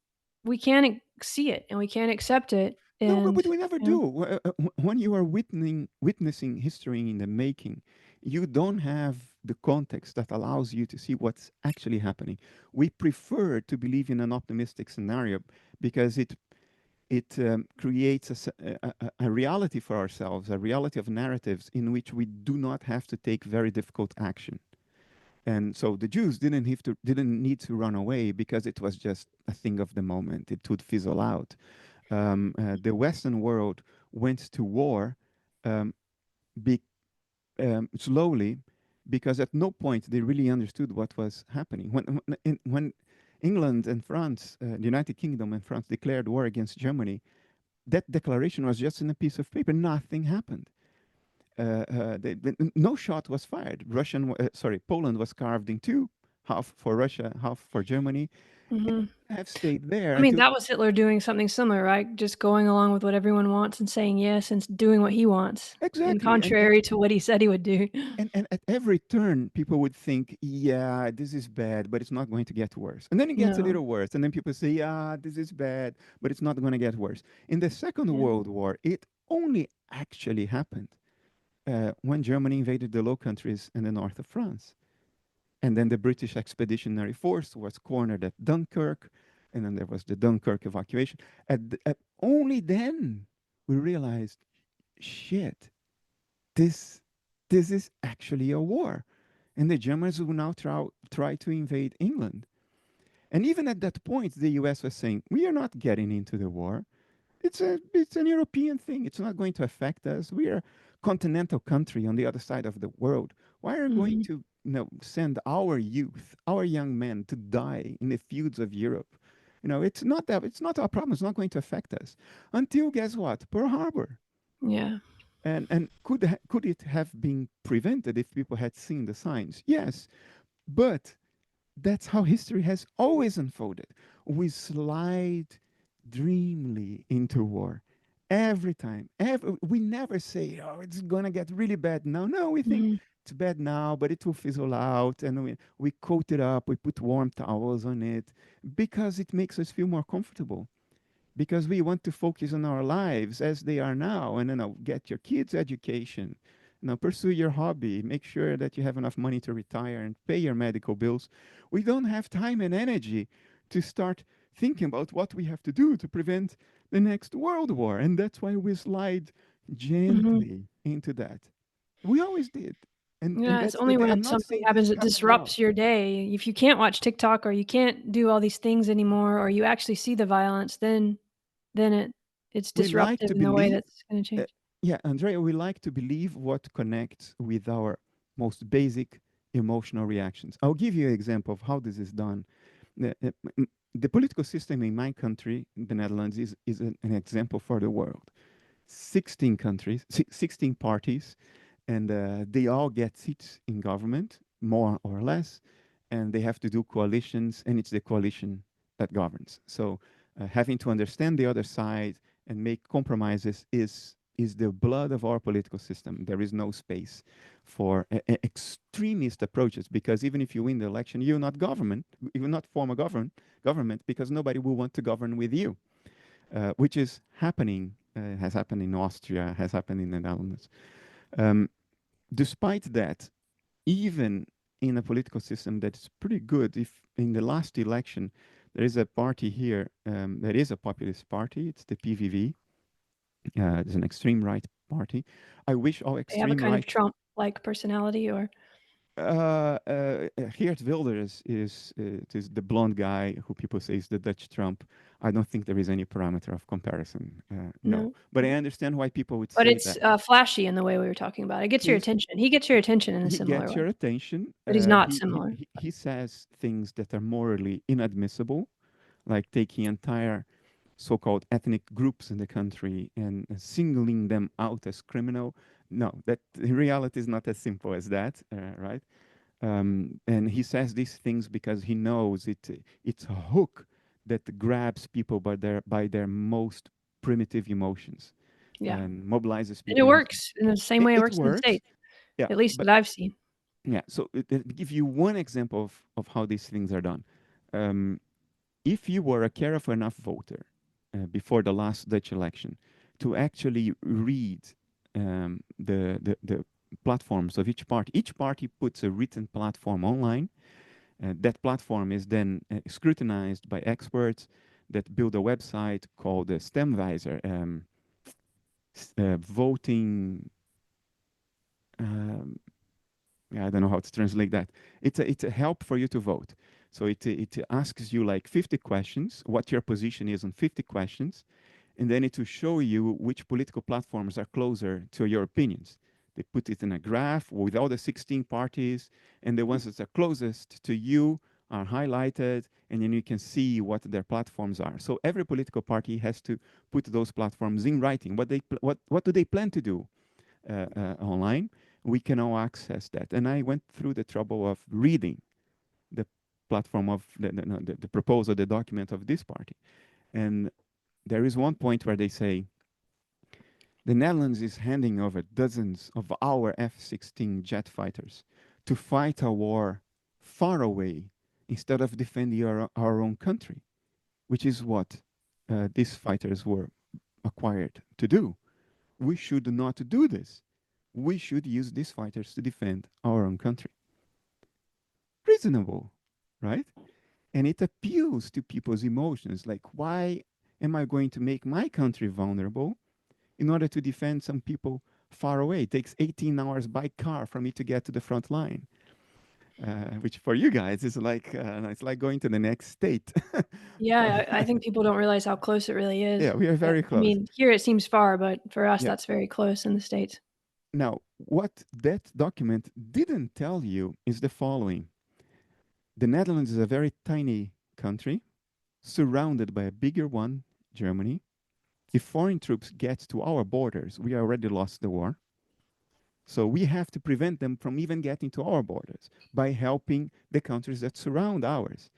we can't see it and we can't accept it, No, and, but we never you know. do. When you are witnessing history in the making, you don't have the context that allows you to see what's actually happening. We prefer to believe in an optimistic scenario because it creates a reality for ourselves, a reality of narratives in which we do not have to take very difficult action. And so the Jews didn't need to run away because it was just a thing of the moment. It would fizzle out. The Western world went to war um, be, slowly because at no point they really understood what was happening. When England and France, the United Kingdom and France declared war against Germany, that declaration was just in a piece of paper. Nothing happened. No shot was fired. Poland was carved in two, half for Russia, half for Germany. Mhm. Have stayed there I mean, until that was Hitler doing something similar, right? Just going along with what everyone wants and saying yes and doing what he wants, in exactly, contrary to what he said he would do. and at every turn, people would think, yeah, this is bad, but it's not going to get worse. And then it gets a No. little worse. And then people say, yeah, this is bad, but it's not going to get worse. In the Second Yeah. World War, it only actually happened when Germany invaded the Low Countries and the north of France. And then the British Expeditionary Force was cornered at Dunkirk. And then there was the Dunkirk evacuation. Only then we realized, shit, this this is actually a war, and the Germans will now try to invade England. And even at that point, the US was saying, we are not getting into the war. It's an European thing. It's not going to affect us. We are a continental country on the other side of the world. Why are we going Mhm. to send our youth, our young men, to die in the fields of Europe? It's not our problem. It's not going to affect us until, guess what, Pearl Harbor. Yeah. And could it have been prevented if people had seen the signs? Yes, but that's how history has always unfolded. We slide dreamily into war every time. We never say, "Oh, it's gonna get really bad now." No, we think Mhm. it's bad now, but it will fizzle out, and we coat it up. We put warm towels on it because it makes us feel more comfortable, because we want to focus on our lives as they are now, and get your kids education, pursue your hobby, make sure that you have enough money to retire and pay your medical bills. We don't have time and energy to start thinking about what we have to do to prevent the next world war, and that's why we slide Mhm. gently into that. We always did. And Yeah, it's that's the only thing. when I'm not something saying this happens that happened now. disrupts your day. If you can't watch TikTok or you can't do all these things anymore, or you actually see the violence, then it's We like disruptive to in the way believe, that's gonna uh, change. yeah, Andrea, we like to believe what connects with our most basic emotional reactions. I'll give you an example of how this is done. The political system in my country, the Netherlands, is an example for the world. 16 countries, 16 parties, and they all get seats in government, more or less, and they have to do coalitions, and it's the coalition that governs. So having to understand the other side and make compromises is the blood of our political system. There is no space for extremist approaches, because even if you win the election, you will not form a government because nobody will want to govern with you, which is happening, has happened in Austria, has happened in the Netherlands. Um, Despite that, even in a political system that's pretty good, if in the last election there is a party here that is a populist party, it's the PVV. It's an extreme right party. I wish all They have a extreme kind of right. Trump-like personality, or Geert Wilders is the blonde guy who people say is the Dutch Trump. I don't think there is any parameter of comparison. No, No. but I understand why people would But say it's that. flashy in the way we were talking about. It gets your He's attention. He gets your attention in a he similar gets way, your attention. but he's not similar. He says things that are morally inadmissible, like taking entire so-called ethnic groups in the country and singling them out as criminal. No, that in reality is not as simple as that, right? And he says these things because he knows it's a hook that grabs people by their most primitive emotions Yeah. and mobilizes And it people in. works in the same way it It works in the works, States, yeah, at least but that I've seen. yeah. So give you one example of how these things are done. Um, if you were a careful enough voter before the last Dutch election to actually read the platforms of each party puts a written platform online. That platform is then scrutinized by experts that build a website called the Stemwijzer, voting. Um, yeah, I don't know how to translate that. It's a help for you to vote. So it asks you like 50 questions, what your position is on 50 questions, and then it will show you which political platforms are closer to your opinions. They put it in a graph with all the 16 parties, and the ones that are closest to you are highlighted, and then you can see what their platforms are. So every political party has to put those platforms in writing. What do they plan to do online? We can all access that. And I went through the trouble of reading the platform of the proposal, the document of this party. And there is one point where they say the Netherlands is handing over dozens of our F-16 jet fighters to fight a war far away instead of defending our own country, which is what these fighters were acquired to do. We should not do this. We should use these fighters to defend our own country. Reasonable, right? And it appeals to people's emotions. Like, why am I going to make my country vulnerable in order to defend some people far away? It takes 18 hours by car for me to get to the front line, which for you guys is like it's like going to the next state. Yeah, I think people don't realize how close it really is. Yeah, we are But, very I close. mean, here it seems far, but for us, Yeah. that's very close in the States. Now, what that document didn't tell you is the following: the Netherlands is a very tiny country surrounded by a bigger one, Germany. If foreign troops get to our borders, we already lost the war. So we have to prevent them from even getting to our borders by helping the countries that surround ours.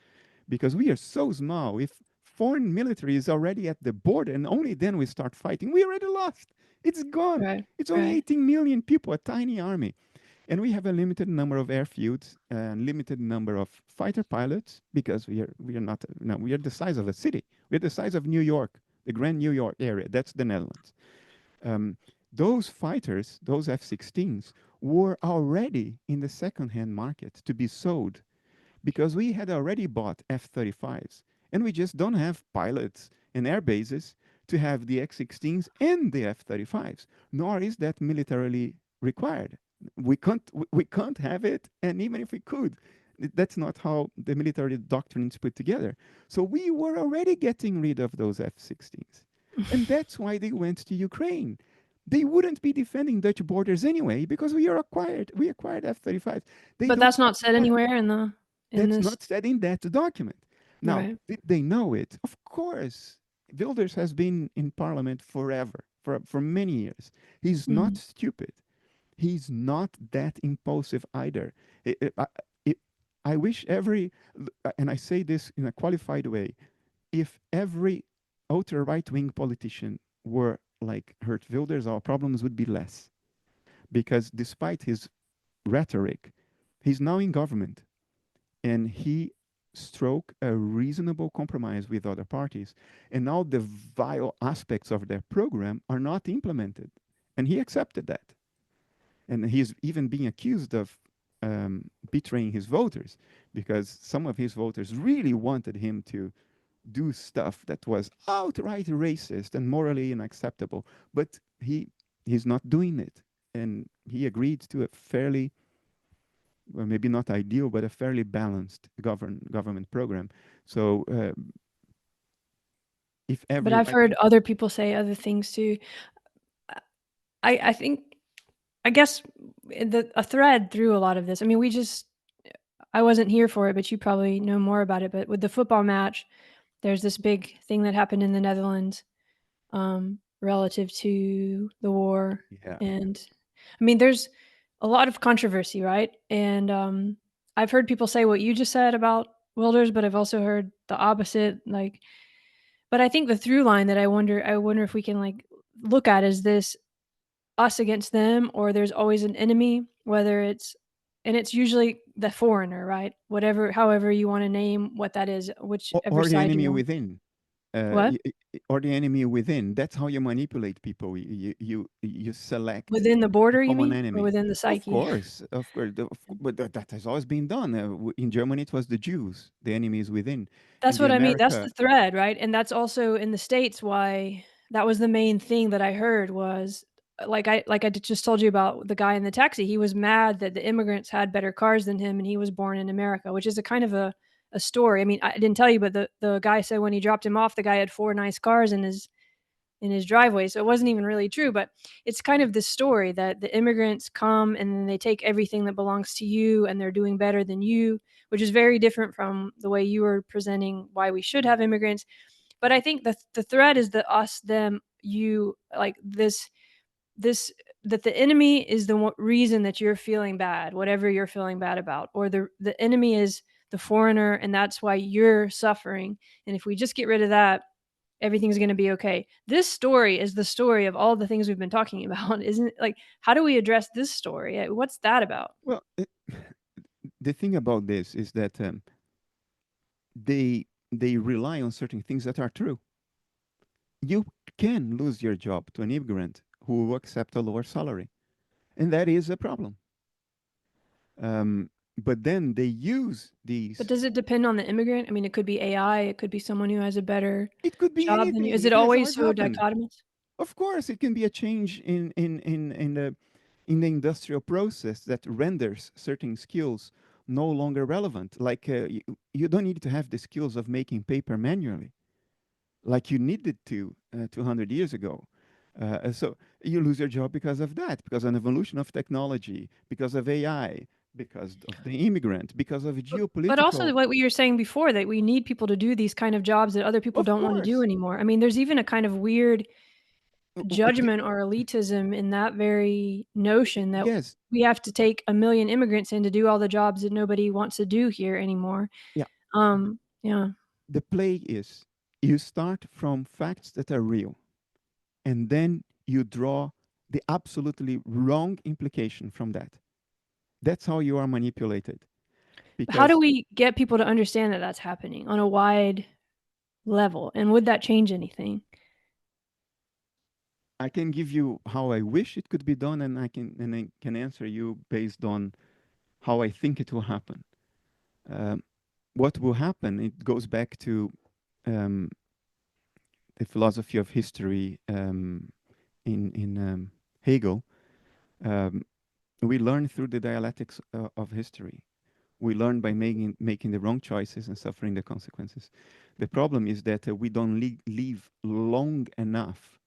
Because we are so small, if foreign military is already at the border and only then we start fighting, we already lost. It's gone. Right, It's only right. 18 million people, a tiny army. And we have a limited number of airfields and limited number of fighter pilots because we are not no, we are the size of a city. We're the size of New York, the Grand New York area. That's the Netherlands. Um, those fighters, those F-16s, were already in the second-hand market to be sold because we had already bought F-35s and we just don't have pilots and air bases to have the X-16s and the F-35s, nor is that militarily required. We can't have it, and even if we could, that's not how the military doctrine is put together. So we were already getting rid of those F-16s, and that's why they went to Ukraine. They wouldn't be defending Dutch borders anyway because we acquired F-35s. They But don't that's not said care. anywhere in That's this. not said in that document. Now, Right. did they know it? Of course. Wilders has been in parliament forever, for many years. He's not Mhm. stupid. He's not that impulsive either. It, I wish and I say this in a qualified way, if every ultra right wing politician were like Hert Wilders, our problems would be less. Because despite his rhetoric, he's now in government and he struck a reasonable compromise with other parties, and now the vile aspects of their program are not implemented, and he accepted that, and he's even being accused of betraying his voters because some of his voters really wanted him to do stuff that was outright racist and morally unacceptable, but he's not doing it, and he agreed to a fairly well, maybe not ideal, but a fairly balanced government program. So if But every, I've heard other people say other things too. I think I guess a thread through a lot of this. I mean, I wasn't here for it, but you probably know more about it. But with the football match, there's this big thing that happened in the Netherlands relative to the war, yeah, and I mean, there's a lot of controversy, right? And I've heard people say what you just said about Wilders, but I've also heard the opposite. Like, but I think the through line that I wonder if we can like look at is this us against them, or there's always an enemy, whether it's and it's usually the foreigner, right? Whatever, however you want to name what that is, whichever or the side you enemy want. within. What? Or the enemy within. That's how you manipulate people. You select Within the a border, you common mean, or enemy. within the psyche? Of course, but that has always been done. In Germany, it was the Jews. The enemy is within. In That's the what I mean. That's America, the thread, right? And that's also in the States why that was the main thing that I heard was just told you about the guy in the taxi. He was mad that the immigrants had better cars than him and he was born in America, which is a kind of a story. I mean, I didn't tell you, but the guy said when he dropped him off, the guy had 4 nice cars in his driveway. So it wasn't even really true, but it's kind of this story that the immigrants come and then they take everything that belongs to you and they're doing better than you, which is very different from the way you were presenting why we should have immigrants. But I think the thread is the us, them, you, like this that the enemy is the reason that you're feeling bad, whatever you're feeling bad about, or the enemy is the foreigner, and that's why you're suffering. And if we just get rid of that, everything's going to be okay. This story is the story of all the things we've been talking about, isn't it? Like, how do we address this story? What's that about? well, the thing about this is that they rely on certain things that are true. You can lose your job to an immigrant who will accept a lower salary, and that is a problem. Um, but then they use But these. does it depend on the immigrant? I mean, it could be AI, it could be someone who has a better It could be job than you. Is anything. it It has always always so happened. dichotomous? Of course, it can be a change in the industrial process that renders certain skills no longer relevant. Like you don't need to have the skills of making paper manually, like you needed to 200 years ago. So you lose your job because of that, because of an evolution of technology, because of AI, because of the immigrant, because of But also geopolitical. what you were saying before, that we need people to do these kind of jobs that other people Of don't wanna do course, anymore. I mean, there's even a kind of weird the, judgment or elitism in that very notion that yes, we have to take 1,000,000 immigrants in to do all the jobs that nobody wants to do here anymore. yeah. Yeah. The play is you start from facts that are real, and then you draw the absolutely wrong implication from that. That's how you are manipulated. But how do Because we get people to understand that that's happening on a wide level, and would that change anything? I can give you how I wish it could be done, and I can answer you based on how I think it will happen. Um, what will happen? It goes back to um, the philosophy of history in Hegel. Um, we learn through the dialectics of history. We learn by making the wrong choices and suffering the consequences. The problem is that we don't live long enough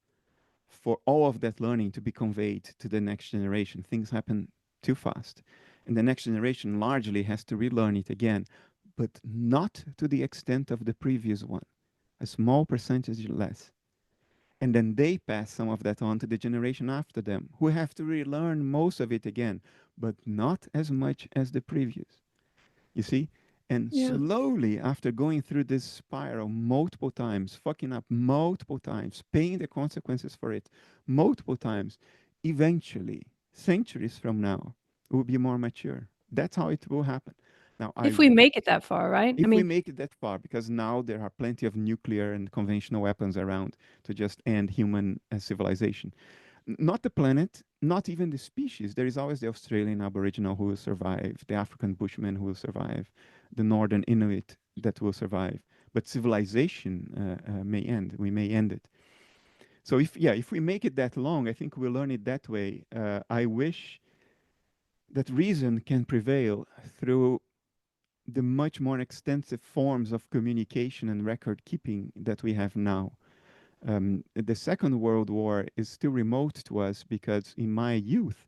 for all of that learning to be conveyed to the next generation. Things happen too fast. And the next generation largely has to relearn it again, but not to the extent of the previous one, a small percentage less. And then they pass some of that on to the generation after them, who have to relearn most of it again, but not as much as the previous. You see? And Yeah. slowly, after going through this spiral multiple times, fucking up multiple times, paying the consequences for it multiple times, eventually, centuries from now, we'll be more mature. That's how it will happen. Now, If we make it that far, right? I if we mean, make it that far, because now there are plenty of nuclear and conventional weapons around to just end human civilization. Not the planet, not even the species. There is always the Australian Aboriginal who will survive, the African Bushman who will survive, the Northern Inuit that will survive. But civilization may end. We may end it. So if we make it that long, I think we'll learn it that way. I wish that reason can prevail through the much more extensive forms of communication and record keeping that we have now. The Second World War is still remote to us because in my youth,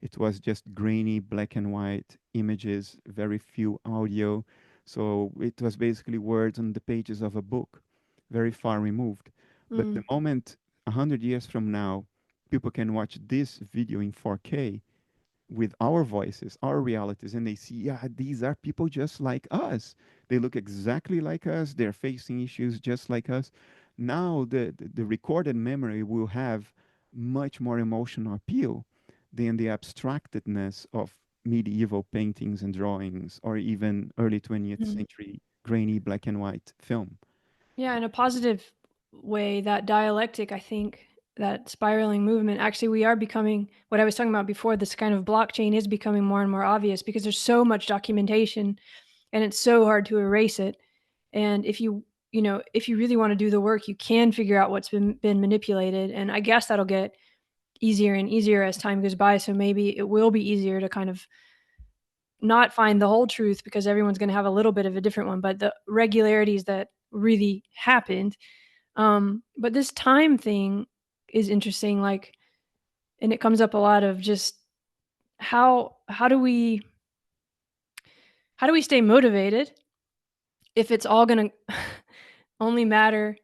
it was just grainy black and white images, very few audio. So it was basically words on the pages of a book, very far removed. But the Mm. moment 100 years from now, people can watch this video in 4K with our voices, our realities, and they see, yeah, these are people just like us. They look exactly like us. They're facing issues just like us. Now, the recorded memory will have much more emotional appeal than the abstractedness of medieval paintings and drawings or even early 20th Mm. century grainy black and white film. Yeah, in a positive way, that dialectic, I think, that spiraling movement, actually, we are becoming what I was talking about before. This kind of blockchain is becoming more and more obvious because there's so much documentation and it's so hard to erase it. And if you really want to do the work, you can figure out what's been manipulated. And I guess that'll get easier and easier as time goes by. So maybe it will be easier to kind of not find the whole truth because everyone's going to have a little bit of a different one, but the regularities that really happened. But this time thing is interesting, like, and it comes up a lot of just how do we stay motivated if it's all gonna only matter,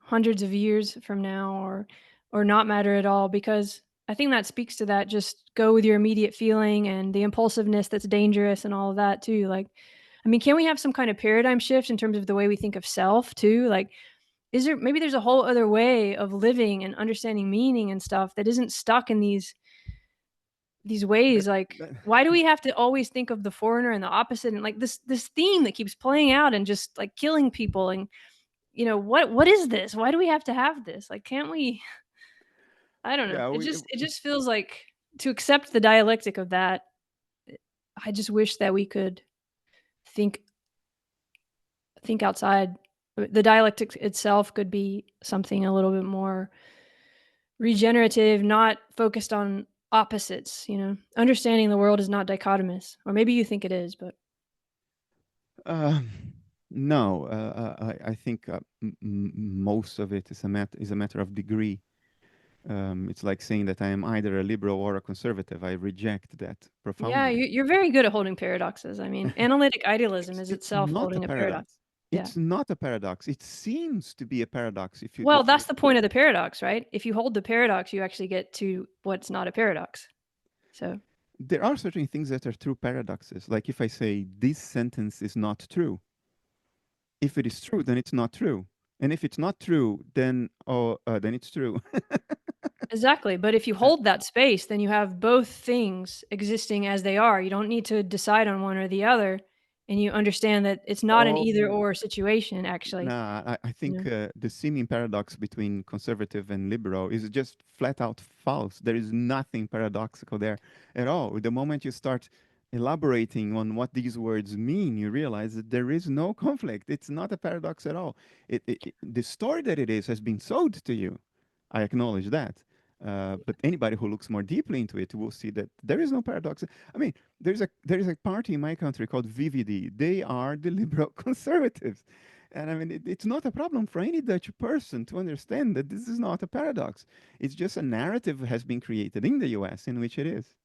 hundreds of years from now or not matter at all? Because I think that speaks to that just go with your immediate feeling and the impulsiveness that's dangerous and all of that too. Like, I mean, can we have some kind of paradigm shift in terms of the way we think of self too? Like, is there maybe there's a whole other way of living and understanding meaning and stuff that isn't stuck in these That, ways? Like, that, why do we have to always think of the foreigner and the opposite and like this theme that keeps playing out and just like killing people and what is this? Why do we have to have this? Like, can't we? I don't know. yeah, It just feels like to accept the dialectic of that, I just wish that we could think think outside. The dialectic itself could be something a little bit more regenerative, not focused on opposites. Understanding the world is not dichotomous. Or maybe you think it is, but Um, no, I think most of it is a matter of degree. It's like saying that I am either a liberal or a conservative. I reject that yeah, profoundly. you're very good at holding paradoxes. I mean, analytic idealism is It's itself not a holding a paradox. paradox. Yeah. It's not a paradox. It seems to be a paradox if you Well, if that's you. the point of the paradox, right? If you hold the paradox, you actually get to what's not a paradox. So, There are certain things that are true paradoxes. Like if I say this sentence is not true, if it is true, then it's not true, and if it's not true, then it's true. exactly, but if you Uh, hold that space, then you have both things existing as they are. You don't need to decide on one or the other, and you understand that it's not an oh, either/or situation, actually, nah, I you think know? the seeming paradox between conservative and liberal is just flat out false. There is nothing paradoxical there at all. The moment you start elaborating on what these words mean, you realize that there is no conflict. It's not a paradox at all. The story that it is has been sold to you. I acknowledge that. But anybody who looks more deeply into it will see that there is no paradox. I mean, there is a party in my country called VVD. They are the liberal conservatives. And I mean, it's not a problem for any Dutch person to understand that this is not a paradox. It's just a narrative has been created in the US in which it is.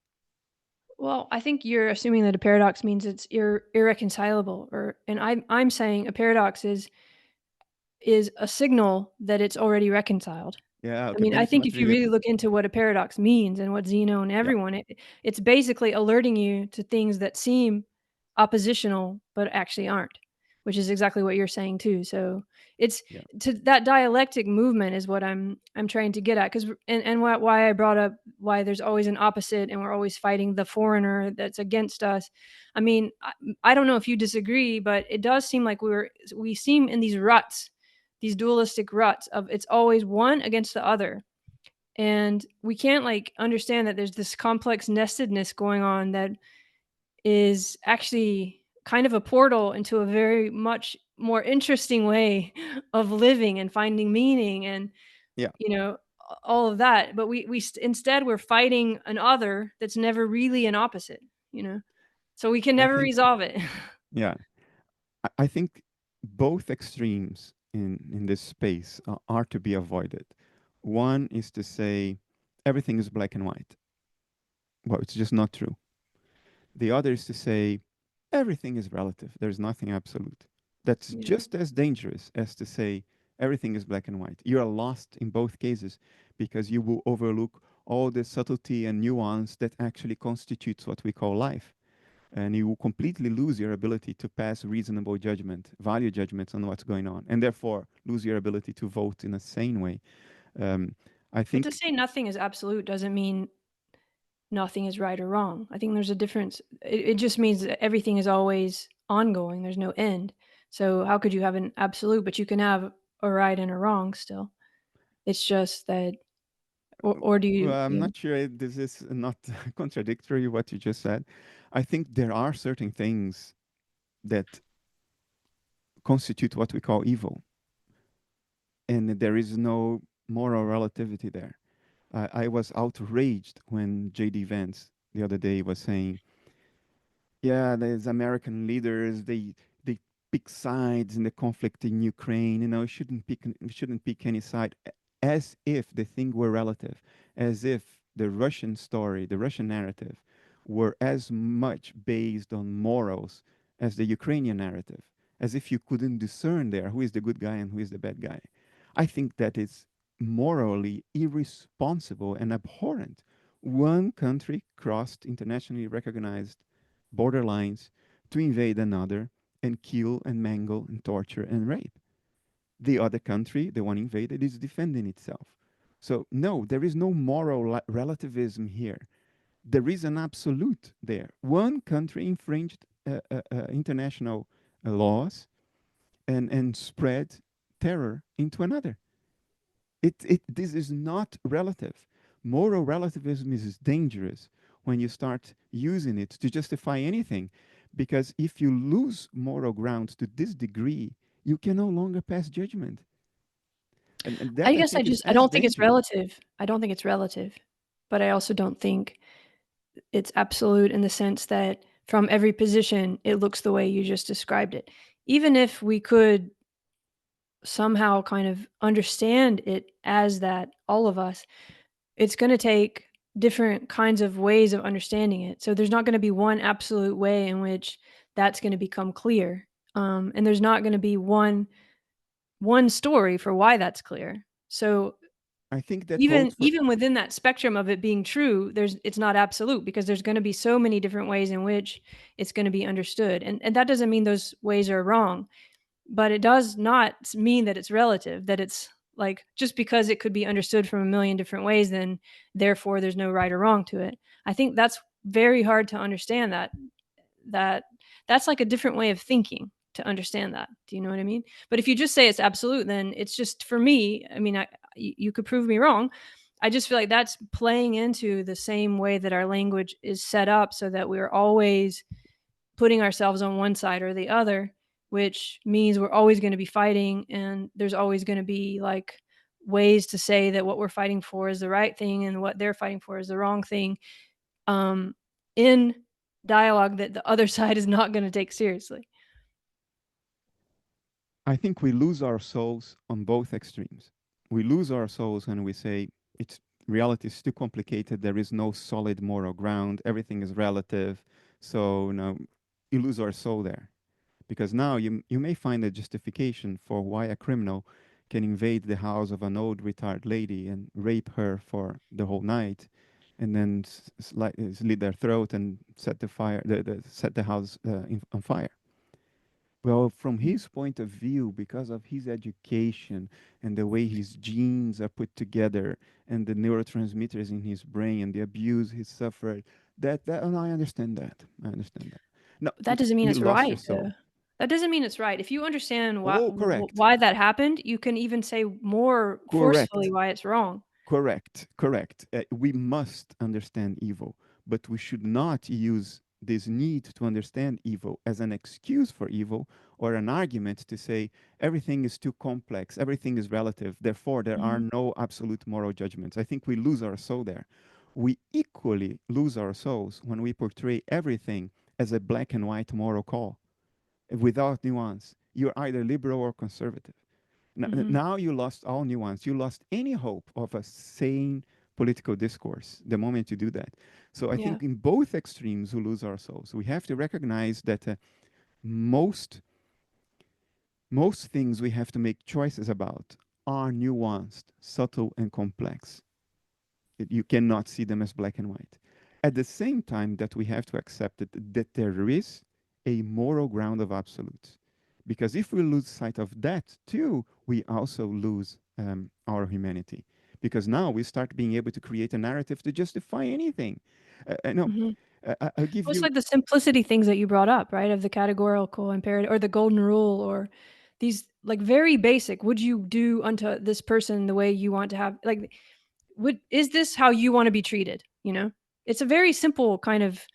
Well, I think you're assuming that a paradox means it's irreconcilable, and I'm saying a paradox is a signal that it's already reconciled. Yeah, I okay, mean, then I it's think not if you really a. really look into what a paradox means and what Zeno and Yeah, everyone, it's basically alerting you to things that seem oppositional but actually aren't, which is exactly what you're saying too. So it's yeah, to that dialectic movement is what I'm trying to get at because and why I brought up why there's always an opposite and we're always fighting the foreigner that's against us. I mean, I don't know if you disagree, but it does seem like we seem in these ruts, these dualistic ruts of it's always one against the other. And we can't like understand that there's this complex nestedness going on that is actually kind of a portal into a very much more interesting way of living and finding meaning and yeah. you know all of that, but instead we're fighting an other that's never really an opposite, you know? So we can I never think, resolve it. yeah, I think both extremes in this space are to be avoided. One is to say everything is black and white. Well, it's just not true. The other is to say everything is relative. There's nothing absolute. That's Yeah. just as dangerous as to say everything is black and white. You are lost in both cases because you will overlook all the subtlety and nuance that actually constitutes what we call life. And you will completely lose your ability to pass reasonable judgment, value judgments on what's going on, and therefore lose your ability to vote in a sane way. Um, I But to think say nothing is absolute doesn't mean nothing is right or wrong. I think there's a difference. It just means that everything is always ongoing. There's no end. So how could you have an absolute, but you can have a right and a wrong still? It's just that, or do you? I'm Yeah. not sure this is not contradictory what you just said. I think there are certain things that constitute what we call evil, and there is no moral relativity there. I was outraged when J.D. Vance the other day was saying, yeah, there's American leaders. They pick sides in the conflict in Ukraine. You know, shouldn't pick any side, as if the thing were relative, as if the Russian story, the Russian narrative, were as much based on morals as the Ukrainian narrative, as if you couldn't discern there who is the good guy and who is the bad guy. I think that is morally irresponsible and abhorrent. One country crossed internationally recognized borderlines to invade another and kill and mangle and torture and rape. The other country, the one invaded, is defending itself. So, no, there is no moral relativism here. There is an absolute there. One country infringed international laws and spread terror into another. This is not relative. Moral relativism is dangerous when you start using it to justify anything, because if you lose moral grounds to this degree, you can no longer pass judgment, and I that I guess think is I as don't think it's dangerous. relative. I don't think it's relative, but I also don't think it's absolute in the sense that from every position, it looks the way you just described it. Even if we could somehow kind of understand it as that, all of us, it's gonna take different kinds of ways of understanding it. So there's not gonna be one absolute way in which that's gonna become clear. And there's not gonna be one story for why that's clear. So I think that even holds for. even within that spectrum of it being true, it's not absolute because there's gonna be so many different ways in which it's gonna be understood. And that doesn't mean those ways are wrong, but it does not mean that it's relative, that it's like just because it could be understood from a million different ways, then therefore there's no right or wrong to it. I think that's very hard to understand that that's like a different way of thinking to understand that. Do you know what I mean? But if you just say it's absolute, then it's just for me. I mean, you could prove me wrong. I just feel like that's playing into the same way that our language is set up, so that we're always putting ourselves on one side or the other, which means we're always going to be fighting, and there's always going to be like ways to say that what we're fighting for is the right thing and what they're fighting for is the wrong thing, um, in dialogue that the other side is not going to take seriously. I think we lose our souls on both extremes. We lose our souls when we say it's reality is too complicated. There is no solid moral ground. Everything is relative. So no, you lose our soul there, because now you may find a justification for why a criminal can invade the house of an old retired lady and rape her for the whole night, and then slit their throat and set the house on fire. Well, from his point of view, because of his education and the way his genes are put together and the neurotransmitters in his brain and the abuse he suffered, and I understand that. I understand that. No, But that doesn't mean you it's lost your right, soul. though. That doesn't mean it's right. If you understand Oh, correct. why that happened, you can even say more forcefully Correct. why it's wrong. Correct. Correct. We must understand evil, but we should not use this need to understand evil as an excuse for evil or an argument to say everything is too complex, everything is relative, therefore there are Hmm. no absolute moral judgments. I think we lose our soul there. We equally lose our souls when we portray everything as a black and white moral call without nuance. You're either liberal or conservative. Hmm. Now you lost all nuance. You lost any hope of a sane political discourse the moment you do that. So I Yeah. think in both extremes we lose ourselves. We have to recognize that most most things we have to make choices about are nuanced, subtle, and complex. You cannot see them as black and white. At the same time, that we have to accept that there is a moral ground of absolutes. Because if we lose sight of that too, we also lose our humanity. Because now we start being able to create a narrative to justify anything. No, Hmm. I'll give Well, it's you, like the simplicity things that you brought up, right? Of the categorical imperative or the golden rule, or these like very basic. Would you do unto this person the way you want to have? Like, would is this how you want to be treated? You know, it's a very simple kind of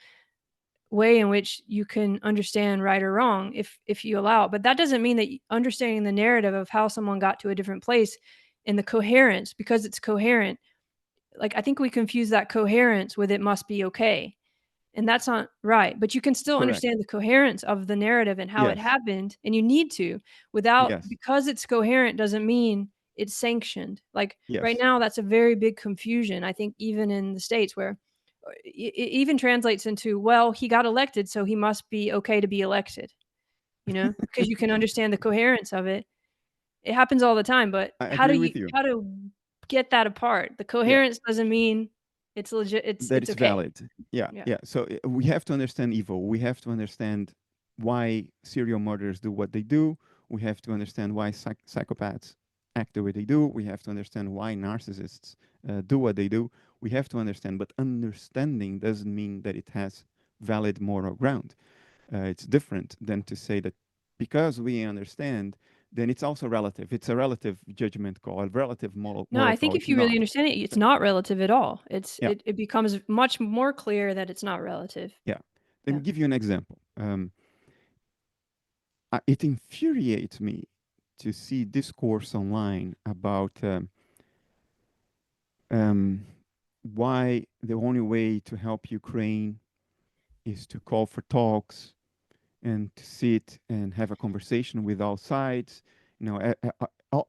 way in which you can understand right or wrong if you allow it. But that doesn't mean that understanding the narrative of how someone got to a different place and the coherence, because it's coherent. Like I think we confuse that coherence with it must be okay, and that's not right. But you can still correct. understand the coherence of the narrative and how it Yes, happened, and you need to. Without yes, because it's coherent doesn't mean it's sanctioned. Like right yes. now, that's a very big confusion. I think even in the states where it even translates into, well, he got elected, so he must be okay to be elected. You know, because you can understand the coherence of it. It happens all the time, but I agree with you. how to get that apart? The Yeah. coherence doesn't mean it's legit. That It's it's okay. valid. Yeah, Yeah. yeah. So we have to understand evil. We have to understand why serial murderers do what they do. We have to understand why psychopaths act the way they do. We have to understand why narcissists do what they do. We have to understand, but understanding doesn't mean that it has valid moral ground. It's different than to say that because we understand, then it's also relative. It's a relative judgment call, a relative No, moral I think call. if It's you really not. understand it, it's So, not relative at all. yeah, It becomes much more clear that it's not relative. yeah. Let me Yeah. give you an example. It infuriates me to see discourse online about um, why the only way to help Ukraine is to call for talks and to sit and have a conversation with all sides. You know,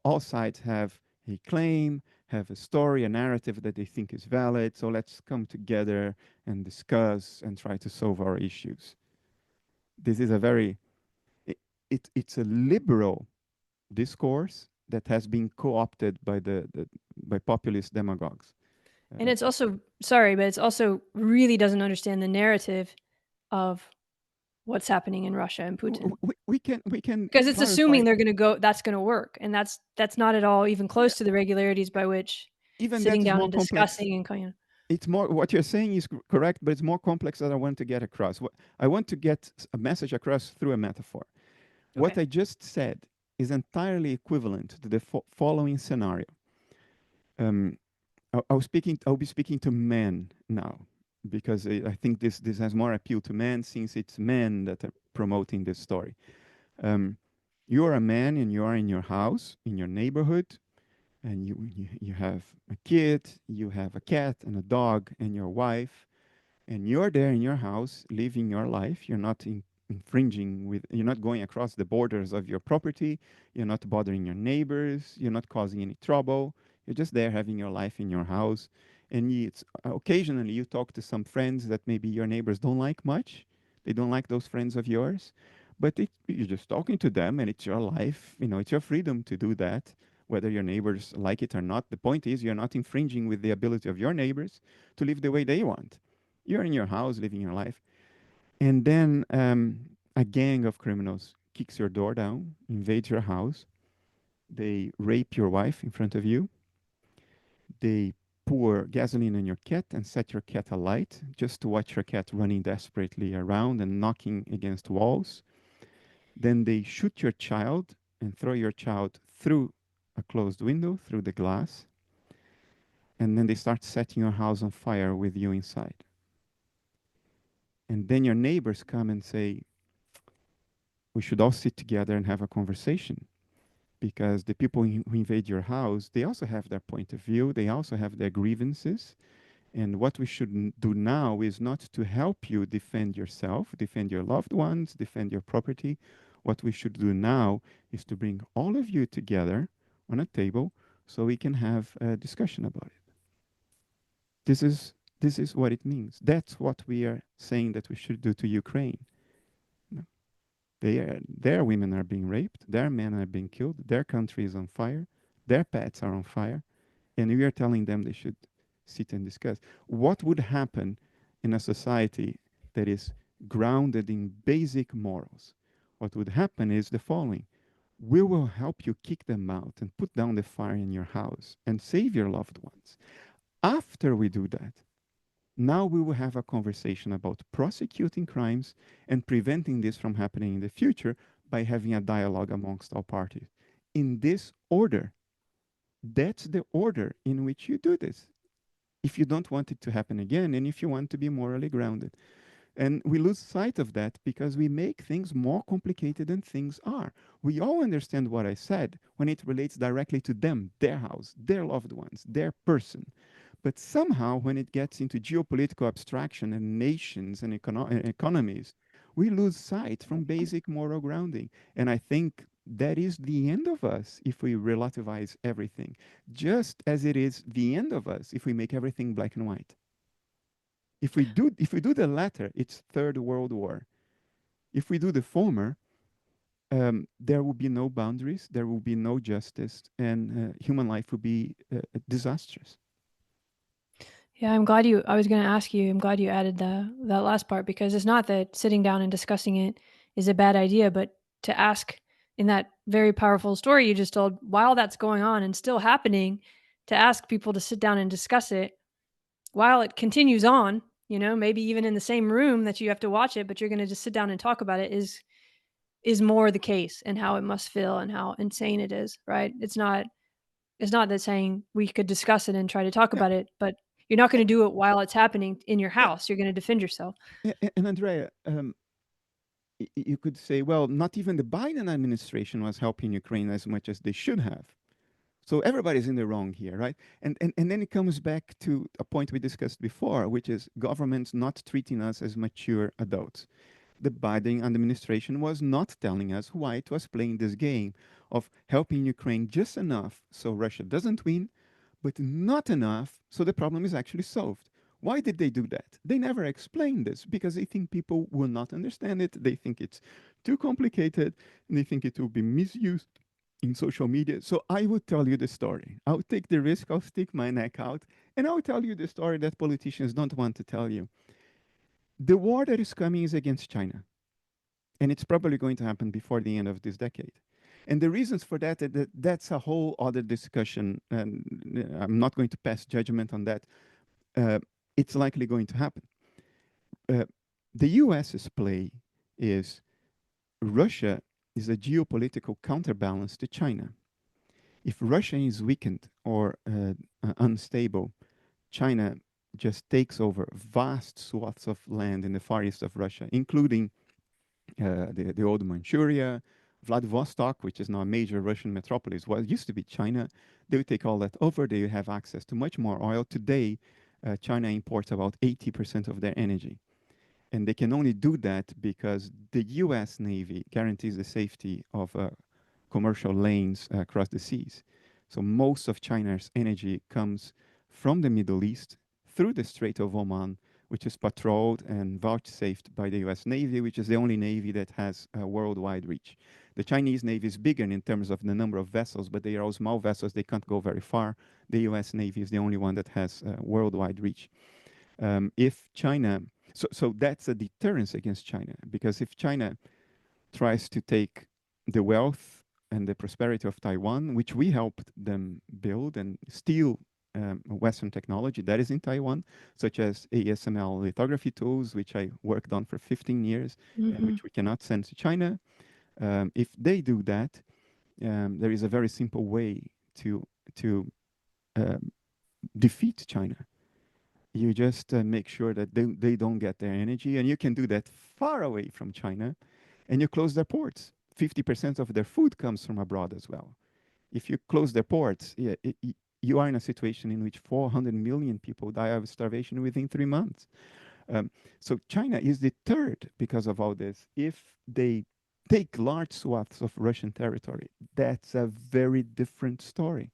all sides have a claim, have a story, a narrative that they think is valid. So let's come together and discuss and try to solve our issues. This is a very it, it's a liberal discourse that has been co-opted by the by populist demagogues. And Uh, it's also sorry, but it's also really doesn't understand the narrative of what's happening in Russia and Putin. we can Because it's clarify assuming they're gonna go that's gonna work, and that's not at all even yeah, close to the regularities by which even sitting that is down more and complex. discussing and kind of It's more what you're saying is correct, but it's more complex that I want to get across. What I want to get a message across through a metaphor. What okay. I just said is entirely equivalent to the following scenario. Um, I'll be speaking to men now because I think this has more appeal to men since it's men that are promoting this story. Um, you are a man and you are in your house, in your neighborhood, and you have a kid, you have a cat and a dog and your wife, and you're there in your house living your life. You're not infringing with, you're not going across the borders of your property, you're not bothering your neighbors, you're not causing any trouble. You're just there having your life in your house. And it's occasionally you talk to some friends that maybe your neighbors don't like much. They don't like those friends of yours, but you're just talking to them and it's your life. You know, it's your freedom to do that, whether your neighbors like it or not. The point is, you're not infringing with the ability of your neighbors to live the way they want. You're in your house living your life. And then a gang of criminals kicks your door down, invades your house. They rape your wife in front of you. They pour gasoline on your cat and set your cat alight just to watch your cat running desperately around and knocking against walls. Then they shoot your child and throw your child through a closed window, through the glass. And then they start setting your house on fire with you inside. And then your neighbors come and say, we should all sit together and have a conversation, because the people who invade your house, they also have their point of view, they also have their grievances. And what we should do now is not to help you defend yourself, defend your loved ones, defend your property. What we should do now is to bring all of you together on a table so we can have a discussion about it. This is this is what it means. That's what we are saying that we should do to Ukraine. No. Their women are being raped, their men are being killed, their country is on fire, their pets are on fire, and we are telling them they should sit and discuss. What would happen in a society that is grounded in basic morals? What would happen is the following: we will help you kick them out and put down the fire in your house and save your loved ones. After we do that, now we will have a conversation about prosecuting crimes and preventing this from happening in the future by having a dialogue amongst all parties. In this order, that's the order in which you do this. If you don't want it to happen again, and if you want to be morally grounded. And we lose sight of that because we make things more complicated than things are. We all understand what I said when it relates directly to them, their house, their loved ones, their person. But somehow, when it gets into geopolitical abstraction and nations and economies, we lose sight from basic moral grounding. And I think that is the end of us if we relativize everything, just as it is the end of us if we make everything black and white. If we do the latter, it's Third World War. If we do the former, there will be no boundaries, there will be no justice, and human life will be disastrous. Yeah, I was going to ask you, I'm glad you added that last part, because it's not that sitting down and discussing it is a bad idea, but to ask in that very powerful story you just told, while that's going on and still happening, to ask people to sit down and discuss it while it continues on, maybe even in the same room that you have to watch it, but you're going to just sit down and talk about it is more the case, and how it must feel and how insane it is, right? It's not that saying we could discuss it and try to talk Yeah, about it, but you're not yeah, gonna do it while it's happening in your yeah. house. You're gonna defend yourself. And Andrea, you could say, well, not even the Biden administration was helping Ukraine as much as they should have. So everybody's in the wrong here, right? And then it comes back to a point we discussed before, which is governments not treating us as mature adults. The Biden administration was not telling us why it was playing this game of helping Ukraine just enough so Russia doesn't win, but not enough so the problem is actually solved. Why did they do that? They never explained this because they think people will not understand it. They think it's too complicated and they think it will be misused in social media. So I will tell you the story. I'll take the risk, I'll stick my neck out, and I'll tell you the story that politicians don't want to tell you. The war that is coming is against China, and it's probably going to happen before the end of this decade. And the reasons for that, that's a whole other discussion, and I'm not going to pass judgment on that. Uh, it's likely going to happen. Uh, the US's play is Russia is a geopolitical counterbalance to China. If Russia is weakened or unstable, China just takes over vast swaths of land in the far east of Russia, including the old Manchuria, Vladivostok, which is now a major Russian metropolis. What used to be China, they would take all that over. They have access to much more oil. Today, China imports about 80% of their energy. And they can only do that because the US Navy guarantees the safety of commercial lanes across the seas. So most of China's energy comes from the Middle East through the Strait of Oman, which is patrolled and vouchsafed by the US Navy, which is the only navy that has a worldwide reach. The Chinese Navy is bigger in terms of the number of vessels, but they are all small vessels. They can't go very far. The US Navy is the only one that has worldwide reach. If China, so that's a deterrence against China, because if China tries to take the wealth and the prosperity of Taiwan, which we helped them build, and steal Western technology that is in Taiwan, such as ASML lithography tools, which I worked on for 15 years and Mhm. which we cannot send to China. If they do that, there is a very simple way to um, defeat China. You just make sure that they don't get their energy, and you can do that far away from China, and you close their ports. 50% of their food comes from abroad as well. If you close their ports, yeah, you are in a situation in which 400 million people die of starvation within 3 months. Um, so China is deterred because of all this. If they take large swaths of Russian territory, that's a very different story.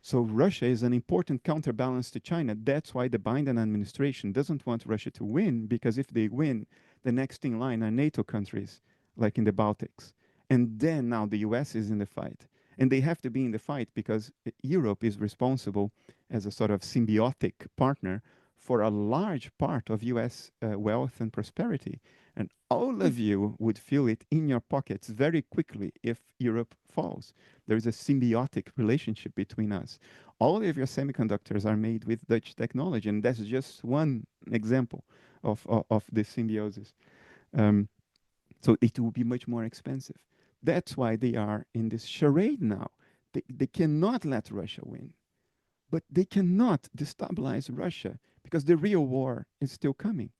So Russia is an important counterbalance to China. That's why the Biden administration doesn't want Russia to win, because if they win, the next in line are NATO countries, like in the Baltics. And then now the US is in the fight. And they have to be in the fight because Europe is responsible as a sort of symbiotic partner for a large part of US wealth and prosperity. And all Hmm. of you would feel it in your pockets very quickly if Europe falls. There is a symbiotic relationship between us. All of your semiconductors are made with Dutch technology, and that's just one example of this symbiosis. Um, so it will be much more expensive. That's why they are in this charade now. They cannot let Russia win, but they cannot destabilize Russia because the real war is still coming.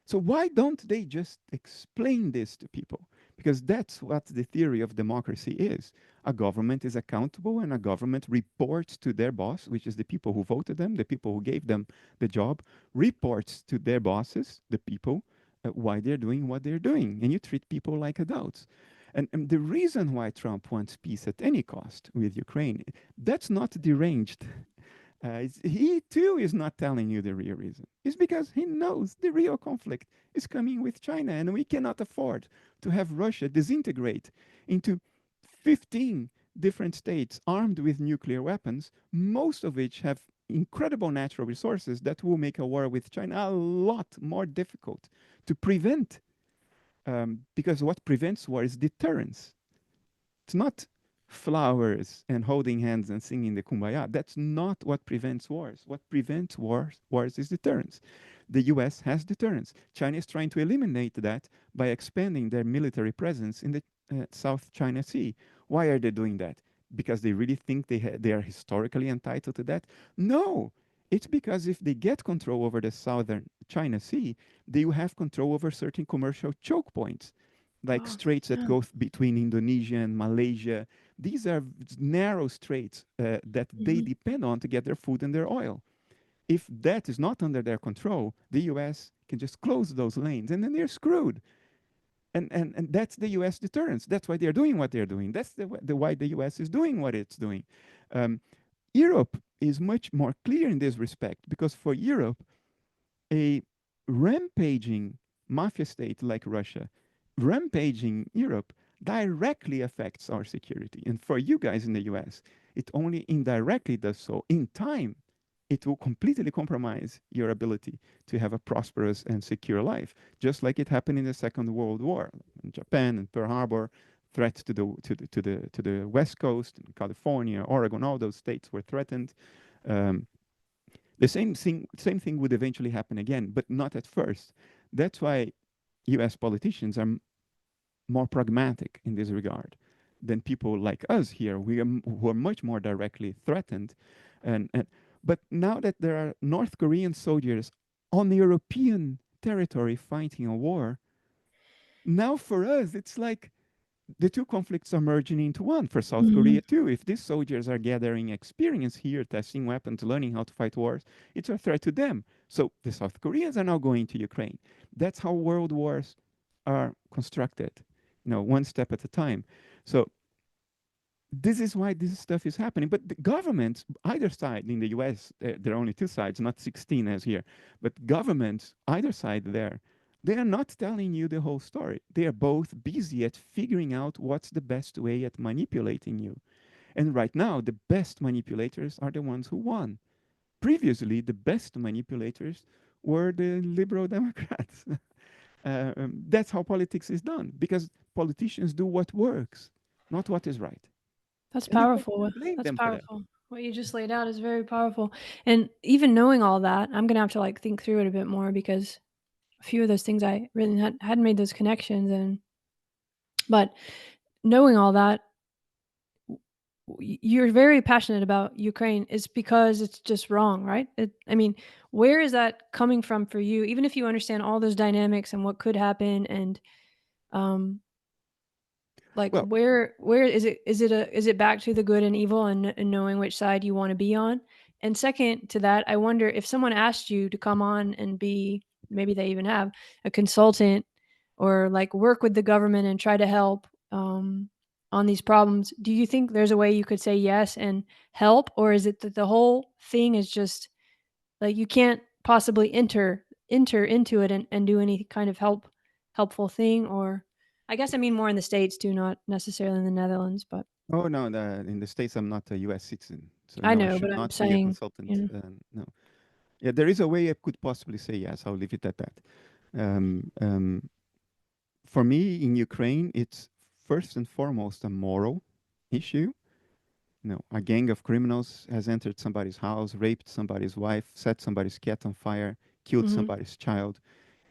So why don't they just explain this to people? Because that's what the theory of democracy is. A government is accountable and a government reports to their boss, which is the people who voted them, the people who gave them the job, reports to their bosses, the people, why they're doing what they're doing. And you treat people like adults. And the reason why Trump wants peace at any cost with Ukraine, that's not deranged. He too is not telling you the real reason. It's because he knows the real conflict is coming with China, and we cannot afford to have Russia disintegrate into 15 different states armed with nuclear weapons, most of which have incredible natural resources that will make a war with China a lot more difficult to prevent. Because what prevents war is deterrence. It's not flowers and holding hands and singing the kumbaya. That's not what prevents wars. What prevents wars is deterrence. The US has deterrence. China is trying to eliminate that by expanding their military presence in the South China Sea. Why are they doing that? Because they really think they are historically entitled to that? No. It's because if they get control over the southern China Sea, they will have control over certain commercial choke points like Oh, straits that yeah. go between Indonesia and Malaysia. These are narrow straits that they Hmm. depend on to get their food and their oil. If that is not under their control, the US can just close those lanes and then they're screwed. And that's the US deterrence. That's why they're doing what they're doing. That's the why the US is doing what it's doing. Um, Europe is much more clear in this respect because for Europe, a rampaging mafia state like Russia, rampaging Europe, directly affects our security. And for you guys in the US, it only indirectly does so. In time, it will completely compromise your ability to have a prosperous and secure life, just like it happened in the Second World War in Japan and Pearl Harbor. Threats to the West Coast, California, Oregon, all those states were threatened. Um, the same thing would eventually happen again, but not at first. That's why US politicians are more pragmatic in this regard than people like us here. Who are much more directly threatened. And but now that there are North Korean soldiers on European territory fighting a war, now for us it's like the two conflicts are merging into one for South Hmm. Korea too. If these soldiers are gathering experience here, testing weapons, learning how to fight wars, it's a threat to them. So the South Koreans are now going to Ukraine. That's how world wars are constructed, one step at a time. So this is why this stuff is happening. But the governments, either side in the US, there are only two sides, not 16 as here, but governments, either side there, they are not telling you the whole story. They are both busy at figuring out what's the best way at manipulating you. And right now, the best manipulators are the ones who won. Previously, the best manipulators were the liberal Democrats. That's how politics is done because politicians do what works, not what is right. That's And you can't powerful. even blame That's them for that. powerful. What you just laid out is very powerful. And even knowing all that, I'm gonna have to like think through it a bit more because a few of those things I really hadn't made those connections. And but knowing all that, you're very passionate about Ukraine is because it's just wrong, right? I mean, where is that coming from for you? Even if you understand all those dynamics and what could happen, and um, like Well, where is it? Is it back to the good and evil, and knowing which side you want to be on? And second to that, I wonder if someone asked you to come on and be, maybe they even have, a consultant, or like work with the government and try to help on these problems. Do you think there's a way you could say yes and help, or is it that the whole thing is just like you can't possibly enter into it and do any kind of helpful thing? Or I guess I mean more in the States too, not necessarily in the Netherlands, but oh no, in the States, I'm not a U.S. citizen, so I no, I know, should but I'm not be a saying, consultant. you know. No, yeah, there is a way I could possibly say yes. I'll leave it at that. Um, um, for me, in Ukraine, it's first and foremost a moral issue. No, a gang of criminals has entered somebody's house, raped somebody's wife, set somebody's cat on fire, killed Mhm. somebody's child.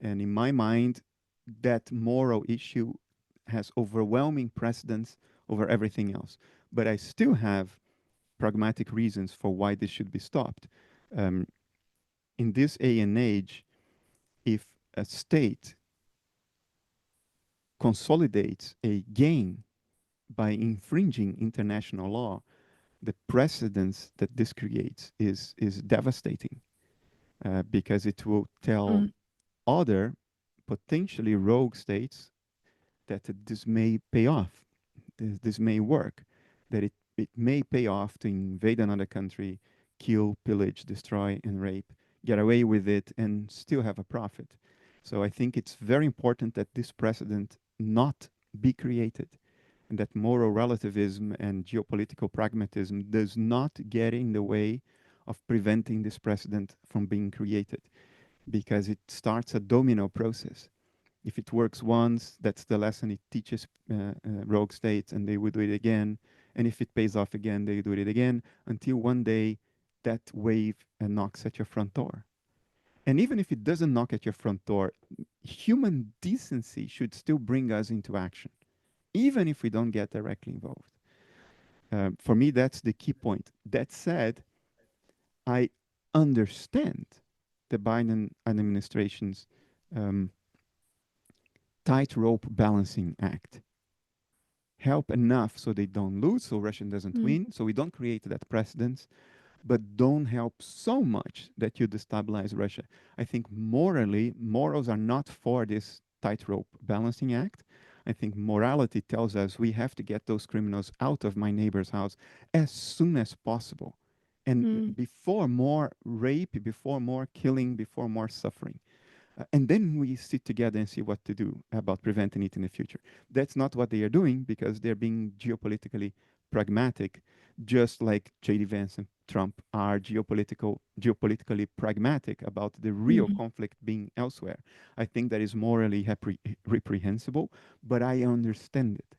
And in my mind, that moral issue has overwhelming precedence over everything else. But I still have pragmatic reasons for why this should be stopped. Um, in this day and age, if a state consolidates a gain by infringing international law, the precedence that this creates is devastating, because it will tell Mm, other potentially rogue states that this may pay off, this may work, that it may pay off to invade another country, kill, pillage, destroy, and rape, get away with it, and still have a profit. So I think it's very important that this precedent not be created, and that moral relativism and geopolitical pragmatism does not get in the way of preventing this precedent from being created, because it starts a domino process. If it works once, that's the lesson it teaches rogue states, and they will do it again. And if it pays off again, they do it again until one day that wave knocks at your front door. And even if it doesn't knock at your front door, human decency should still bring us into action, even if we don't get directly involved. For me, that's the key point. That said, I understand the Biden administration's um, tightrope balancing act. Help enough so they don't lose, so Russia doesn't mm, win, so we don't create that precedence, but don't help so much that you destabilize Russia. I think morally, morals are not for this tightrope balancing act. I think morality tells us we have to get those criminals out of my neighbor's house as soon as possible. And mm, before more rape, before more killing, before more suffering. And then we sit together and see what to do about preventing it in the future. That's not what they are doing, because they're being geopolitically pragmatic, just like J.D. Vance and Trump are geopolitically pragmatic about the real mhm. conflict being elsewhere. I think that is morally reprehensible, but I understand it.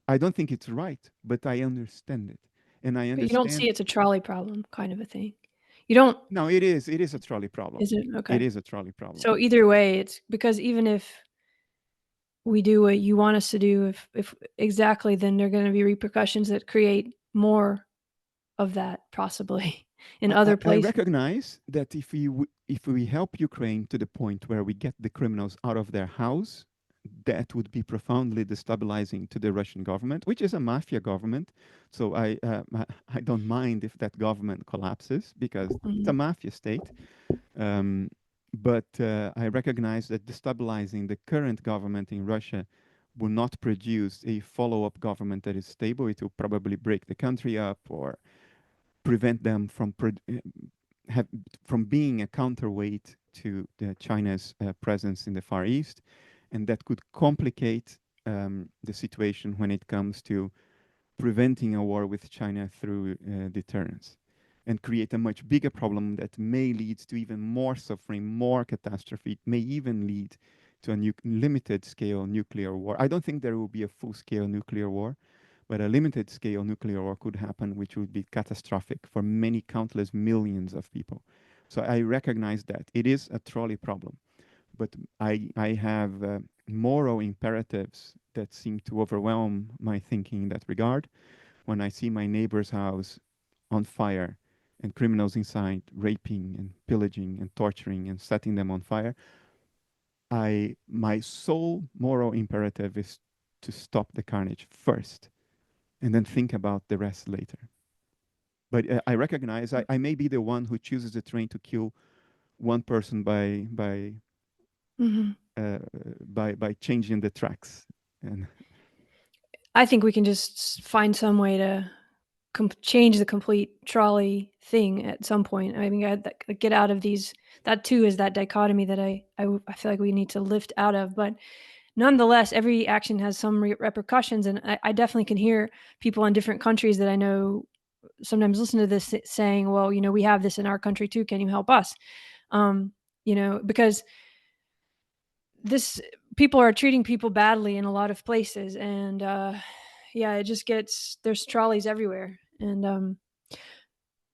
I don't think it's right, but I understand it. And I But you don't understand. see it's a trolley problem kind of a thing. You don't. No, it is a trolley problem. Is it? It Okay. is a trolley problem. So either way, it's because even if we do what you want us to do, if exactly, then there are gonna be repercussions that create more of that possibly in other I places. recognize that if we help Ukraine to the point where we get the criminals out of their house, that would be profoundly destabilizing to the Russian government, which is a mafia government. So I don't mind if that government collapses, because it's a Mhm, mafia state. Um, but I recognize that destabilizing the current government in Russia will not produce a follow-up government that is stable. It will probably break the country up, or prevent them have, from being a counterweight to China's presence in the Far East, and that could complicate the situation when it comes to preventing a war with China through deterrence, and create a much bigger problem that may lead to even more suffering, more catastrophe. It may even lead to a limited scale nuclear war. I don't think there will be a full scale nuclear war, but a limited scale nuclear war could happen, which would be catastrophic for many countless millions of people. So I recognize that it is a trolley problem, but I have moral imperatives that seem to overwhelm my thinking in that regard. when I see my neighbor's house on fire and criminals inside raping and pillaging and torturing and setting them on fire, my sole moral imperative is to stop the carnage first and then think about the rest later. But I recognize I may be the one who chooses the train to kill one person Mhm. by changing the tracks. And I think we can just find some way to change the complete trolley thing at some point. I mean, get out of these. That too is that dichotomy that I feel like we need to lift out of. But nonetheless, every action has some repercussions, and I definitely can hear people in different countries that I know sometimes listen to this saying, "Well, we have this in our country too. Can you help us?" Um, because this people are treating people badly in a lot of places, and yeah, it just gets there's trolleys everywhere, and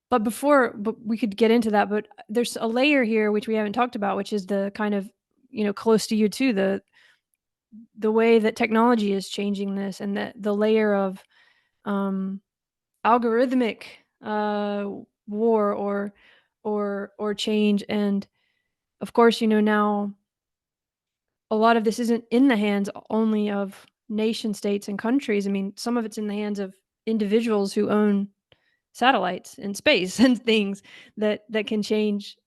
but we could get into that, but there's a layer here which we haven't talked about, which is the kind of close to you too, the way that technology is changing this, and the layer of um, algorithmic war or change, and of course, now a lot of this isn't in the hands only of nation states and countries. I mean, some of it's in the hands of individuals who own satellites in space and things that can change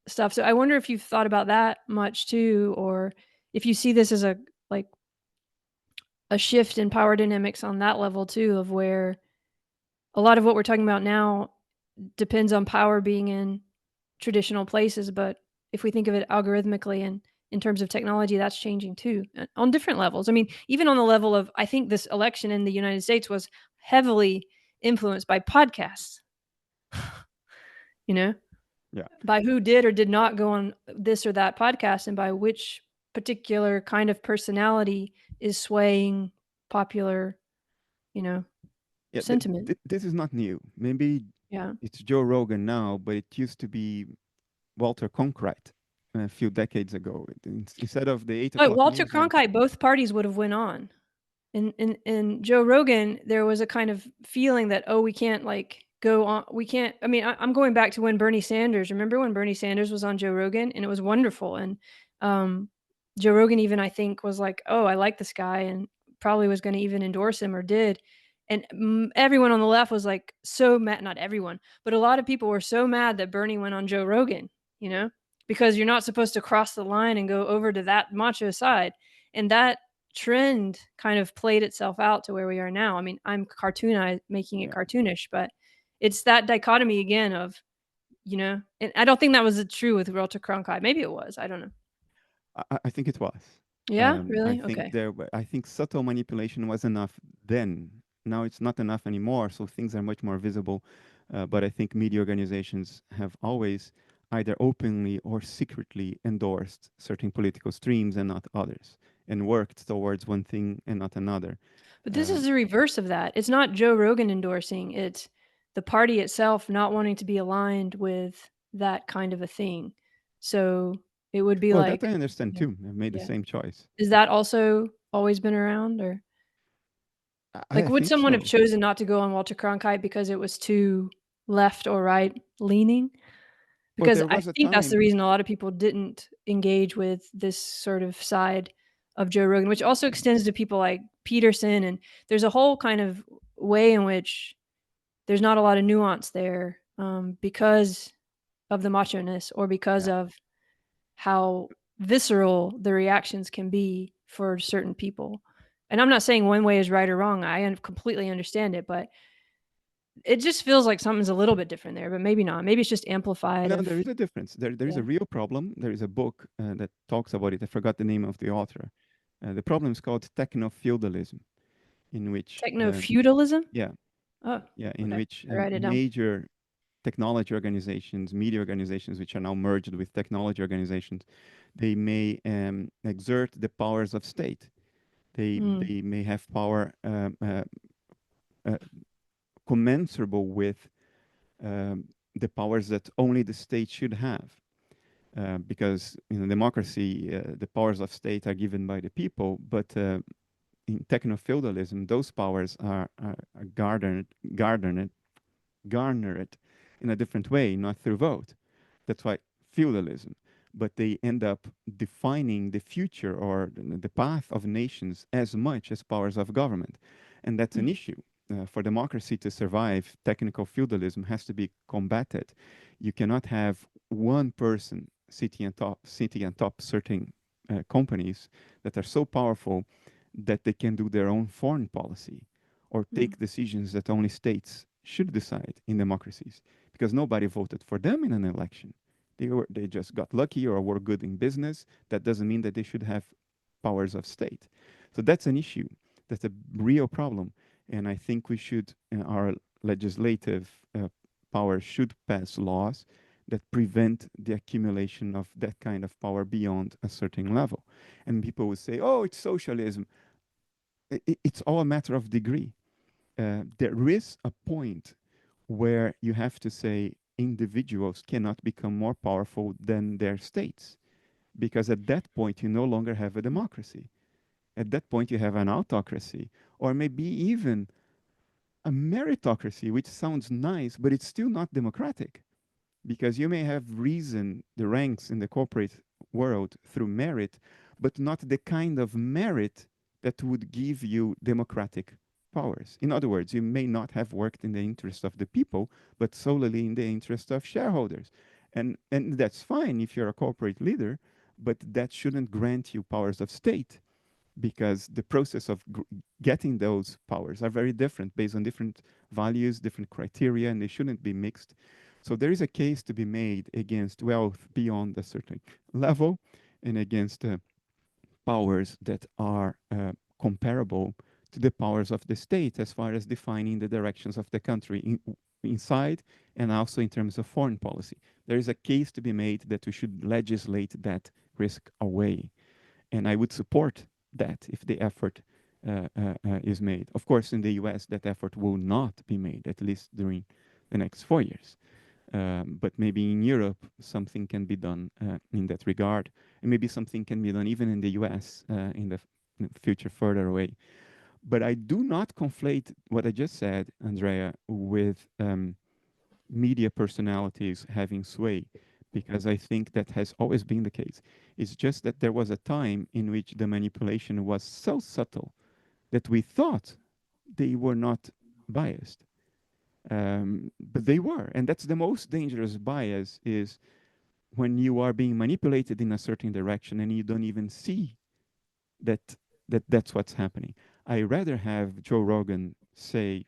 stuff. So I wonder if you've thought about that much too, or if you see this as like a shift in power dynamics on that level too, of where a lot of what we're talking about now depends on power being in traditional places, but if we think of it algorithmically and in terms of technology, that's changing too, on different levels. I mean, even on the level of, I think this election in the United States was heavily influenced by podcasts, you know, yeah, by who did or did not go on this or that podcast, and by which particular kind of personality is swaying popular, you know, yeah, sentiment. this is not new. Maybe Yeah. it's Joe Rogan now, but it used to be Walter Cronkite a few decades ago. Instead of the eight But o'clock Walter news on, Cronkite, both parties would have went on. In Joe Rogan, there was a kind of feeling that, oh, we can't like go on. We can't. I mean, I'm going back to when Bernie Sanders. Remember when Bernie Sanders was on Joe Rogan, and it was wonderful. And um, Joe Rogan even, I think, was like, oh, I like this guy, and probably was going to even endorse him or did. And everyone on the left was like so mad. Not everyone, but a lot of people were so mad that Bernie went on Joe Rogan. You know, because you're not supposed to cross the line and go over to that macho side, and that trend kind of played itself out to where we are now. I mean, I'm making it yeah, cartoonish, but it's that dichotomy again of, and I don't think that was true with Walter Cronkite. Maybe it was. I don't know. I think it was. Yeah, I really? think Okay. I think subtle manipulation was enough then. Now it's not enough anymore, so things are much more visible. But I think media organizations have always either openly or secretly endorsed certain political streams and not others, and worked towards one thing and not another. But this Um, is the reverse of that. It's not Joe Rogan endorsing, it's the party itself not wanting to be aligned with that kind of a thing. So it would be well, that like, I understand yeah, too. I've made the yeah. same choice. Is that also always been around, or like, I would think someone have so. chosen not to go on Walter Cronkite because it was too left or right leaning? Well, Because there I was a think that's the time. reason a lot of people didn't engage with this sort of side of Joe Rogan, which also extends to people like Peterson, and there's a whole kind of way in which there's not a lot of nuance there, because of the macho-ness, or because Yeah. of how visceral the reactions can be for certain people. And I'm not saying one way is right or wrong. I completely understand it, but it just feels like something's a little bit different there, but maybe not. Maybe it's just amplified No, there of, is a difference. There is yeah, a real problem. There is a book that talks about it. I forgot the name of the author. The problem is called techno-feudalism, in which, techno-feudalism? yeah, Oh, yeah, in okay. which I write it down. major technology organizations, media organizations, which are now merged with technology organizations, they may exert the powers of state. Mm, They may have power uh, commensurable with the powers that only the state should have. Because in a democracy, the powers of state are given by the people, but in techno-feudalism, those powers are garnered, garnered in a different way, not through vote. That's why feudalism. But they end up defining the future or the path of nations as much as powers of government. And that's an Mm. issue. For democracy to survive, technical feudalism has to be combated. You cannot have one person sitting on top certain companies that are so powerful that they can do their own foreign policy or Mm. take decisions that only states should decide in democracies because nobody voted for them in an election. They just got lucky or were good in business. That doesn't mean that they should have powers of state. So that's an issue. That's a real problem. And I think we should, our legislative power should pass laws that prevent the accumulation of that kind of power beyond a certain level. And people would say, oh, it's socialism. It's all a matter of degree. There is a point where you have to say individuals cannot become more powerful than their states, because at that point you no longer have a democracy. At that point you have an autocracy, or maybe even a meritocracy, which sounds nice, but it's still not democratic because you may have risen the ranks in the corporate world through merit, but not the kind of merit that would give you democratic powers. In other words, you may not have worked in the interest of the people, but solely in the interest of shareholders. And that's fine if you're a corporate leader, but that shouldn't grant you powers of state because the process of getting those powers are very different based on different values, different criteria, and they shouldn't be mixed. So there is a case to be made against wealth beyond a certain level and against powers that are comparable to the powers of the state as far as defining the directions of the country inside and also in terms of foreign policy. There is a case to be made that we should legislate that risk away, and I would support that if the effort is made. Of course, in the US, that effort will not be made, at least during the next 4 years. But maybe in Europe, something can be done in that regard. And maybe something can be done even in the US in the future further away. But I do not conflate what I just said, Andrea, with media personalities having sway, because I think that has always been the case. It's just that there was a time in which the manipulation was so subtle that we thought they were not biased. But they were. And that's the most dangerous bias is when you are being manipulated in a certain direction and you don't even see that, that's what's happening. I rather have Joe Rogan say,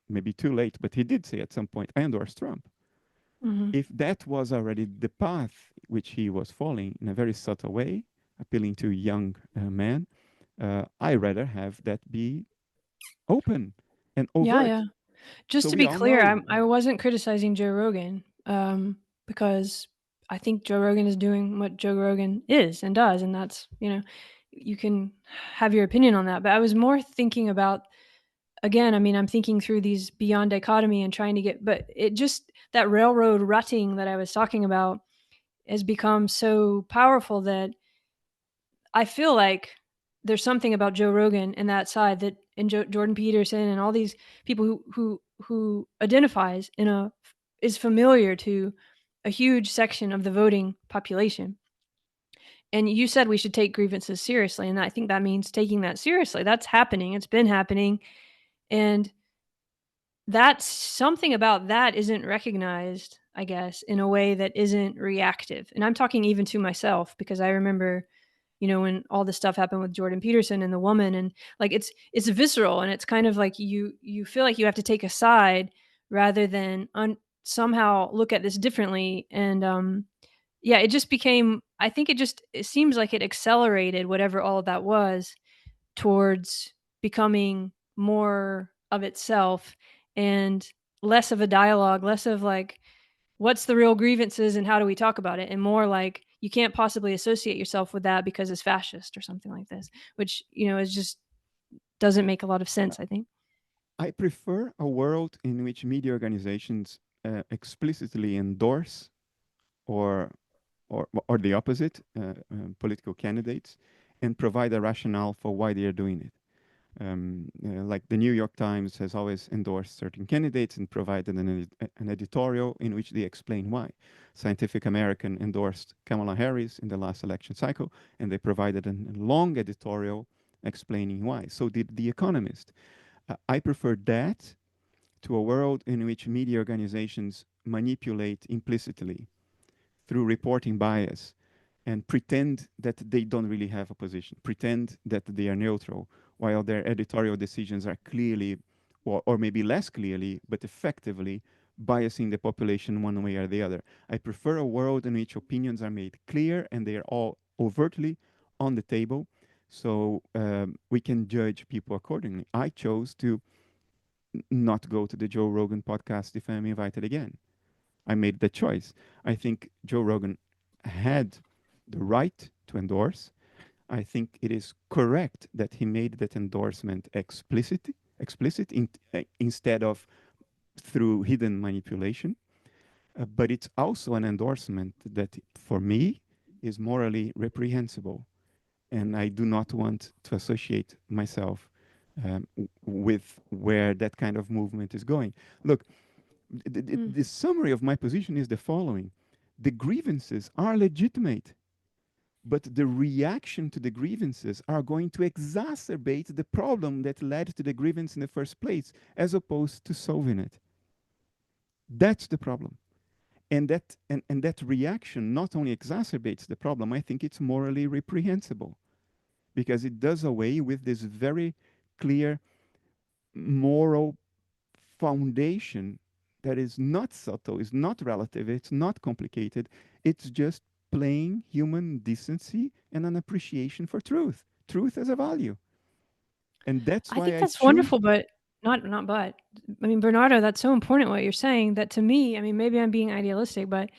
maybe too late, but he did say at some point, I endorse Trump. Mhm. If that was already the path which he was following in a very subtle way, appealing to young men, I rather have that be open and Yeah, overt. yeah. Just So to we be all clear, know. I wasn't criticizing Joe Rogan, because I think Joe Rogan is doing what Joe Rogan is and does, and that's, you can have your opinion on that. But I was more thinking about, again, I mean, I'm thinking through these beyond dichotomy and trying to get, but it just, that railroad rutting that I was talking about has become so powerful that I feel like there's something about Joe Rogan and that side that, and Jordan Peterson and all these people who identifies in a, is familiar to a huge section of the voting population. And you said we should take grievances seriously, and I think that means taking that seriously. That's happening. It's been happening, and that's something about that isn't recognized, I guess, in a way that isn't reactive. And I'm talking even to myself because I remember, when all this stuff happened with Jordan Peterson and the woman, and like it's visceral, and it's kind of like you feel like you have to take a side rather than somehow look at this differently. And yeah, it just became, I think it seems like it accelerated whatever all of that was towards becoming more of itself and less of a dialogue, less of like, what's the real grievances and how do we talk about it? And more like, you can't possibly associate yourself with that because it's fascist or something like this, which, is just doesn't make a lot of sense, I think. I prefer a world in which media organizations explicitly endorse or or the opposite, political candidates, and provide a rationale for why they are doing it. Like the New York Times has always endorsed certain candidates and provided an editorial in which they explain why. Scientific American endorsed Kamala Harris in the last election cycle, and they provided a long editorial explaining why. So did The Economist. I prefer that to a world in which media organizations manipulate implicitly through reporting bias and pretend that they don't really have a position, pretend that they are neutral, while their editorial decisions are clearly, or maybe less clearly, but effectively biasing the population one way or the other. I prefer a world in which opinions are made clear and they are all overtly on the table so we can judge people accordingly. I chose to not go to the Joe Rogan podcast if I'm invited again. I made the choice. I think Joe Rogan had the right to endorse. I think it is correct that he made that endorsement explicit instead of through hidden manipulation. But it's also an endorsement that, for me, is morally reprehensible, and I do not want to associate myself with where that kind of movement is going. Look, Mm. the summary of my position is the following: the grievances are legitimate, but the reaction to the grievances are going to exacerbate the problem that led to the grievance in the first place, as opposed to solving it. That's the problem. And that reaction not only exacerbates the problem, I think it's morally reprehensible because it does away with this very clear moral foundation that is not subtle, is not relative, it's not complicated. It's just plain human decency and an appreciation for truth. Truth as a value. And that's I why think I that's choose. wonderful, but not but. I mean, Bernardo, that's so important what you're saying that to me, I mean, maybe I'm being idealistic, but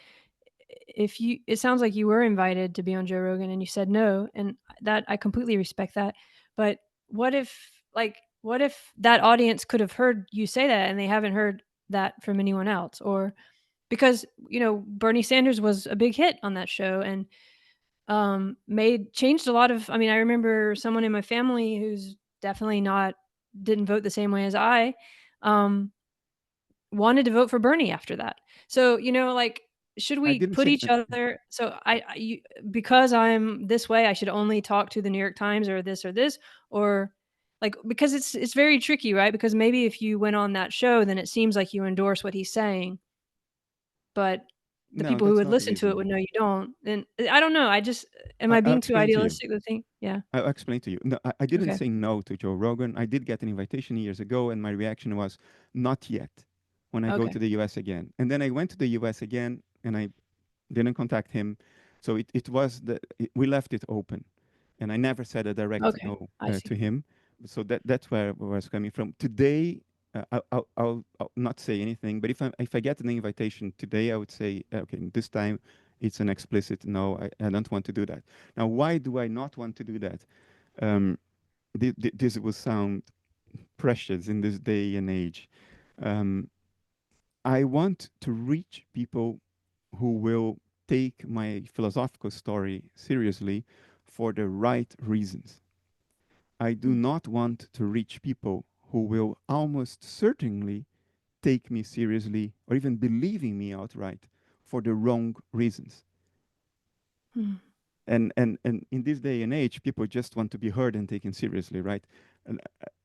if you it sounds like you were invited to be on Joe Rogan and you said no, and that I completely respect that. But what if that audience could have heard you say that and they haven't heard that from anyone else? Or because, Bernie Sanders was a big hit on that show and made changed a lot of I mean, I remember someone in my family who's definitely not didn't vote the same way as I, um, wanted to vote for Bernie after that. So, like, should I we didn't put say, each other so because I'm this way, I should only talk to the New York Times or this, or like because it's very tricky, right? Because maybe if you went on that show, then it seems like you endorse what he's saying, but the no, people who that's would not the listen to it reason. would know you don't. And I don't know. I just am I I'll being too explain to you. idealistic to think? Yeah. I'll explain to you. No, I didn't Okay. say no to Joe Rogan. I did get an invitation years ago, and my reaction was not yet when I go Okay. to the US again. And then I went to the US again, and I didn't contact him. So we left it open, and I never said a direct Okay. no I to see. him. So that's where I was coming from. Today, I'll not say anything. But if I get an invitation today, I would say, okay, this time it's an explicit no. I don't want to do that. Now, why do I not want to do that? Um, this will sound precious in this day and age. Um, I want to reach people who will take my philosophical story seriously for the right reasons. I do Mm. not want to reach people who will almost certainly take me seriously or even believe in me outright for the wrong reasons. Mm. And in this day and age, people just want to be heard and taken seriously, right? And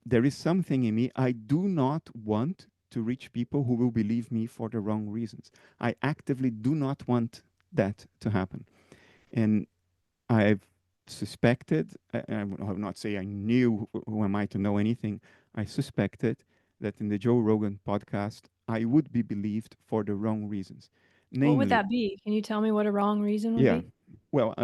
there is something in me. I do not want to reach people who will believe me for the wrong reasons. I actively do not want that to happen. And I've suspected, I will not say I knew, who am I to know anything? I suspected that in the Joe Rogan podcast, I would be believed for the wrong reasons. What would Namely, that be? Can you tell me what a wrong reason would yeah, be? well,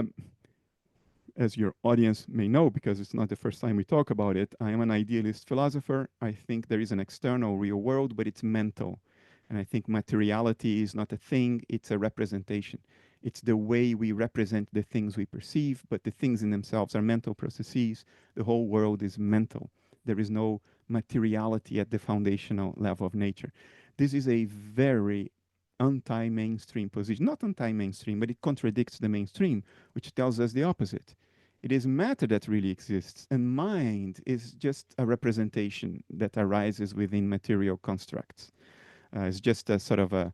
as your audience may know, because it's not the first time we talk about it, I am an idealist philosopher. I think there is an external real world, but it's mental. And I think materiality is not a thing, it's a representation. It's the way we represent the things we perceive, but the things in themselves are mental processes. The whole world is mental. There is no materiality at the foundational level of nature. This is a very anti mainstream position. Not anti mainstream, but it contradicts the mainstream, which tells us the opposite. It is matter that really exists, and mind is just a representation that arises within material constructs. It's just a sort of a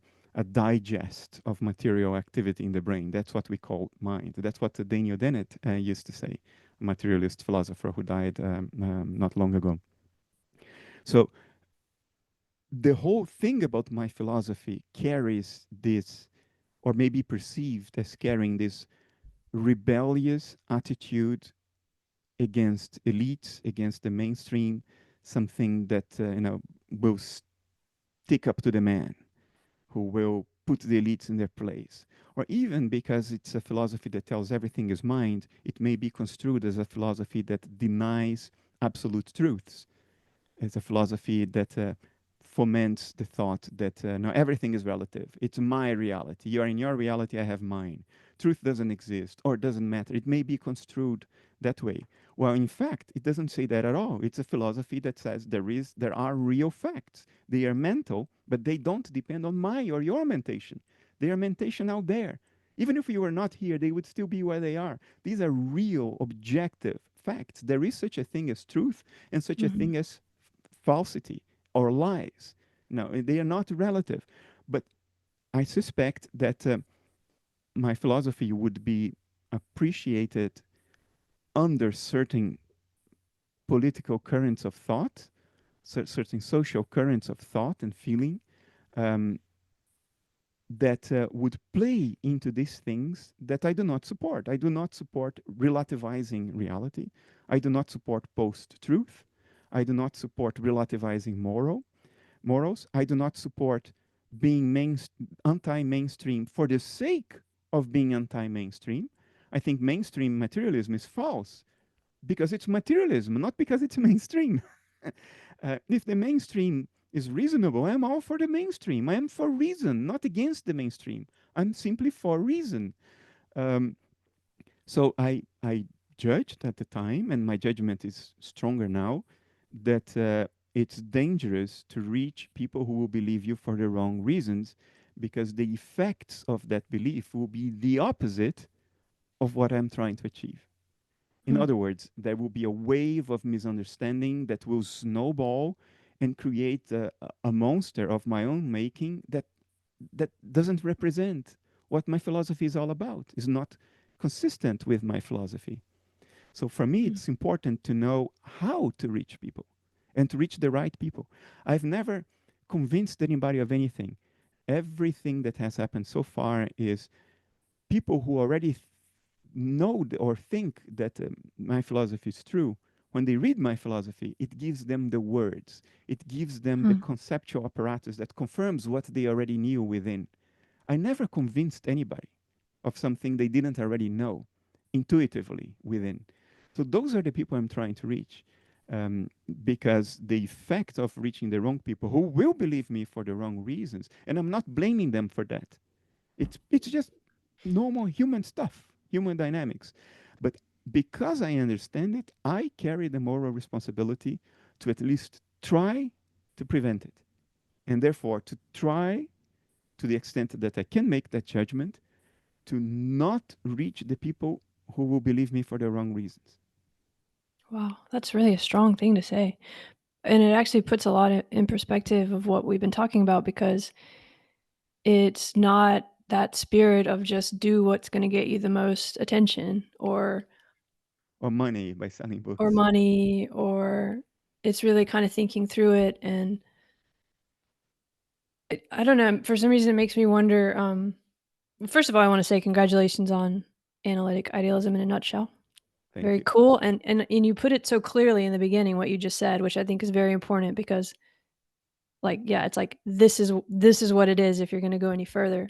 digest of material activity in the brain. That's what we call mind. That's what Daniel Dennett used to say, a materialist philosopher who died not long ago. So the whole thing about my philosophy carries this, or maybe perceived as carrying this rebellious attitude against elites, against the mainstream, something that will stick up to the man, who will put the elites in their place. Or even because it's a philosophy that tells everything is mind, it may be construed as a philosophy that denies absolute truths. It's a philosophy that foments the thought that no, everything is relative. It's my reality. You are in your reality, I have mine. Truth doesn't exist or doesn't matter. It may be construed that way. Well, in fact, it doesn't say that at all. It's a philosophy that says there are real facts. They are mental, but they don't depend on my or your mentation. They are mentation out there. Even if you were not here, they would still be where they are. These are real, objective facts. There is such a thing as truth and such a Mm-hmm. thing as falsity or lies. No, they are not relative. But I suspect that my philosophy would be appreciated under certain political currents of thought, certain social currents of thought and feeling, um, that would play into these things that I do not support. I do not support relativizing reality. I do not support post truth. I do not support relativizing morals. I do not support being anti-mainstream for the sake of being anti-mainstream. I think mainstream materialism is false because it's materialism, not because it's mainstream. If the mainstream is reasonable, I'm all for the mainstream. I am for reason, not against the mainstream. I'm simply for reason. Um, so I judged at the time, and my judgment is stronger now, that it's dangerous to reach people who will believe you for the wrong reasons, because the effects of that belief will be the opposite of what I'm trying to achieve. In Mm. other words, there will be a wave of misunderstanding that will snowball and create a monster of my own making that doesn't represent what my philosophy is all about, is not consistent with my philosophy. So for me, Mm. it's important to know how to reach people and to reach the right people. I've never convinced anybody of anything. Everything that has happened so far is people who already know or think that my philosophy is true. When they read my philosophy, it gives them the words, it gives them the Mm. conceptual apparatus that confirms what they already knew within. I never convinced anybody of something they didn't already know intuitively within. So those are the people I'm trying to reach. Because the effect of reaching the wrong people who will believe me for the wrong reasons, and I'm not blaming them for that. It's just normal human stuff, human dynamics. But because I understand it, I carry the moral responsibility to at least try to prevent it. And therefore to try to the extent that I can make that judgment to not reach the people who will believe me for the wrong reasons. Wow, that's really a strong thing to say. And it actually puts a lot in perspective of what we've been talking about, because it's not that spirit of just do what's going to get you the most attention Or money by selling or books. money, or it's really kind of thinking through it. And I don't know, for some reason it makes me wonder. First of all, I want to say congratulations on Analytic Idealism in a nutshell. Thank Very you. cool. And you put it so clearly in the beginning, what you just said, which I think is very important, because like, yeah, it's like this is what it is if you're going to go any further.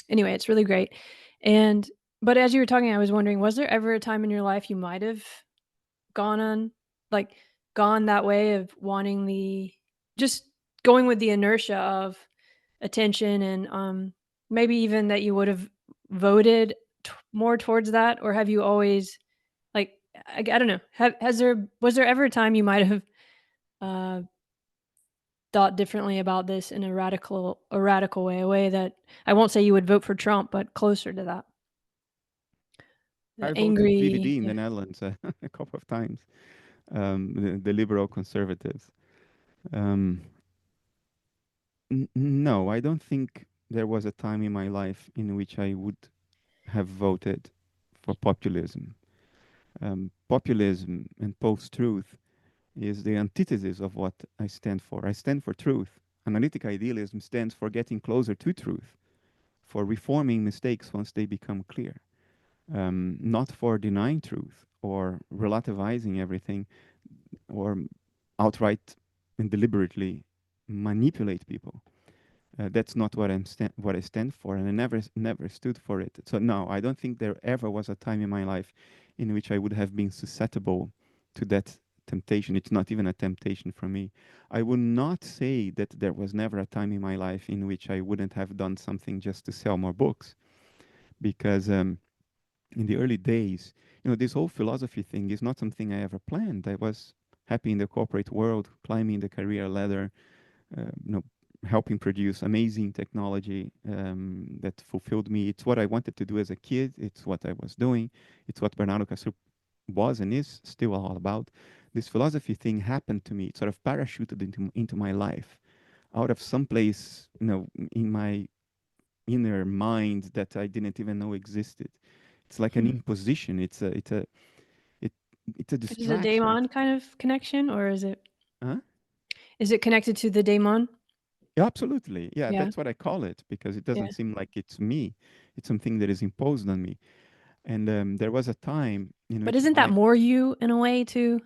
Anyway, it's really great. And but as you were talking, I was wondering, was there ever a time in your life you might have gone on like gone that way of wanting the just going with the inertia of attention, and maybe even that you would have voted more towards that? Or have you always like I don't know, has there was there ever a time you might have uh thought differently about this in a radical way, a way that I won't say you would vote for Trump, but closer to that? The I voted angry, VVD in the yeah. Netherlands a couple of times. The liberal conservatives. Um, no, I don't think there was a time in my life in which I would have voted for populism. Populism and post-truth is the antithesis of what I stand for. I stand for truth. Analytic idealism stands for getting closer to truth, for reforming mistakes once they become clear, not for denying truth or relativizing everything or outright and deliberately manipulate people. That's not what I stand for, and I never stood for it. So no, I don't think there ever was a time in my life in which I would have been susceptible to that temptation. It's not even a temptation for me. I would not say that there was never a time in my life in which I wouldn't have done something just to sell more books, because in the early days, this whole philosophy thing is not something I ever planned. I was happy in the corporate world, climbing the career ladder, uh, you know, helping produce amazing technology that fulfilled me. It's what I wanted to do as a kid. It's what I was doing. It's what Bernardo Kastrup was and is still all about. This philosophy thing happened to me. It sort of parachuted into my life out of some place, in my inner mind that I didn't even know existed. It's like an Hmm. imposition. It, it's a Is it a distraction. daemon kind of connection, or Huh? is it connected to the daemon? Yeah, absolutely. Yeah, Yeah, that's what I call it because it yeah. doesn't seem like it's me. It's something that is imposed on me. And there was a time in But which isn't that more you in a way too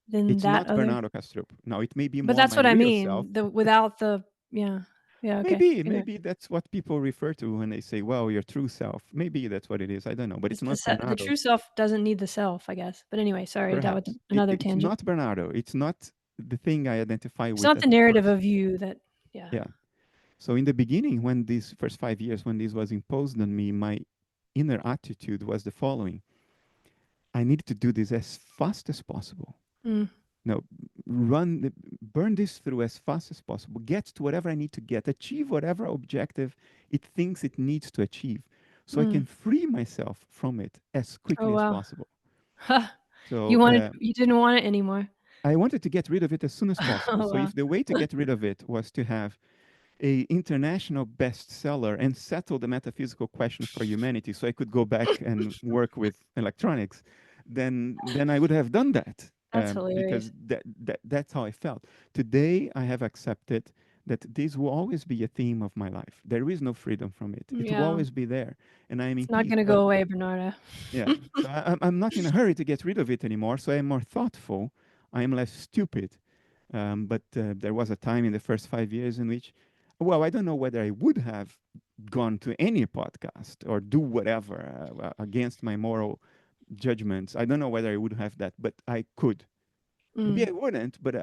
than it's that not other? Bernardo Kastrup. Now, it may be But more that's my what I real self. mean. The without the yeah. Yeah, okay. Anyway, Maybe that's what people refer to when they say, well, your true self. Maybe that's what it is. I don't know. But it's it's not the Bernardo, true self doesn't need the self, I guess. But anyway, sorry, that was perhaps. another It's tangent. not Bernardo. It's not the thing I identify It's with not as the a narrative person. of you that yeah. Yeah. So in the beginning, when these first 5 years, when this was imposed on me, my inner attitude was the following: I need to do this as fast as possible. Mm, No, burn this through as fast as possible. Get to whatever I need to get. Achieve whatever objective it thinks it needs to achieve, so I can mm. free myself from it as Oh quickly as wow. possible. Ha. So You didn't want it anymore. I wanted to get rid of it as soon as possible. Oh So wow. if the way to get rid of it was to have a international bestseller and settle the metaphysical question for humanity so I could go back and work with electronics, then I would have done that, That's because hilarious. that's how I felt. Today I have accepted that this will always be a theme of my life. There is no freedom from it. It will Yeah. always be there, and I am in It's not peace. gonna But go away, Bernardo. yeah, so I'm not in a hurry to get rid of it anymore. So I'm more thoughtful. I am less stupid. But there was a time in the first 5 years in which, well, I don't know whether I would have gone to any podcast or do whatever against my moral judgments. I don't know whether I would have that, but I could. Maybe Mm. I wouldn't, but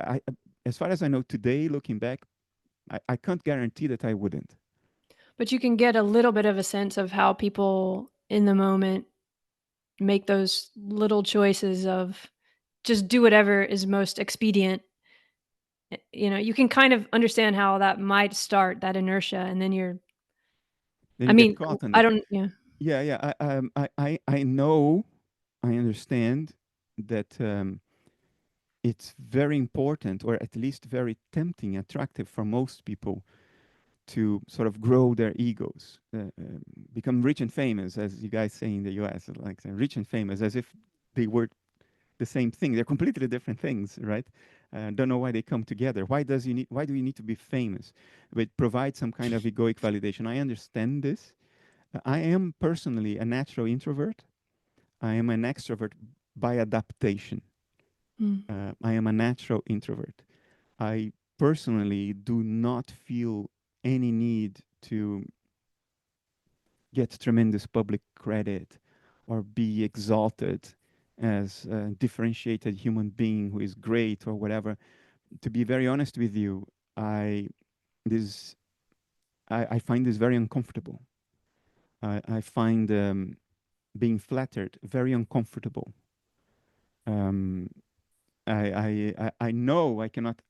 as far as I know today, looking back, I can't guarantee that I wouldn't. But you can get a little bit of a sense of how people in the moment make those little choices of just do whatever is most expedient. You can kind of understand how that might start that inertia, and then Then I you get mean, caught on I it. don't yeah. Yeah, yeah. I know, I understand that it's very important, or at least very tempting, attractive for most people to sort of grow their egos, become rich and famous, as you guys say in the US, like rich and famous, as if they were the same thing. They're completely different things, right? Don't know why they come together. Why do you need to be famous? But provide some kind of egoic validation. I understand this. I am personally a natural introvert. I am an extrovert by adaptation. Mm, I am a natural introvert. I personally do not feel any need to get tremendous public credit or be exalted as a differentiated human being who is great or whatever. To be very honest with you, I this I find this very uncomfortable. I find being flattered very uncomfortable. Um, I know I cannot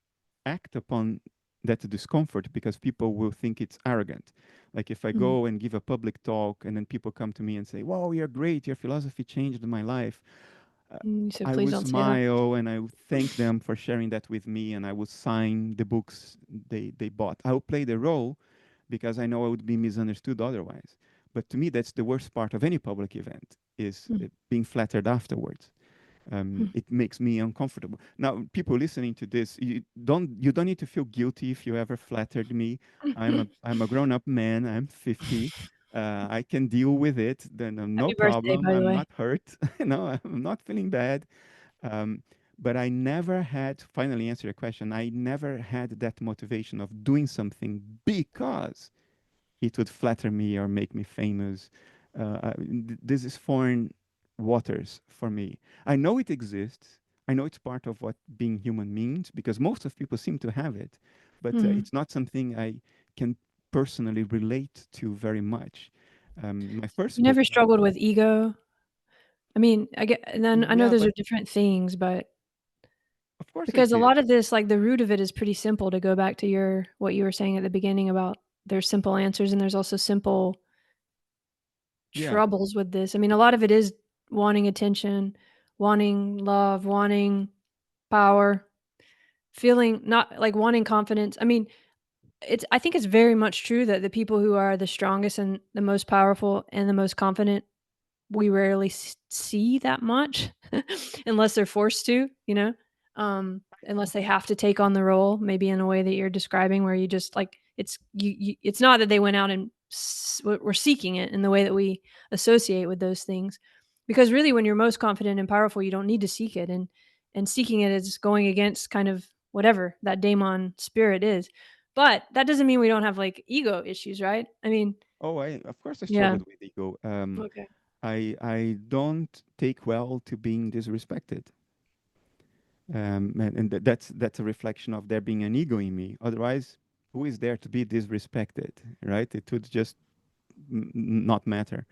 act upon that discomfort because people will think it's arrogant. Like if I Mm. go and give a public talk and then people come to me and say, "Wow, you're great. Your philosophy changed my life." uh, You said, I please will don't say that. smile and I will thank them for sharing that with me, and I will sign the books they bought. I will play the role because I know I would be misunderstood otherwise. But to me, that's the worst part of any public event is Mm. being flattered afterwards. Mm. It makes me uncomfortable. Now, people listening to this, you don't need to feel guilty if you ever flattered me. I'm a grown up man. I'm 50. I can deal with it. Then no Happy birthday, problem. by the I'm way. not hurt. No, I'm not feeling bad. Um, but I never had. Finally, answer your question. I never had that motivation of doing something because it would flatter me or make me famous. This is foreign waters for me. I know it exists. I know it's part of what being human means because most of people seem to have it, but Mm. it's not something I can personally relate to very much. My first You book, never struggled with ego? I mean, I get, and then I know yeah, those but are different things, but of course I because a did. lot of this, like the root of it is pretty simple to go back to your what you were saying at the beginning about there's simple answers and there's also simple Yeah, troubles with this. I mean, a lot of it is wanting attention, wanting love, wanting power, feeling not like wanting confidence. I mean, I think it's very much true that the people who are the strongest and the most powerful and the most confident we rarely see that much unless they're forced to, you know? Unless they have to take on the role, maybe in a way that you're describing where you just like it's not that they went out and were seeking it in the way that we associate with those things. Because really when you're most confident and powerful, you don't need to seek it and seeking it is going against kind of whatever that daemon spirit is. But that doesn't mean we don't have like ego issues, right? I mean, oh, I of course I yeah. struggled with ego. Okay. I don't take well to being disrespected. And that's a reflection of there being an ego in me. Otherwise, who is there to be disrespected, right? It would just not matter.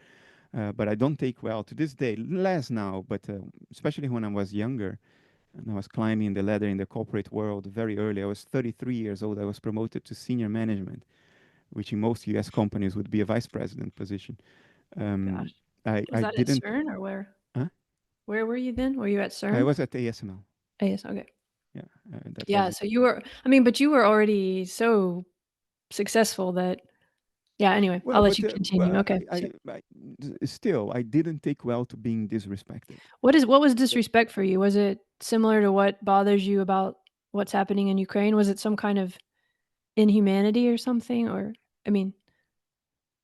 But I don't take well to this day, less now, but especially when I was younger and I was climbing the ladder in the corporate world very early. I was 33 years old. I was promoted to senior management, which in most US companies would be a vice president position. Um, Gosh. Was I that at didn't, CERN or where? huh? Where were you then? Were you at I CERN? was at ASML. Oh, yes, okay. Yeah, that Yeah, was so you were I mean, but you were already so successful that yeah, anyway, I'll well, let but you continue. Okay, so still, I didn't take well to being disrespected. what was That- disrespect for you? Was it similar to what bothers you about what's happening in Ukraine? Was it some kind of inhumanity or something? Or I mean,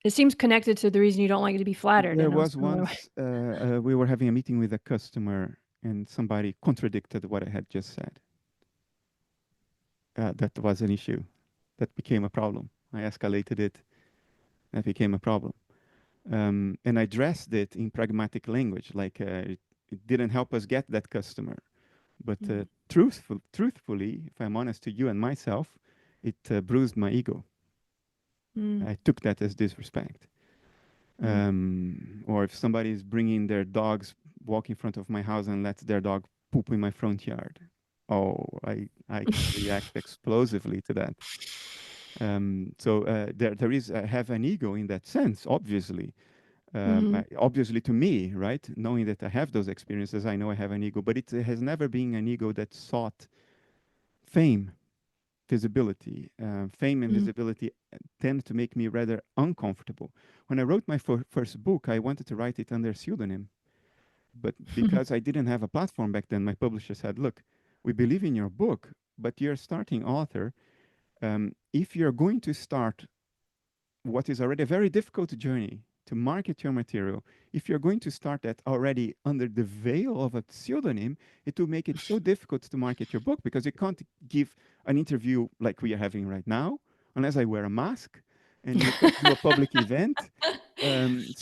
it seems connected to the reason you don't like to be flattered There in a was similar way. once we were having a meeting with a customer, and somebody contradicted what I had just said. That was an issue. That became a problem. I escalated it. That became a problem. And I addressed it in pragmatic language, like it didn't help us get that customer. But Mhm. truthfully, if I'm honest to you and myself, it bruised my ego. Mm, I took that as disrespect. mm. Or if somebody is bringing their dogs, walk in front of my house and lets their dog poop in my front yard, oh, I can react explosively to that. So there is I have an ego in that sense, obviously. Mhm, Obviously to me, right? Knowing that I have those experiences, I know I have an ego, but it has never been an ego that sought fame, visibility. Fame and mhm, visibility tend to make me rather uncomfortable. When I wrote my first book, I wanted to write it under pseudonym, but because I didn't have a platform back then, my publisher said, "Look, we believe in your book, but you're a starting author. If you're going to start what is already a very difficult journey to market your material, if you're going to start that already under the veil of a pseudonym, it will make it so difficult to market your book because you can't give an interview like we are having right now unless I wear a mask, and you can't do a public event. And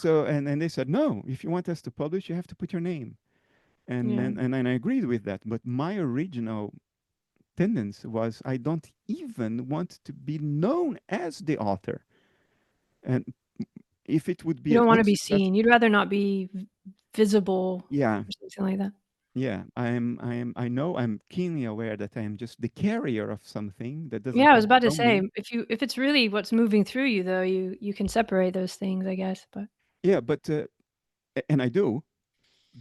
they said, no, if you want us to publish, you have to put your name. yeah. And I agreed with that. But my original tendency was I don't even want to be known as the author. And if it would You be don't wanna be unsuccessful, seen. You'd rather not be visible yeah, or something like that. Yeah, I know I'm keenly aware that I am just the carrier of something that doesn't Yeah, I was come about to from say, me. if it's really what's moving through you, though, you can separate those things, I guess, but Yeah, but and I do,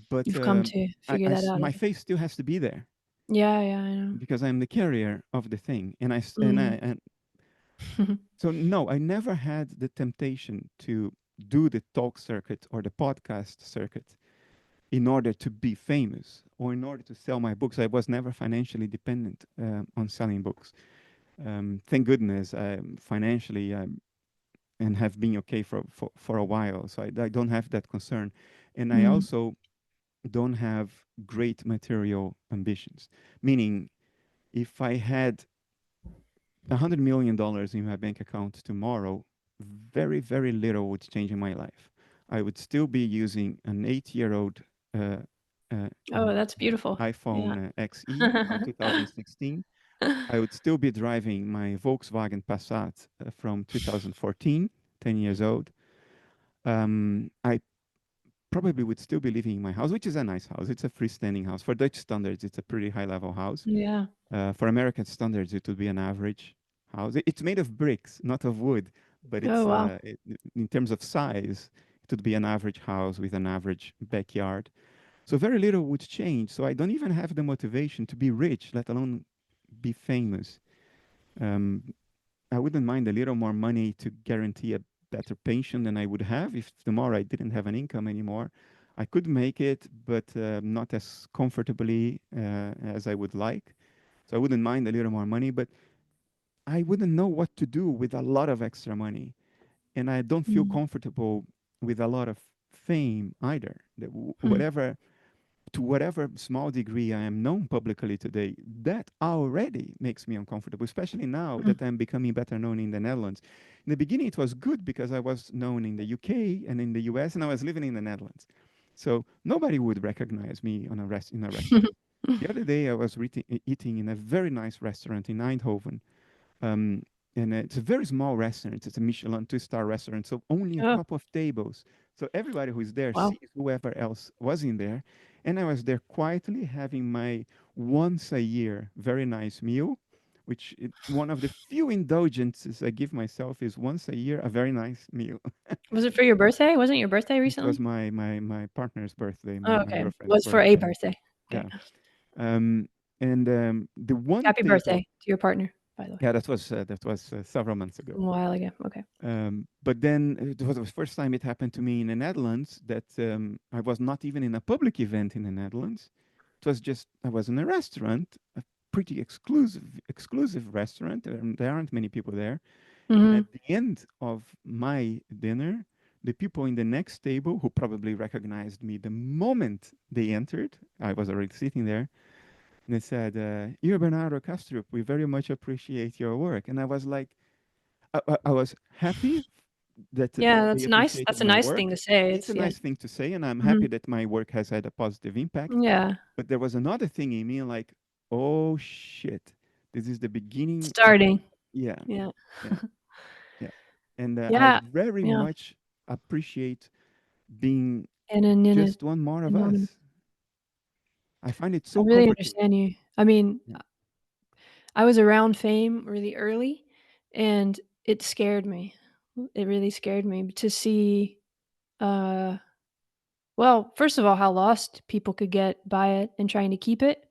but you've come to figure that out, I my guess. face still has to be there Yeah, yeah, I know. because I'm the carrier of the thing, and Mm. and so no, I never had the temptation to do the talk circuit or the podcast circuit in order to be famous or in order to sell my books. I was never financially dependent on selling books. Thank goodness, financially, and have been okay for a while. So I don't have that concern. And I Mm. also don't have great material ambitions, meaning if I had $100 million in my bank account tomorrow, very, very little would change in my life. I would still be using an 8-year-old uh, uh, Oh, that's beautiful. Yeah. iPhone XE from 2016. I would still be driving my Volkswagen Passat from 2014, 10 years old. I probably would still be living in my house, which is a nice house. It's a freestanding house. For Dutch standards, it's a pretty high level house. Yeah. For American standards, it would be an average house. It's made of bricks, not of wood, but Oh, wow. in terms of size, it would be an average house with an average backyard. So very little would change. So I don't even have the motivation to be rich, let alone be famous. Um, I wouldn't mind a little more money to guarantee a better pension than I would have if tomorrow I didn't have an income anymore. I could make it, but not as comfortably as I would like. So I wouldn't mind a little more money, but I wouldn't know what to do with a lot of extra money. And I don't feel Mm. comfortable with a lot of fame either. That Mm. whatever to whatever small degree I am known publicly today, that already makes me uncomfortable, especially now Mm. that I'm becoming better known in the Netherlands. In the beginning, it was good because I was known in the UK and in the US, and I was living in the Netherlands. So nobody would recognize me in a restaurant. The other day, I was eating in a very nice restaurant in Eindhoven, um, and it's a very small restaurant. It's a Michelin 2-star restaurant, so only a Oh, couple of tables. So everybody who's there wow. sees whoever else was in there. And I was there quietly having my once a year very nice meal, one of the few indulgences I give myself is once a year a very nice meal. Was it for your birthday? Wasn't your birthday It was recently? my partner's birthday, Oh, my okay. It girlfriend's was for a birthday. birthday. Okay. Yeah. And the one Happy table, birthday to your partner, by the way. yeah, that was several months ago. A while ago. Okay. But then it was the first time it happened to me in the Netherlands that I was not even in a public event in the Netherlands. It was just I was in a restaurant, a pretty exclusive restaurant. There aren't many people there. And at Mhm. the end of my dinner, the people in the next table who probably recognized me the moment they entered, I was already sitting there, and they said, "You're Bernardo Kastrup. We very much appreciate your work." And I was like, I was happy that Yeah, they that's nice. appreciated That's a my nice thing work. to say. It's a It's yeah. nice thing to say, and I'm happy Mhm. that my work has had a positive impact. Yeah. But there was another thing in me, like, oh shit, this is the beginning of, Starting. yeah, Yeah. yeah, yeah. And I Yeah. very Yeah. much appreciate being Anonymity. just one more of Anonymity. us. I find it I so really comforting. understand you. I mean, Yeah, I was around fame really early, and it scared me. It really scared me to see, uh well, first of all, how lost people could get by it and trying to keep it,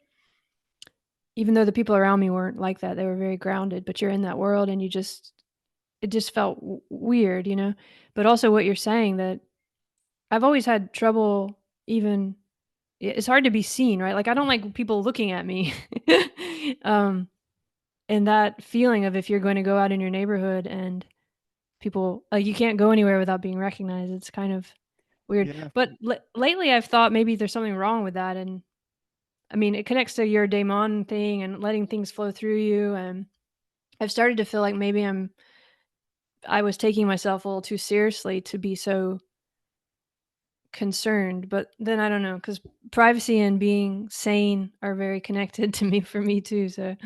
even though the people around me weren't like that. They were very grounded, but you're in that world and it just felt weird, you know? But also what you're saying that I've always had trouble even it's hard to be seen, right? Like, I don't like people looking at me. Um, and that feeling of if you're going to go out in your neighborhood and people like, you can't go anywhere without being recognized, it's kind of weird. yeah, But lately, I've thought maybe there's something wrong with that, and I mean, it connects to your daemon thing and letting things flow through you, and I've started to feel like maybe I was taking myself a little too seriously to be so concerned, but then I don't know, because privacy and being sane are very connected to me for me too, so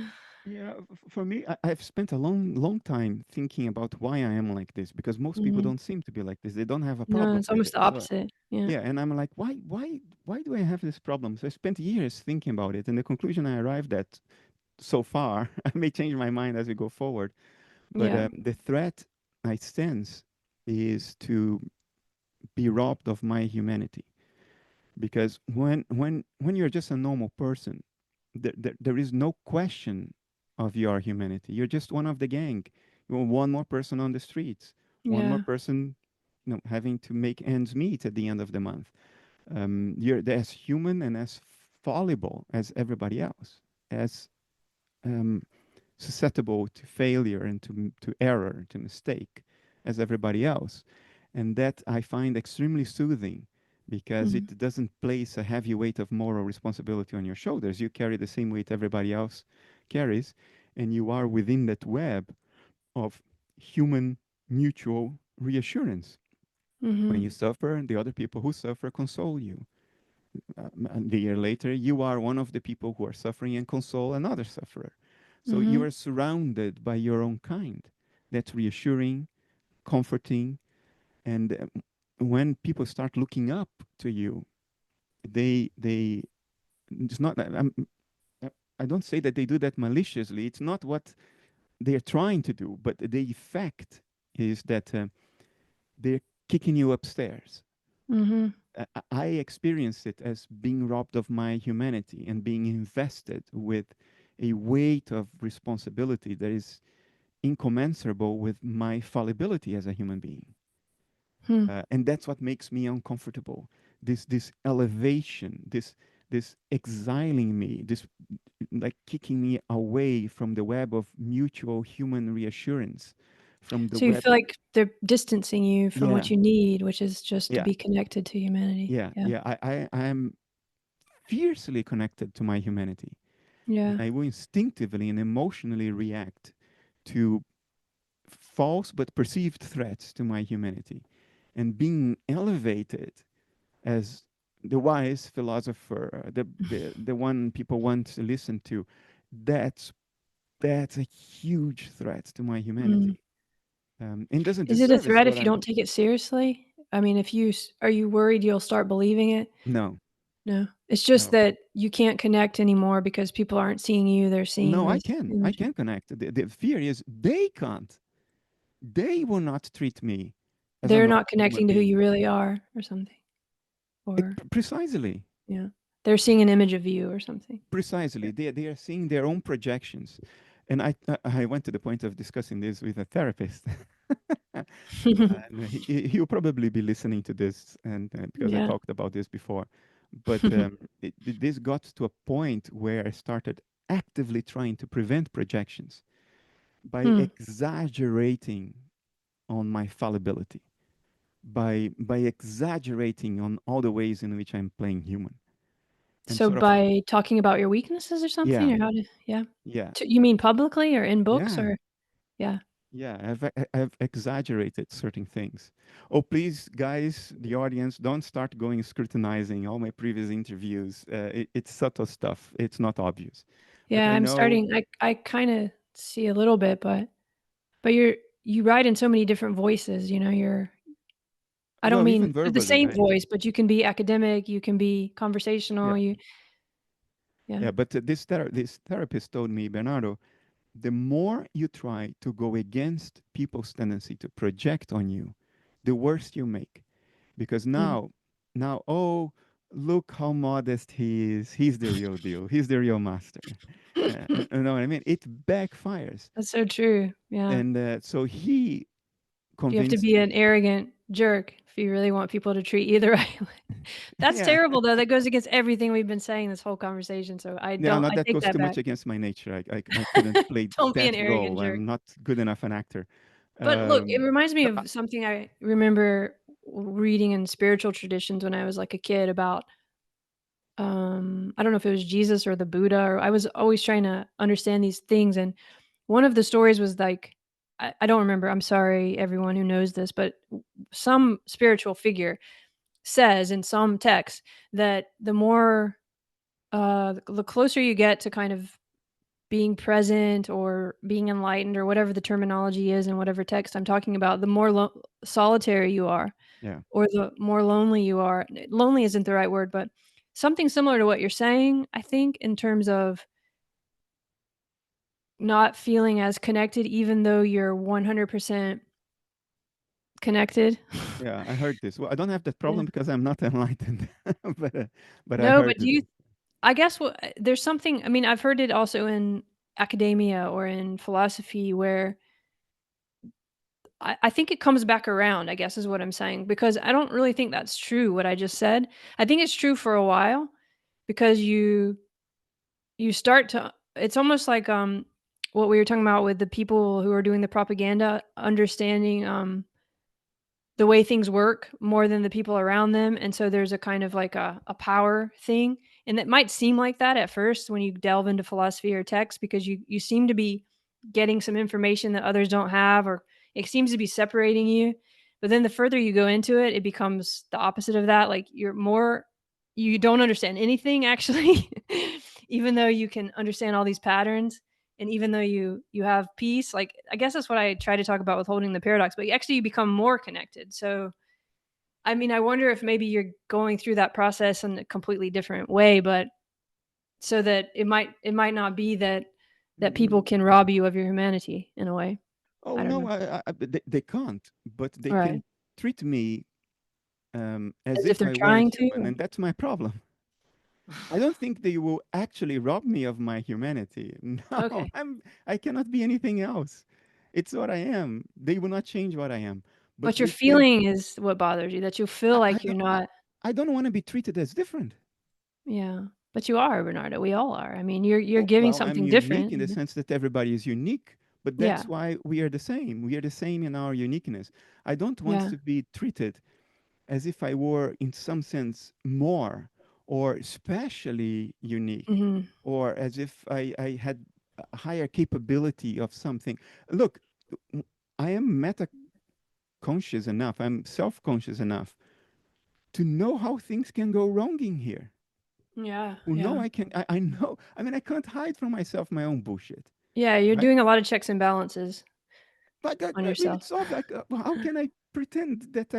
Yeah, for me, I've spent a long time thinking about why I am like this, because most people Mhm. don't seem to be like this. They don't have a No, problem it's with almost it. the opposite. Yeah. Yeah, and I'm like, why do I have this problem? So I spent years thinking about it, and the conclusion I arrived at so far, I may change my mind as we go forward, but Yeah. the threat I sense is to be robbed of my humanity. Because when you're just a normal person, there is no question of your humanity. You're just one of the gang. You're one more person on the streets, one more Yeah. person, having to make ends meet at the end of the month. You're as human and as fallible as everybody else, as um, susceptible to failure and to error, to mistake, as everybody else. And that I find extremely soothing, because Mhm. it doesn't place a heavy weight of moral responsibility on your shoulders. You carry the same weight everybody else carries, and you are within that web of human mutual reassurance. When you Mhm. suffer, the other people who suffer console you. And the year later, you are one of the people who are suffering and console another sufferer. So you Mhm. are surrounded by your own kind. That's reassuring, comforting, and when people start looking up to you, they it's not. I don't say that they do that maliciously. It's not what they are trying to do, but the effect is that they're kicking you upstairs. Mhm. I experienced it as being robbed of my humanity and being invested with a weight of responsibility that is incommensurable with my fallibility as a human being. Hmm. And that's what makes me uncomfortable. This elevation, this exiling me, this like kicking me away from the web of mutual human reassurance, from the So you web. feel like they're distancing you from Yeah, what you need, which is just to yeah, be connected to humanity. yeah, Yeah. yeah. I am fiercely connected to my humanity, and Yeah. I will instinctively and emotionally react to false but perceived threats to my humanity, and being elevated as the wise philosopher, the one people want to listen to. That's that's a huge threat to my Mm. humanity, and doesn't Is it a disservice threat what if you I'm. don't take it seriously? I mean, if you are you worried you'll start believing it? No, No. It's just no, that you can't connect anymore because people aren't seeing you, they're seeing no. I this can, I image. can connect. The fear is they can't. They will not treat me as a They're normal not human connecting to who being. you really are or something. Or Precisely, yeah. They're seeing an image of you or something. precisely. Yeah. They are seeing their own projections, and I went to the point of discussing this with a therapist. And he'll probably be listening to this, and because I Yeah. talked about this before. But this got to a point where I started actively trying to prevent projections by Hmm. exaggerating on my fallibility, by exaggerating on all the ways in which I'm playing human, and So sort of, by talking about your weaknesses or something yeah, or how to yeah. yeah, You mean publicly or in books yeah. or yeah. Yeah, I've exaggerated certain things. Oh, please, guys, the audience, don't start going scrutinizing all my previous interviews. It's subtle stuff. It's not obvious. But Yeah, I I'm know, starting I kinda see a little bit, but you write in so many different voices, you know, I don't well, mean even the verbally, same right? voice, but you can be academic, you can be conversational, Yeah, you yeah. yeah. But this therapist told me, Bernardo, the more you try to go against people's tendency to project on you, the worse you make. Because Mm. now, oh, look how modest he is. He's the real deal. He's the real master. You know what I mean? It backfires. That's so true, yeah. And so he You have to convinced be me. an arrogant jerk if you really want people to treat you the right way. That's Yeah. terrible, though, that goes against everything we've been saying this whole conversation, so Yeah, no, I that take goes that too back. much against my nature. I couldn't play Don't be an that arrogant role. jerk. I'm not good enough an actor. But look, it Um, reminds me no, of something I remember reading in spiritual traditions when I was, like, a kid about, I don't know if it was Jesus or the Buddha, or I was always trying to understand these things, and one of the stories was, like I don't remember, I'm sorry, everyone who knows this, but some spiritual figure says in some text that the more, the closer you get to kind of being present or being enlightened or whatever the terminology is in whatever text I'm talking about, the more solitary you are Yeah. or the more lonely you are. Lonely isn't the right word, but something similar to what you're saying, I think, in terms of not feeling as connected even though you're 100% connected. Yeah, I heard this. Well, I don't have that Yeah. problem because I'm not enlightened, but uh, but I No, heard but do you it. I guess what there's something I mean, I've heard it also in academia or in philosophy where I think it comes back around, I guess is what I'm saying, because I don't really think that's true what I just said. I think it's true for a while because you start to it's almost like, what we were talking about with the people who are doing the propaganda, understanding, the way things work more than the people around them, and so there's a kind of like a power thing, and it might seem like that at first when you delve into philosophy or text because you seem to be getting some information that others don't have, or it seems to be separating you, but then the further you go into it, it becomes the opposite of that, like, you don't understand anything actually, even though you can understand all these patterns, and even though you have peace, like, I guess that's what I try to talk about with holding the paradox, but actually you become more connected. So, I mean, I wonder if maybe you're going through that process in a completely different way, but so that it might not be that people Mm, can rob you of your humanity in a way. oh I don't no, know. they can't, but they Right. can treat me as As if if they're I were trying human, to? and that's my problem. I don't think they will actually rob me of my humanity. No, Okay. I cannot be anything else. It's what I am. They will not change what I am, but But your they can. feeling is what bothers you, that you feel I like you're don't. not. I don't want to be treated as different. Yeah. But you are, Bernardo, we all are. I mean, you're Oh, giving well, I'm something unique different, in the sense that everybody is unique, but yeah. that's why we are the same. We are the same in our uniqueness. I don't want Yeah. to be treated as if I were, in some sense, more or specially unique, Mhm. or as if I had a higher capability of something. Look, w- I am meta conscious enough, I'm self conscious enough to know how things can go wrong in here. Yeah, Oh, no, yeah. I know. I mean, I can't hide from myself my own bullshit, Yeah, you're right? doing a lot of checks and balances But on I mean, yourself. it's obvious. Like, how can I pretend that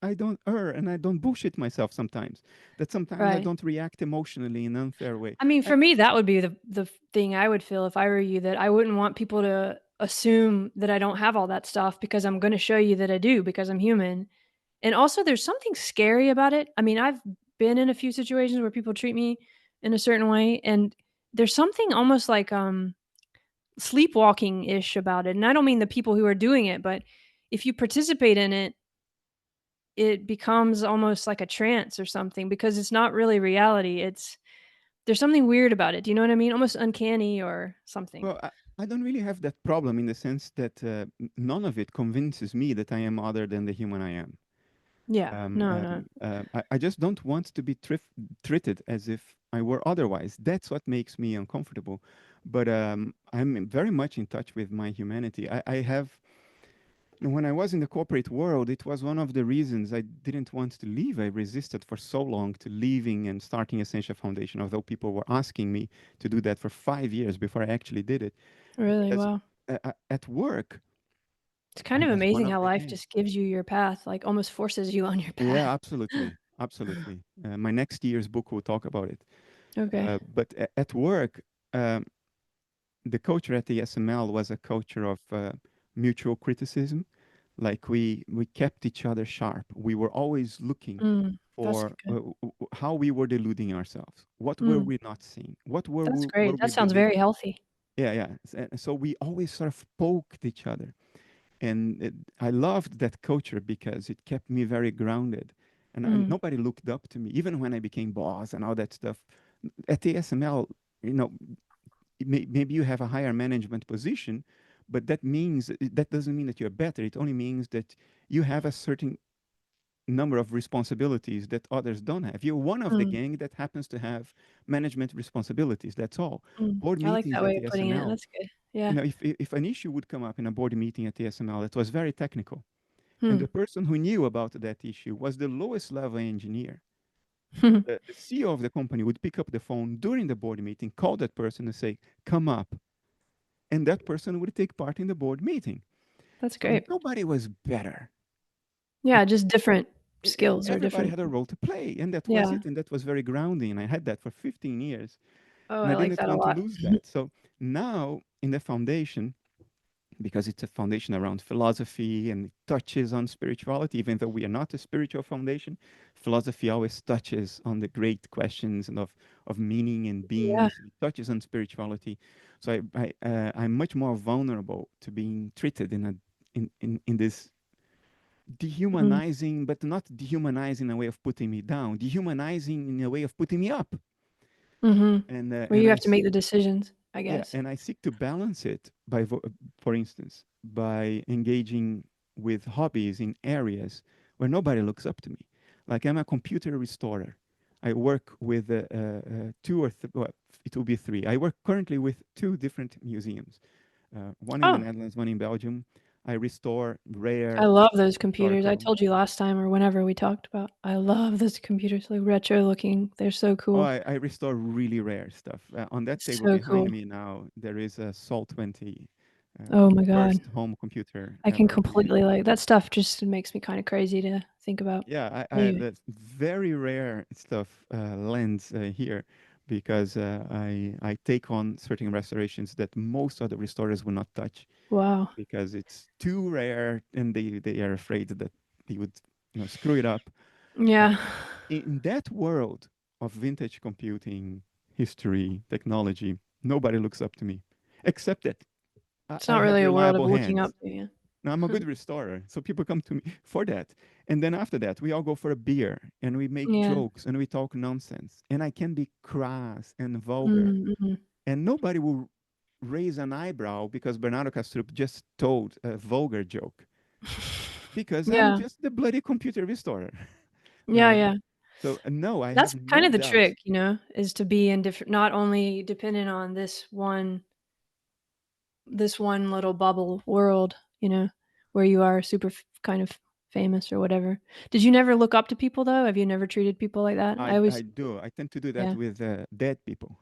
I don't err and I don't bullshit myself sometimes? That sometimes I Right. don't react emotionally in an unfair way. I mean, I, for me, that would be the thing I would feel if I were you, that I wouldn't want people to assume that I don't have all that stuff because I'm gonna show you that I do because I'm human. And also there's something scary about it. I mean, I've been in a few situations where people treat me in a certain way, and there's something almost like, sleepwalking-ish about it, and I don't mean the people who are doing it, but if you participate in it, it becomes almost like a trance or something because it's not really reality, there's something weird about it, do you know what I mean? Almost uncanny or something. well, I don't really have that problem in the sense that none of it convinces me that I am other than the human I am. Yeah, no, no. I just don't want to be treated as if I were otherwise. That's what makes me uncomfortable. But I'm very much in touch with my humanity. I have, when I was in the corporate world, it was one of the reasons I didn't want to leave. I resisted for so long to leaving and starting Essentia Foundation, although people were asking me to do that for 5 years before I actually did it. Really, Because wow. at work, It's I kind of was one amazing of how the life gang. just gives you your path, like, almost forces you on your Yeah, path. absolutely. Absolutely. My next year's book will talk about it. Okay. But at work, um, the culture at the SML was a culture of mutual criticism. Like we kept each other sharp. We were always looking That's for good. how we were deluding ourselves. What were Mm, we not seeing? What were that's were great. we That sounds very believing? healthy. Yeah, yeah. So we always sort of poked each other, and I loved that culture because it kept me very grounded. And Mm, nobody looked up to me, even when I became boss and all that stuff. At the SML, you know, maybe you have a higher management position, but that doesn't mean that you're better. It only means that you have a certain number of responsibilities that others don't have. You're one of the mm, gang that happens to have management responsibilities. That's all. Board I like meetings that at way of the putting it. SML, That's good. Yeah. if an issue would come up in a board meeting at the SML that was very technical, and Hmm. the person who knew about that issue was the lowest level engineer, the CEO of the company would pick up the phone during the board meeting, call that person and say, "Come up." and that person would take part in the board meeting. That's So great. nobody was better. Yeah, just different skills or Everybody different. had a role to play, and that was Yeah. it. And that was very grounding. And I had that for 15 years, Oh, and I I like didn't that a want to lot. lose that. So now in the foundation, because it's a foundation around philosophy and it touches on spirituality, even though we are not a spiritual foundation, philosophy always touches on the great questions and of meaning and Yeah. beings. It touches on spirituality. So I'm much more vulnerable to being treated in this Mhm. dehumanizing, but not dehumanizing in a way of putting me down, dehumanizing in a way of putting me up. Mhm. Where And you have to make the decisions, I yeah, guess. and I seek to balance it by, for instance, by engaging with hobbies in areas where nobody looks up to me. Like I'm a computer restorer. I work with two or well, it will be three. I work currently with two different museums, one in the Oh, Netherlands, one in Belgium. I restore I rare love those computers. I historical. told you last time or whenever we talked about I love those computers, like retro looking. They're so Oh, cool. I restore really rare stuff. On that table So behind cool. me now, there is a Sol 20, Oh my god. first home computer I can ever completely created. like that stuff just makes me kind of crazy to think about. Yeah, Anyway. that's very rare stuff lands here because I take on certain restorations that most other restorers will not touch Wow. because it's too rare and they are afraid that they would screw it up. Uh, Yeah. in that world of vintage computing, history, technology, nobody looks up to me, except that It's I not have really a world of reliable looking up hands. to you. Now, I'm a good restorer, so people come to me for that. And then after that, we all go for a beer and we make Yeah. jokes and we talk nonsense. And I can be crass and vulgar, Mm-hmm. and nobody will raise an eyebrow because Bernardo Kastrup just told a vulgar joke because I'm Yeah. just the bloody computer restorer. Yeah, Uh, yeah. so no, I That's have kind no of the doubts. trick, is to be in different, not only dependent on this one little bubble world, where you are super kind of famous or whatever. Did you never look up to people though? Have you never treated people like that? I I always, do. I tend to do that yeah. with dead people.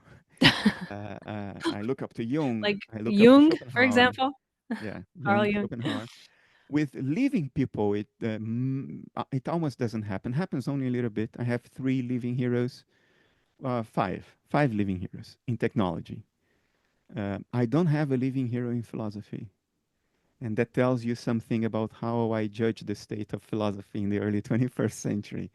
I look up to Jung. Like I look up to Jung, for Schopenhauer. example, Yeah, Carl Jung, Jung. Schopenhauer. With living people, it almost doesn't happen. Happens only a little bit. I have three living heroes, five living heroes in technology. I don't have a living hero in philosophy, and that tells you something about how I judge the state of philosophy in the early 21st century.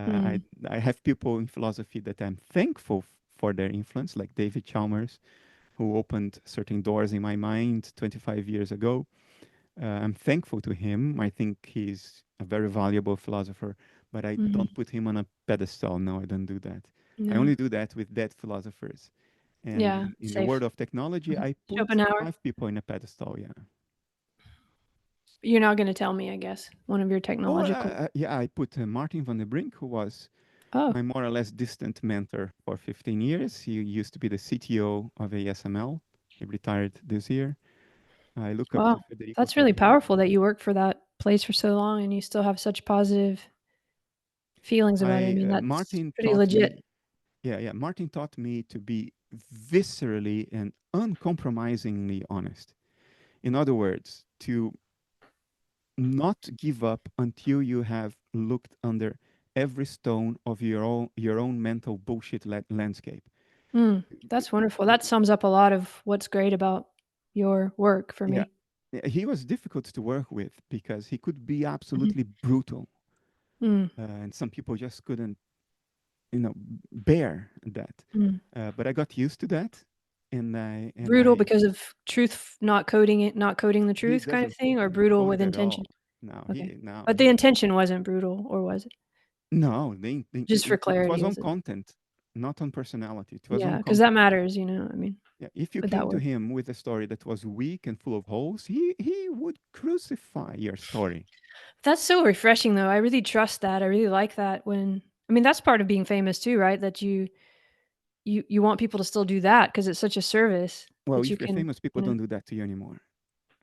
Mm, I have people in philosophy that I'm thankful for their influence, like David Chalmers, who opened certain doors in my mind 25 years ago. I'm thankful to him. I think he's a very valuable philosopher, but I mhm. don't put him on a pedestal. No, I don't do that. I No. only do that with dead philosophers. And Yeah, in the world safe. of technology, Mhm. I put Schopenhauer. five people in a pedestal. Yeah. You're not gonna tell me, I guess, one of your Oh, technological. yeah. I put Martin van der Brink, who was Oh, my more or less distant mentor for 15 years. He used to be the CTO of ASML. He retired this year. I look up wow. to Federico That's really Fodor. powerful that you worked for that place for so long and you still have such positive feelings about it. I I mean, that's Martin pretty taught legit. me, yeah. Martin taught me to be viscerally and uncompromisingly honest. In other words, to not give up until you have looked under every stone of your own mental bullshit landscape. Mm, that's wonderful. That sums up a lot of what's great about your work for Yeah. me. He was difficult to work with because he could be Mhm. absolutely brutal, Mm, and some people just couldn't, bear that. mm. But I got used to that, and I and Brutal I because of truth, not coding the he truth kind of doesn't thing, or brutal code with it at intention? all. No, Okay. he no But the he intention wasn't brutal, or was it? no. Just for It clarity, was on was it? content, not on personality. It was Yeah, on because that content. matters, I mean, Yeah, if you with that came to work. him with a story that was weak and full of holes, he would crucify your story. That's so refreshing, though. I really trust that. I really like that when I mean, that's part of being famous too, right? That you want people to still do that because it's such a service Well, that you if you're can, famous, people don't do that to you anymore.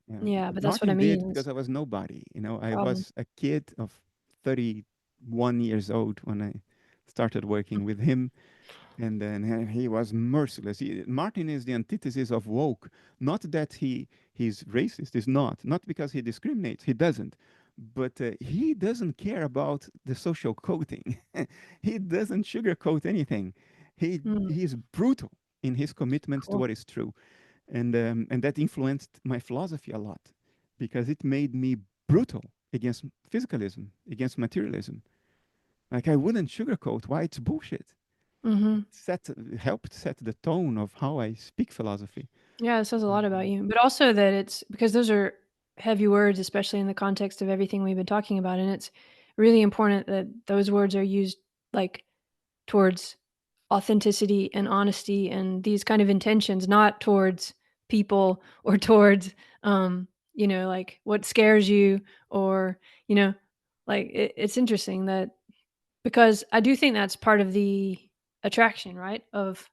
Yeah. yeah, but that's what I Martin did mean, because it's I was nobody. a I problem. was a kid of 31 years old when I started working with him. And then he was merciless. Martin is the antithesis of woke. Not that he's racist. He's not because he discriminates. He doesn't. But he doesn't care about the social coding. He doesn't sugarcoat anything. Mm, He is brutal in his commitment to cool. what is true, and that influenced my philosophy a lot because it made me brutal against physicalism, against materialism. Like I wouldn't sugarcoat why it's bullshit. Hmm. Set helped set the tone of how I speak philosophy. Yeah, it says a lot about Um, you, but also that it's because those are heavy words, especially in the context of everything we've been talking about, and it's really important that those words are used like towards authenticity and honesty and these kind of intentions, not towards people or towards, like what scares you or, you know, like it's interesting that because I do think that's part of the attraction, right? Of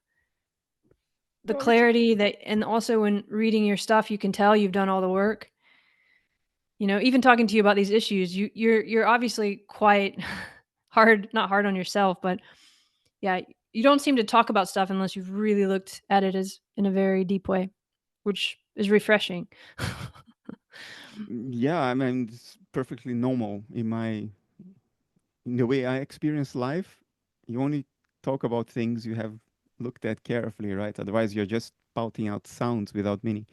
the well, it's clarity that, and also when reading your stuff, you can tell you've done all the work. Even talking to you about these issues, you're obviously quite hard, not hard on yourself, but yeah, you don't seem to talk about stuff unless you've really looked at it as in a very deep way, which is refreshing. yeah. I mean, it's perfectly normal in the way I experience life. You only talk about things you have looked at carefully, right? Otherwise, you're just spouting out sounds without meaning.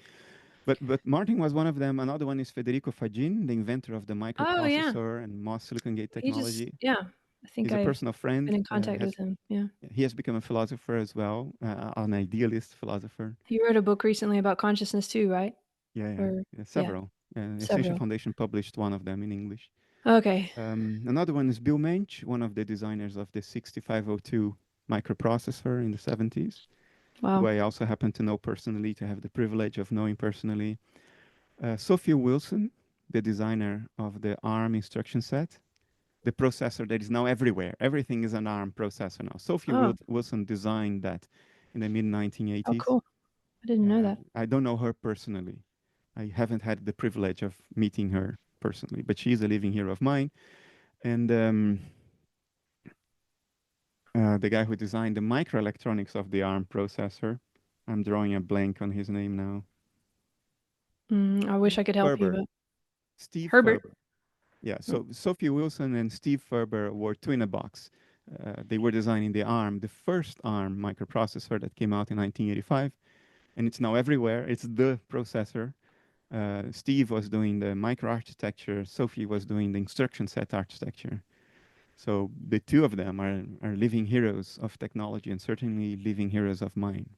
But Martin was one of them. Another one is Federico Fagin, the inventor of the Oh, yeah. microprocessor and MOS silicon gate He just technology. yeah, I think He's a I've personal been friend. in contact with Has him, yeah. He has become a philosopher as well, an idealist philosopher. He wrote a book recently about consciousness too, right? Yeah, yeah, Or yeah, yeah, several. Essentia several. Foundation published one of them in English. Okay. Another one is Bill Mensch, one of the designers of the 6502 microprocessor in the 70s, who Wow. I also happen to know personally, to have the privilege of knowing personally. Sophia Wilson, the designer of the ARM instruction set, the processor that is now everywhere. Everything is an ARM processor now. Sophia Oh, Wilson designed that in the mid oh, 1980s. cool. I didn't know that. I don't know her personally. I haven't had the privilege of meeting her personally, but she's a living hero of mine. And the guy who designed the microelectronics of the ARM processor, I'm drawing a blank on his name now. I wish I could help you, Ferber, but Steve Herbert. Ferber. Yeah, Oh, so Sophie Wilson and Steve Ferber were two in a box. They were designing the ARM, the first ARM microprocessor that came out in 1985, and it's now everywhere. It's the processor. Steve was doing the microarchitecture. Sophie was doing the instruction set architecture. So the two of them are living heroes of technology and certainly living heroes of mine.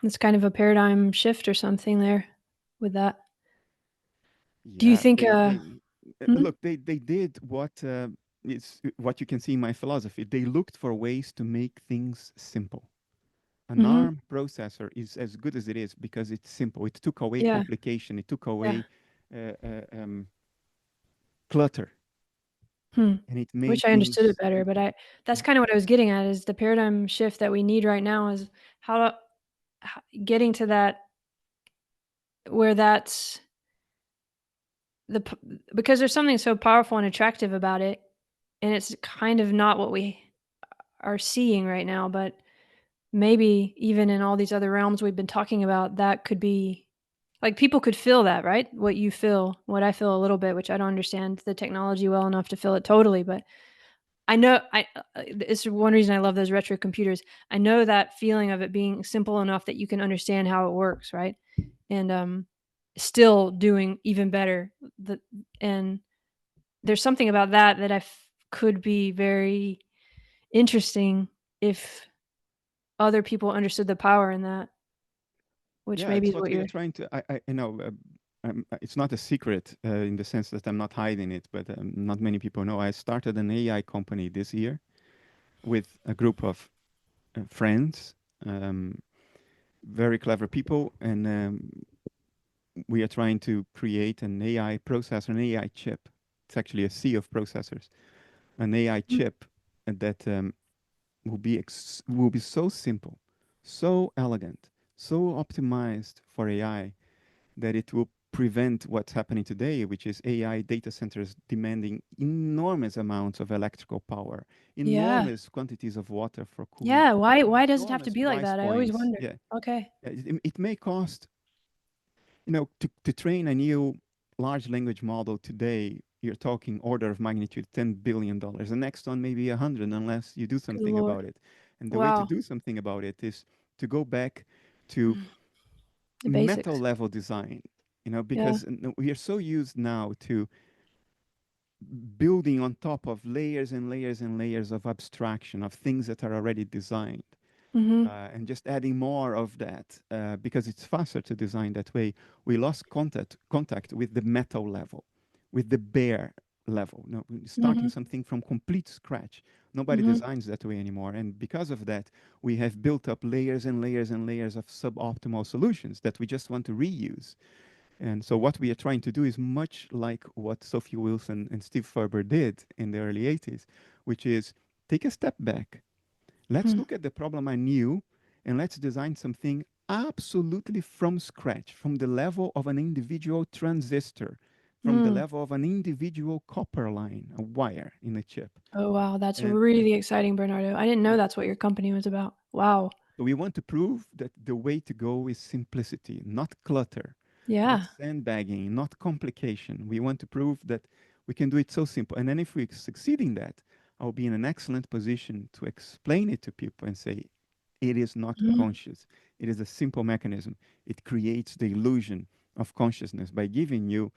it's kind of a paradigm shift or something there with that. Do you Yeah, think, they hmm? look. They did what is what you can see in my philosophy. They looked for ways to make things simple. An Mhm. ARM processor is as good as it is because it's simple. It took away Yeah, complication. It took yeah. away uh, uh, um, clutter, Hmm. and it Wish made I understood it things. better, but that's kinda what I was getting at is the paradigm shift that we need right now is how to getting to that where that's the p because there's something so powerful and attractive about it, and it's kind of not what we are seeing right now, but maybe even in all these other realms we've been talking about, that could be like, people could feel that, right? What you feel, what I feel a little bit, which I don't understand the technology well enough to feel it totally, but I know it's one reason I love those retro computers. I know that feeling of it being simple enough that you can understand how it works, right? And, still doing even better. And there's something about that that could be very interesting if other people understood the power in that, which Yeah, maybe it's is what what we are you're trying to. You know, it's not a secret in the sense that I'm not hiding it, but not many people know. I started an AI company this year with a group of friends, um, very clever people, and we are trying to create an AI processor, an AI chip. It's actually a sea of processors, an AI mm, chip that will be so simple, so elegant, so optimized for AI that it will prevent what's happening today, which is AI data centers demanding enormous amounts of electrical power, Yeah. enormous quantities of water for cooling, Yeah. Why does it have to enormous be like price that? I always points. wonder. Yeah, Okay. it may cost, to train a new large language model today, you're talking order of magnitude $10 billion. The next one maybe 100, unless you do Good something Lord. about it. And the way to Wow. do something about it is to go back to The metal basics. level design, Yeah. because we are so used now to building on top of layers and layers and layers of abstraction of things that are already designed, Mm-hmm. and just adding more of that, because it's faster to design that way. We lost contact with the metal level, with the bare level. No, starting Mm-hmm. something from complete scratch. Nobody Mm-hmm. designs that way anymore, and because of that, we have built up layers and layers and layers of suboptimal solutions that we just want to reuse. And so what we are trying to do is much like what Sophie Wilson and Steve Ferber did in the early 80s, which is take a step back. Let's Hmm. look at the problem anew and let's design something absolutely from scratch, from the level of an individual transistor, from the Mm. level of an individual copper line, a wire in a chip. Oh, wow. That's And really exciting, Bernardo. I didn't know yeah, that's what your company was about. Wow. we want to prove that the way to go is simplicity, not clutter, not Yeah. sandbagging, not complication. We want to prove that we can do it so simple. And then if we succeed in that, I'll be in an excellent position to explain it to people and say, it is not Mhm. conscious. It is a simple mechanism. It creates the illusion of consciousness by giving you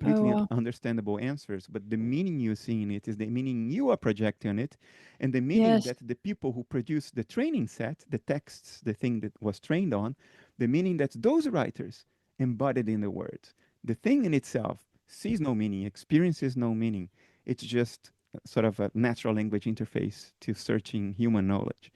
Oh, completely wow. understandable answers. But the meaning you see in it is the meaning you are projecting on it, and the meaning Yes. that the people who produce the training set, the texts, the thing that was trained on, the meaning that those writers embodied in the words. The thing in itself sees no meaning, experiences no meaning. It's just sort of a natural language interface to searching human knowledge.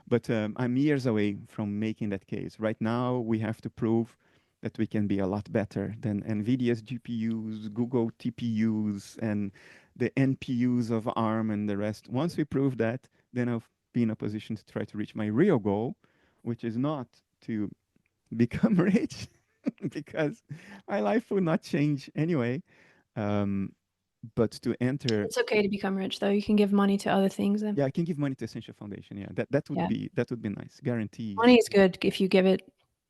But I'm years away from making that case. Right now, we have to prove that we can be a lot better than NVIDIA's GPUs, Google TPUs, and the NPUs of ARM and the rest. Once we prove that, then I'll be in a position to try to reach my real goal, which is not to become rich, because my life will not change anyway, um, but to enter. It's okay to become rich, though. You can give money to other things then. Yeah, I can give money to Essentia Foundation. Yeah, that would Yeah. be nice. Guarantees. Money is good if you give it.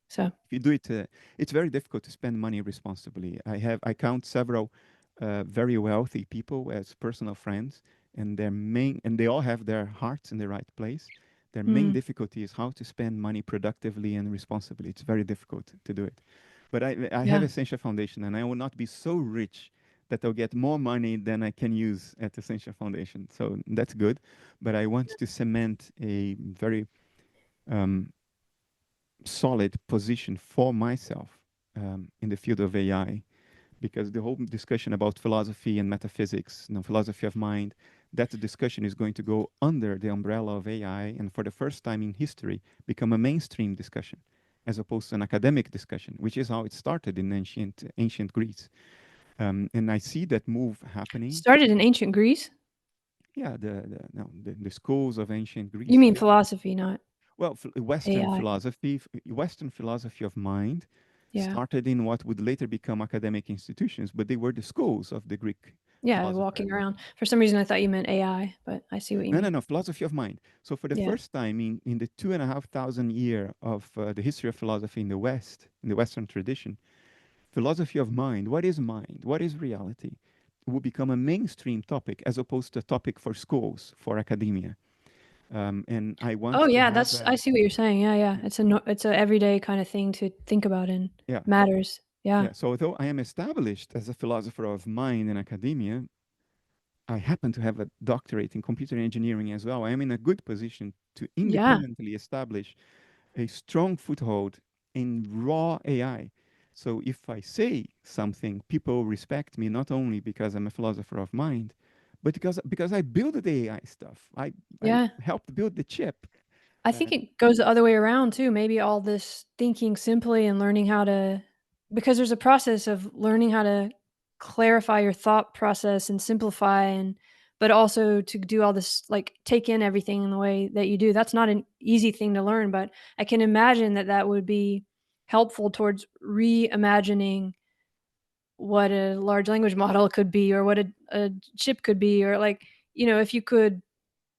So, If you do it, it's very difficult to spend money responsibly. I count several very wealthy people as personal friends, and they all have their hearts in the right place. Their main mm, difficulty is how to spend money productively and responsibly. It's very difficult to do it. But I have yeah. Essentia Foundation, and I will not be so rich that I'll get more money than I can use at Essentia Foundation. So that's good. But I want to cement a very um, solid position for myself in the field of AI, because the whole discussion about philosophy and metaphysics, philosophy of mind, that discussion is going to go under the umbrella of AI, and for the first time in history, become a mainstream discussion, as opposed to an academic discussion, which is how it started in ancient Greece. And I see that move happening. Started in ancient Greece. Yeah, the schools of ancient You Greece. mean philosophy, not Well, AI. Western philosophy of mind Yeah. started in what would later become academic institutions, but they were the schools of the Greek Yeah, philosopher. walking around. For some reason, I thought you meant AI, but I see what you No, no, mean. no, philosophy of mind. So for the Yeah. first time in the 2,500 year of the history of philosophy in the West, in the Western tradition, philosophy of mind, what is mind? What is reality? Will become a mainstream topic as opposed to a topic for schools, for academia. And I Oh, want to yeah, have that's I see what you're saying. Yeah, yeah. yeah, It's a everyday kind of thing to think about and yeah. matters. Yeah. Yeah, so although I am established as a philosopher of mind in academia, I happen to have a doctorate in computer engineering as well. I am in a good position to Yeah. independently establish a strong foothold in raw AI. So if I say something, people respect me not only because I'm a philosopher of mind, but because I build the AI stuff. I Yeah. helped build the chip. I Uh, think it goes the other way around too. Maybe all this thinking simply and learning how to because there's a process of learning how to clarify your thought process and simplify and but also to do all this like take in everything in the way that you do. That's not an easy thing to learn, but I can imagine that that would be helpful towards reimagining what a large language model could be or what a chip could be, or like, if you could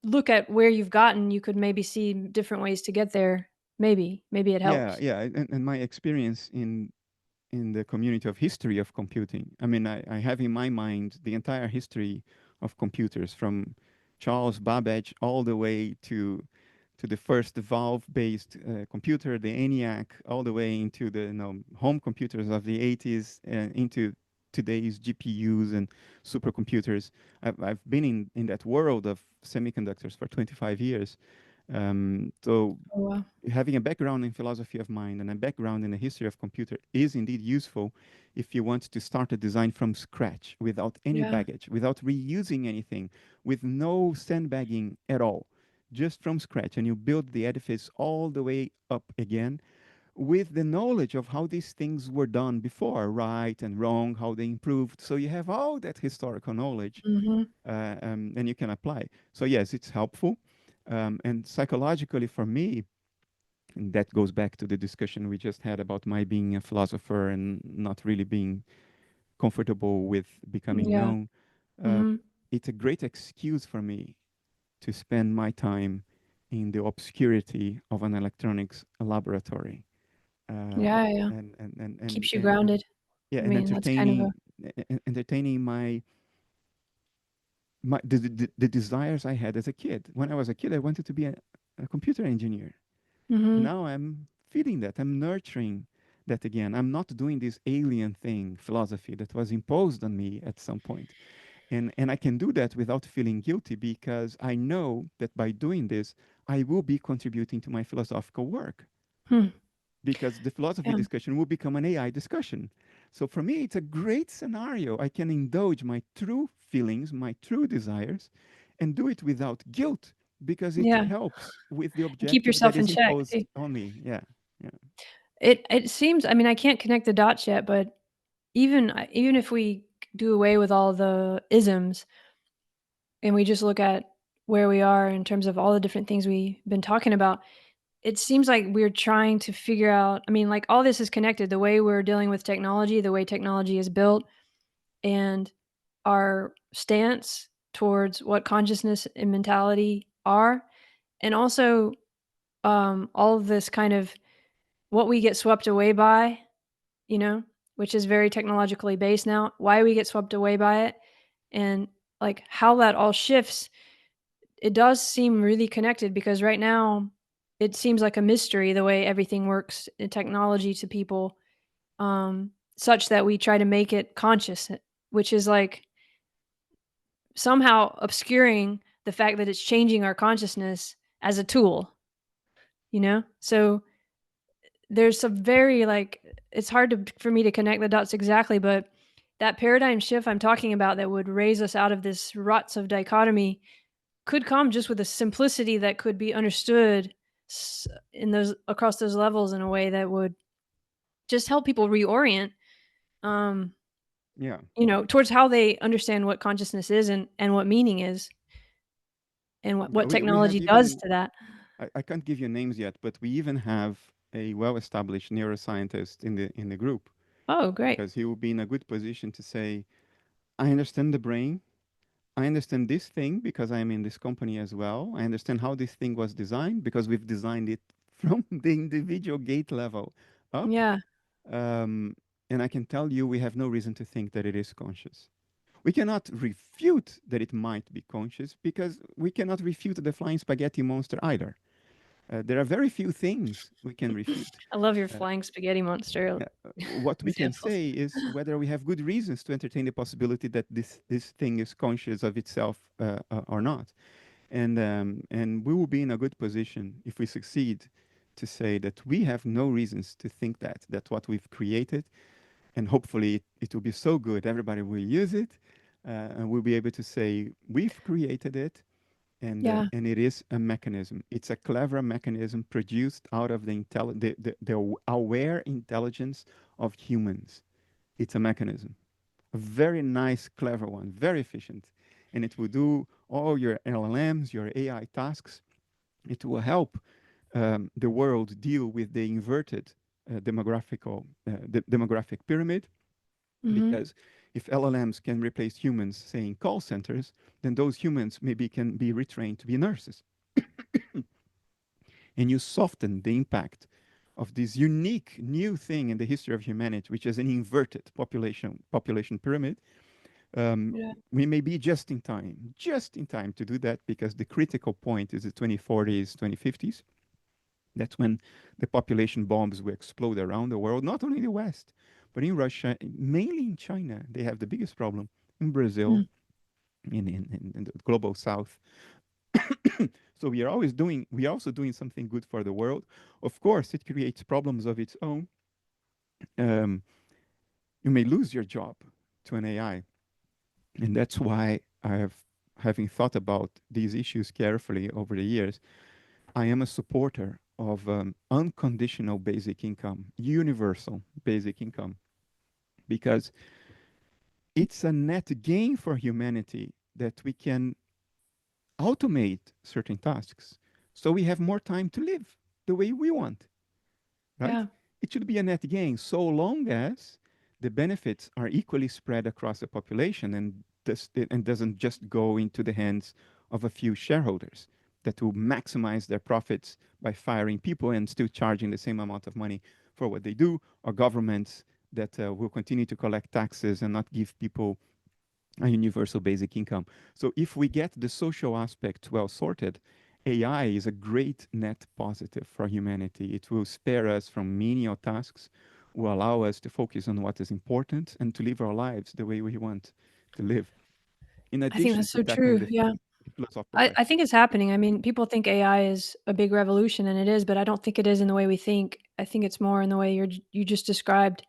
look at where you've gotten, you could maybe see different ways to get there. Maybe it Yeah, helps. yeah, and my experience in the community of history of computing. I mean, I have in my mind the entire history of computers from Charles Babbage all the way to the first valve-based computer, the ENIAC, all the way into the home computers of the 80s and into today's GPUs and supercomputers. I've been in that world of semiconductors for 25 years. So Oh, wow. having a background in philosophy of mind and a background in the history of computer is indeed useful if you want to start a design from scratch without any Yeah. baggage, without reusing anything, with no sandbagging at all, just from scratch. And you build the edifice all the way up again with the knowledge of how these things were done before, right and wrong, how they improved. So you have all that historical knowledge Mhm. and you can apply. So, yes, it's helpful. And psychologically, for me, and that goes back to the discussion we just had about my being a philosopher and not really being comfortable with becoming Yeah. known. Uh, Mhm. it's a great excuse for me to spend my time in the obscurity of an electronics laboratory Yeah, yeah. Keeps you and grounded. yeah, I and mean, that's kind of a entertaining the desires I had as a kid. When I was a kid, I wanted to be a computer engineer. Mhm. Now I'm feeding that. I'm nurturing that again. I'm not doing this alien thing, philosophy that was imposed on me at some point. And I can do that without feeling guilty because I know that by doing this, I will be contributing to my philosophical work Hmm. because the philosophy Yeah. discussion will become an AI discussion. So for me, it's a great scenario. I can indulge my true feelings, my true desires, and do it without guilt because it Yeah. helps with the And keep objective that yourself in is check too. imposed on me. Yeah, yeah, It seems, I mean, I can't connect the dots yet, but even if we do away with all the isms and we just look at where we are in terms of all the different things we've been talking about, it seems like we're trying to figure out, I mean, like, all this is connected, the way we're dealing with technology, the way technology is built, and our stance towards what consciousness and mentality are, and also, all of this kind of what we get swept away by, you know, which is very technologically based now, why we get swept away by it, and, like, how that all shifts. It does seem really connected because right now, it seems like a mystery the way everything works in technology to people, such that we try to make it conscious, which is, like, somehow obscuring the fact that it's changing our consciousness as a tool, you know? So, there's some very, like, it's hard for me to connect the dots exactly, but that paradigm shift I'm talking about that would raise us out of this ruts of dichotomy could come just with a simplicity that could be understood in those across those levels in a way that would just help people reorient, um, yeah. towards how they understand what consciousness is and what meaning is and what Yeah, what we technology have does even, to that. I can't give you names yet, but we even have a well-established neuroscientist in the group Oh, great. because he will be in a good position to say, I understand the brain. I understand this thing because I'm in this company as well. I understand how this thing was designed because we've designed it from the individual gate level up. Yeah. Um, and I can tell you, we have no reason to think that it is conscious. We cannot refute that it might be conscious because we cannot refute the flying spaghetti monster either. There are very few things we can refute. I love your Uh, flying spaghetti monster what we can examples. say is whether we have good reasons to entertain the possibility that this thing is conscious of itself or not, and we will be in a good position if we succeed to say that we have no reasons to think that what we've created, and hopefully it will be so good everybody will use it, and we'll be able to say we've created it, Yeah. and it is a mechanism. It's a clever mechanism produced out of the aware intelligence of humans. It's a mechanism, a very nice, clever one, very efficient, and it will do all your LLMs, your AI tasks. It will help the world deal with the inverted demographic pyramid. Mm-hmm. because if LLMs can replace humans, say in call centers, then those humans maybe can be retrained to be nurses, and you soften the impact of this unique new thing in the history of humanity, which is an inverted population pyramid. um, Yeah. we may be just in time to do that, because the critical point is the 2040s, 2050s. That's when the population bombs will explode around the world, not only in the West, but in Russia, mainly in China. They have the biggest problem in Brazil, Mm. in the global South. So we are also doing something good for the world. Of course, it creates problems of its own. Um, you may lose your job to an AI, and that's why having thought about these issues carefully over the years, I am a supporter of unconditional basic income, universal basic income, because it's a net gain for humanity that we can automate certain tasks so we have more time to live the way we want, right? Yeah. It should be a net gain so long as the benefits are equally spread across the population, and doesn't just go into the hands of a few shareholders that will maximize their profits by firing people and still charging the same amount of money for what they do, or governments that will continue to collect taxes and not give people a universal basic income. So if we get the social aspect well sorted, AI is a great net positive for humanity. It will spare us from menial tasks, will allow us to focus on what is important and to live our lives the way we want to live. In I think addition that's to so tackling true. the Yeah. philosophical I questions. think it's happening. I mean, people think AI is a big revolution, and it is, but I don't think it is in the way we think. I think it's more in the way you just described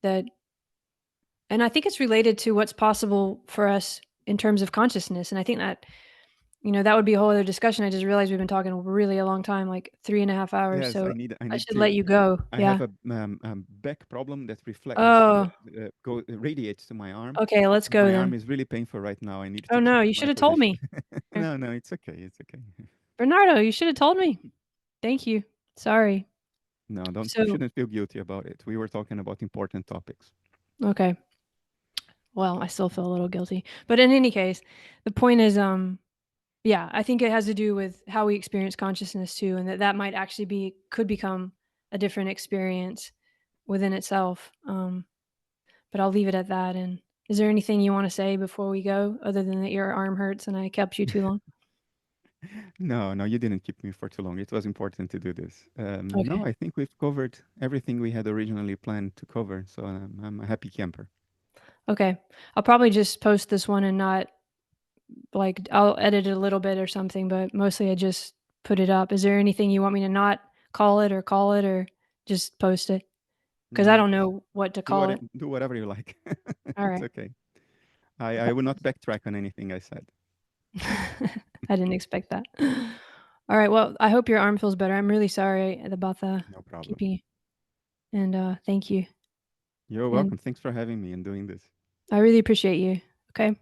that, and I think it's related to what's possible for us in terms of consciousness. And I think that, that would be a whole other discussion. I just realized we've been talking really a long time, like 3.5 hours. Yes, So I I need should let to. you go. I have Yeah. a back problem that Oh, radiates to my arm. okay. Let's And go my arm then. is really painful right now. I need Oh to no, change you my should have told position. me. No, no, it's okay. It's okay. Bernardo, you should have told me. Thank you. Sorry. No, don't. You So, shouldn't feel guilty about it. We were talking about important topics. okay. Well, I still feel a little guilty. But in any case, the point is, yeah, I think it has to do with how we experience consciousness too, and that might actually could become a different experience within itself. But I'll leave it at that. And is there anything you want to say before we go, other than that your arm hurts and I kept you too long? No, no, you didn't keep me for too long. It was important to do this. No, Okay. I think we've covered everything we had originally planned to cover. So I'm a happy camper. Okay. I'll probably just post this one and not like I'll edit it a little bit or something, but mostly I just put it up. Is there anything you want me to not call it or just post it? Because I Mm, don't know what to call it. do whatever you like. All It's right. okay. I will not backtrack on anything I said. I didn't expect that. All right. Well, I hope your arm feels better. I'm really sorry about the No problem. keeping and thank you. You're And welcome. Thanks for having me and doing this. I really appreciate you. Okay.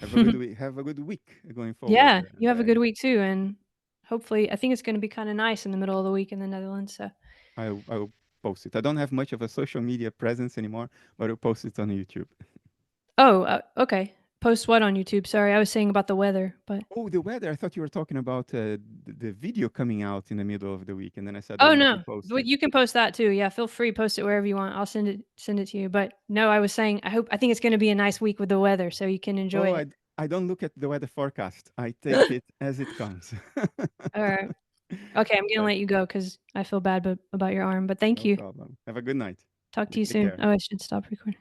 Have a good week. Have a good week going forward. Yeah, you have a good week too, and hopefully I think it's gonna be kinda nice in the middle of the week in the Netherlands, so I will post it. I don't have much of a social media presence anymore, but I'll post it on YouTube. Oh, okay. Post what on YouTube? Sorry, I was saying about the weather, but Oh, the weather. I thought you were talking about the video coming out in the middle of the week, and then I said I'll oh, never no. post But it. you can post that too. Yeah, feel free, post it wherever you want. I'll send it to you, but no, I was saying I think it's gonna be a nice week with the weather, so you can enjoy Oh, it. I don't look at the weather forecast. I take it as it comes. Alright. Okay, I'm gonna Right. let you go because I feel bad about your arm, but thank No you. problem. Have a good night. Talk to you Take soon. care. Oh, I should stop recording.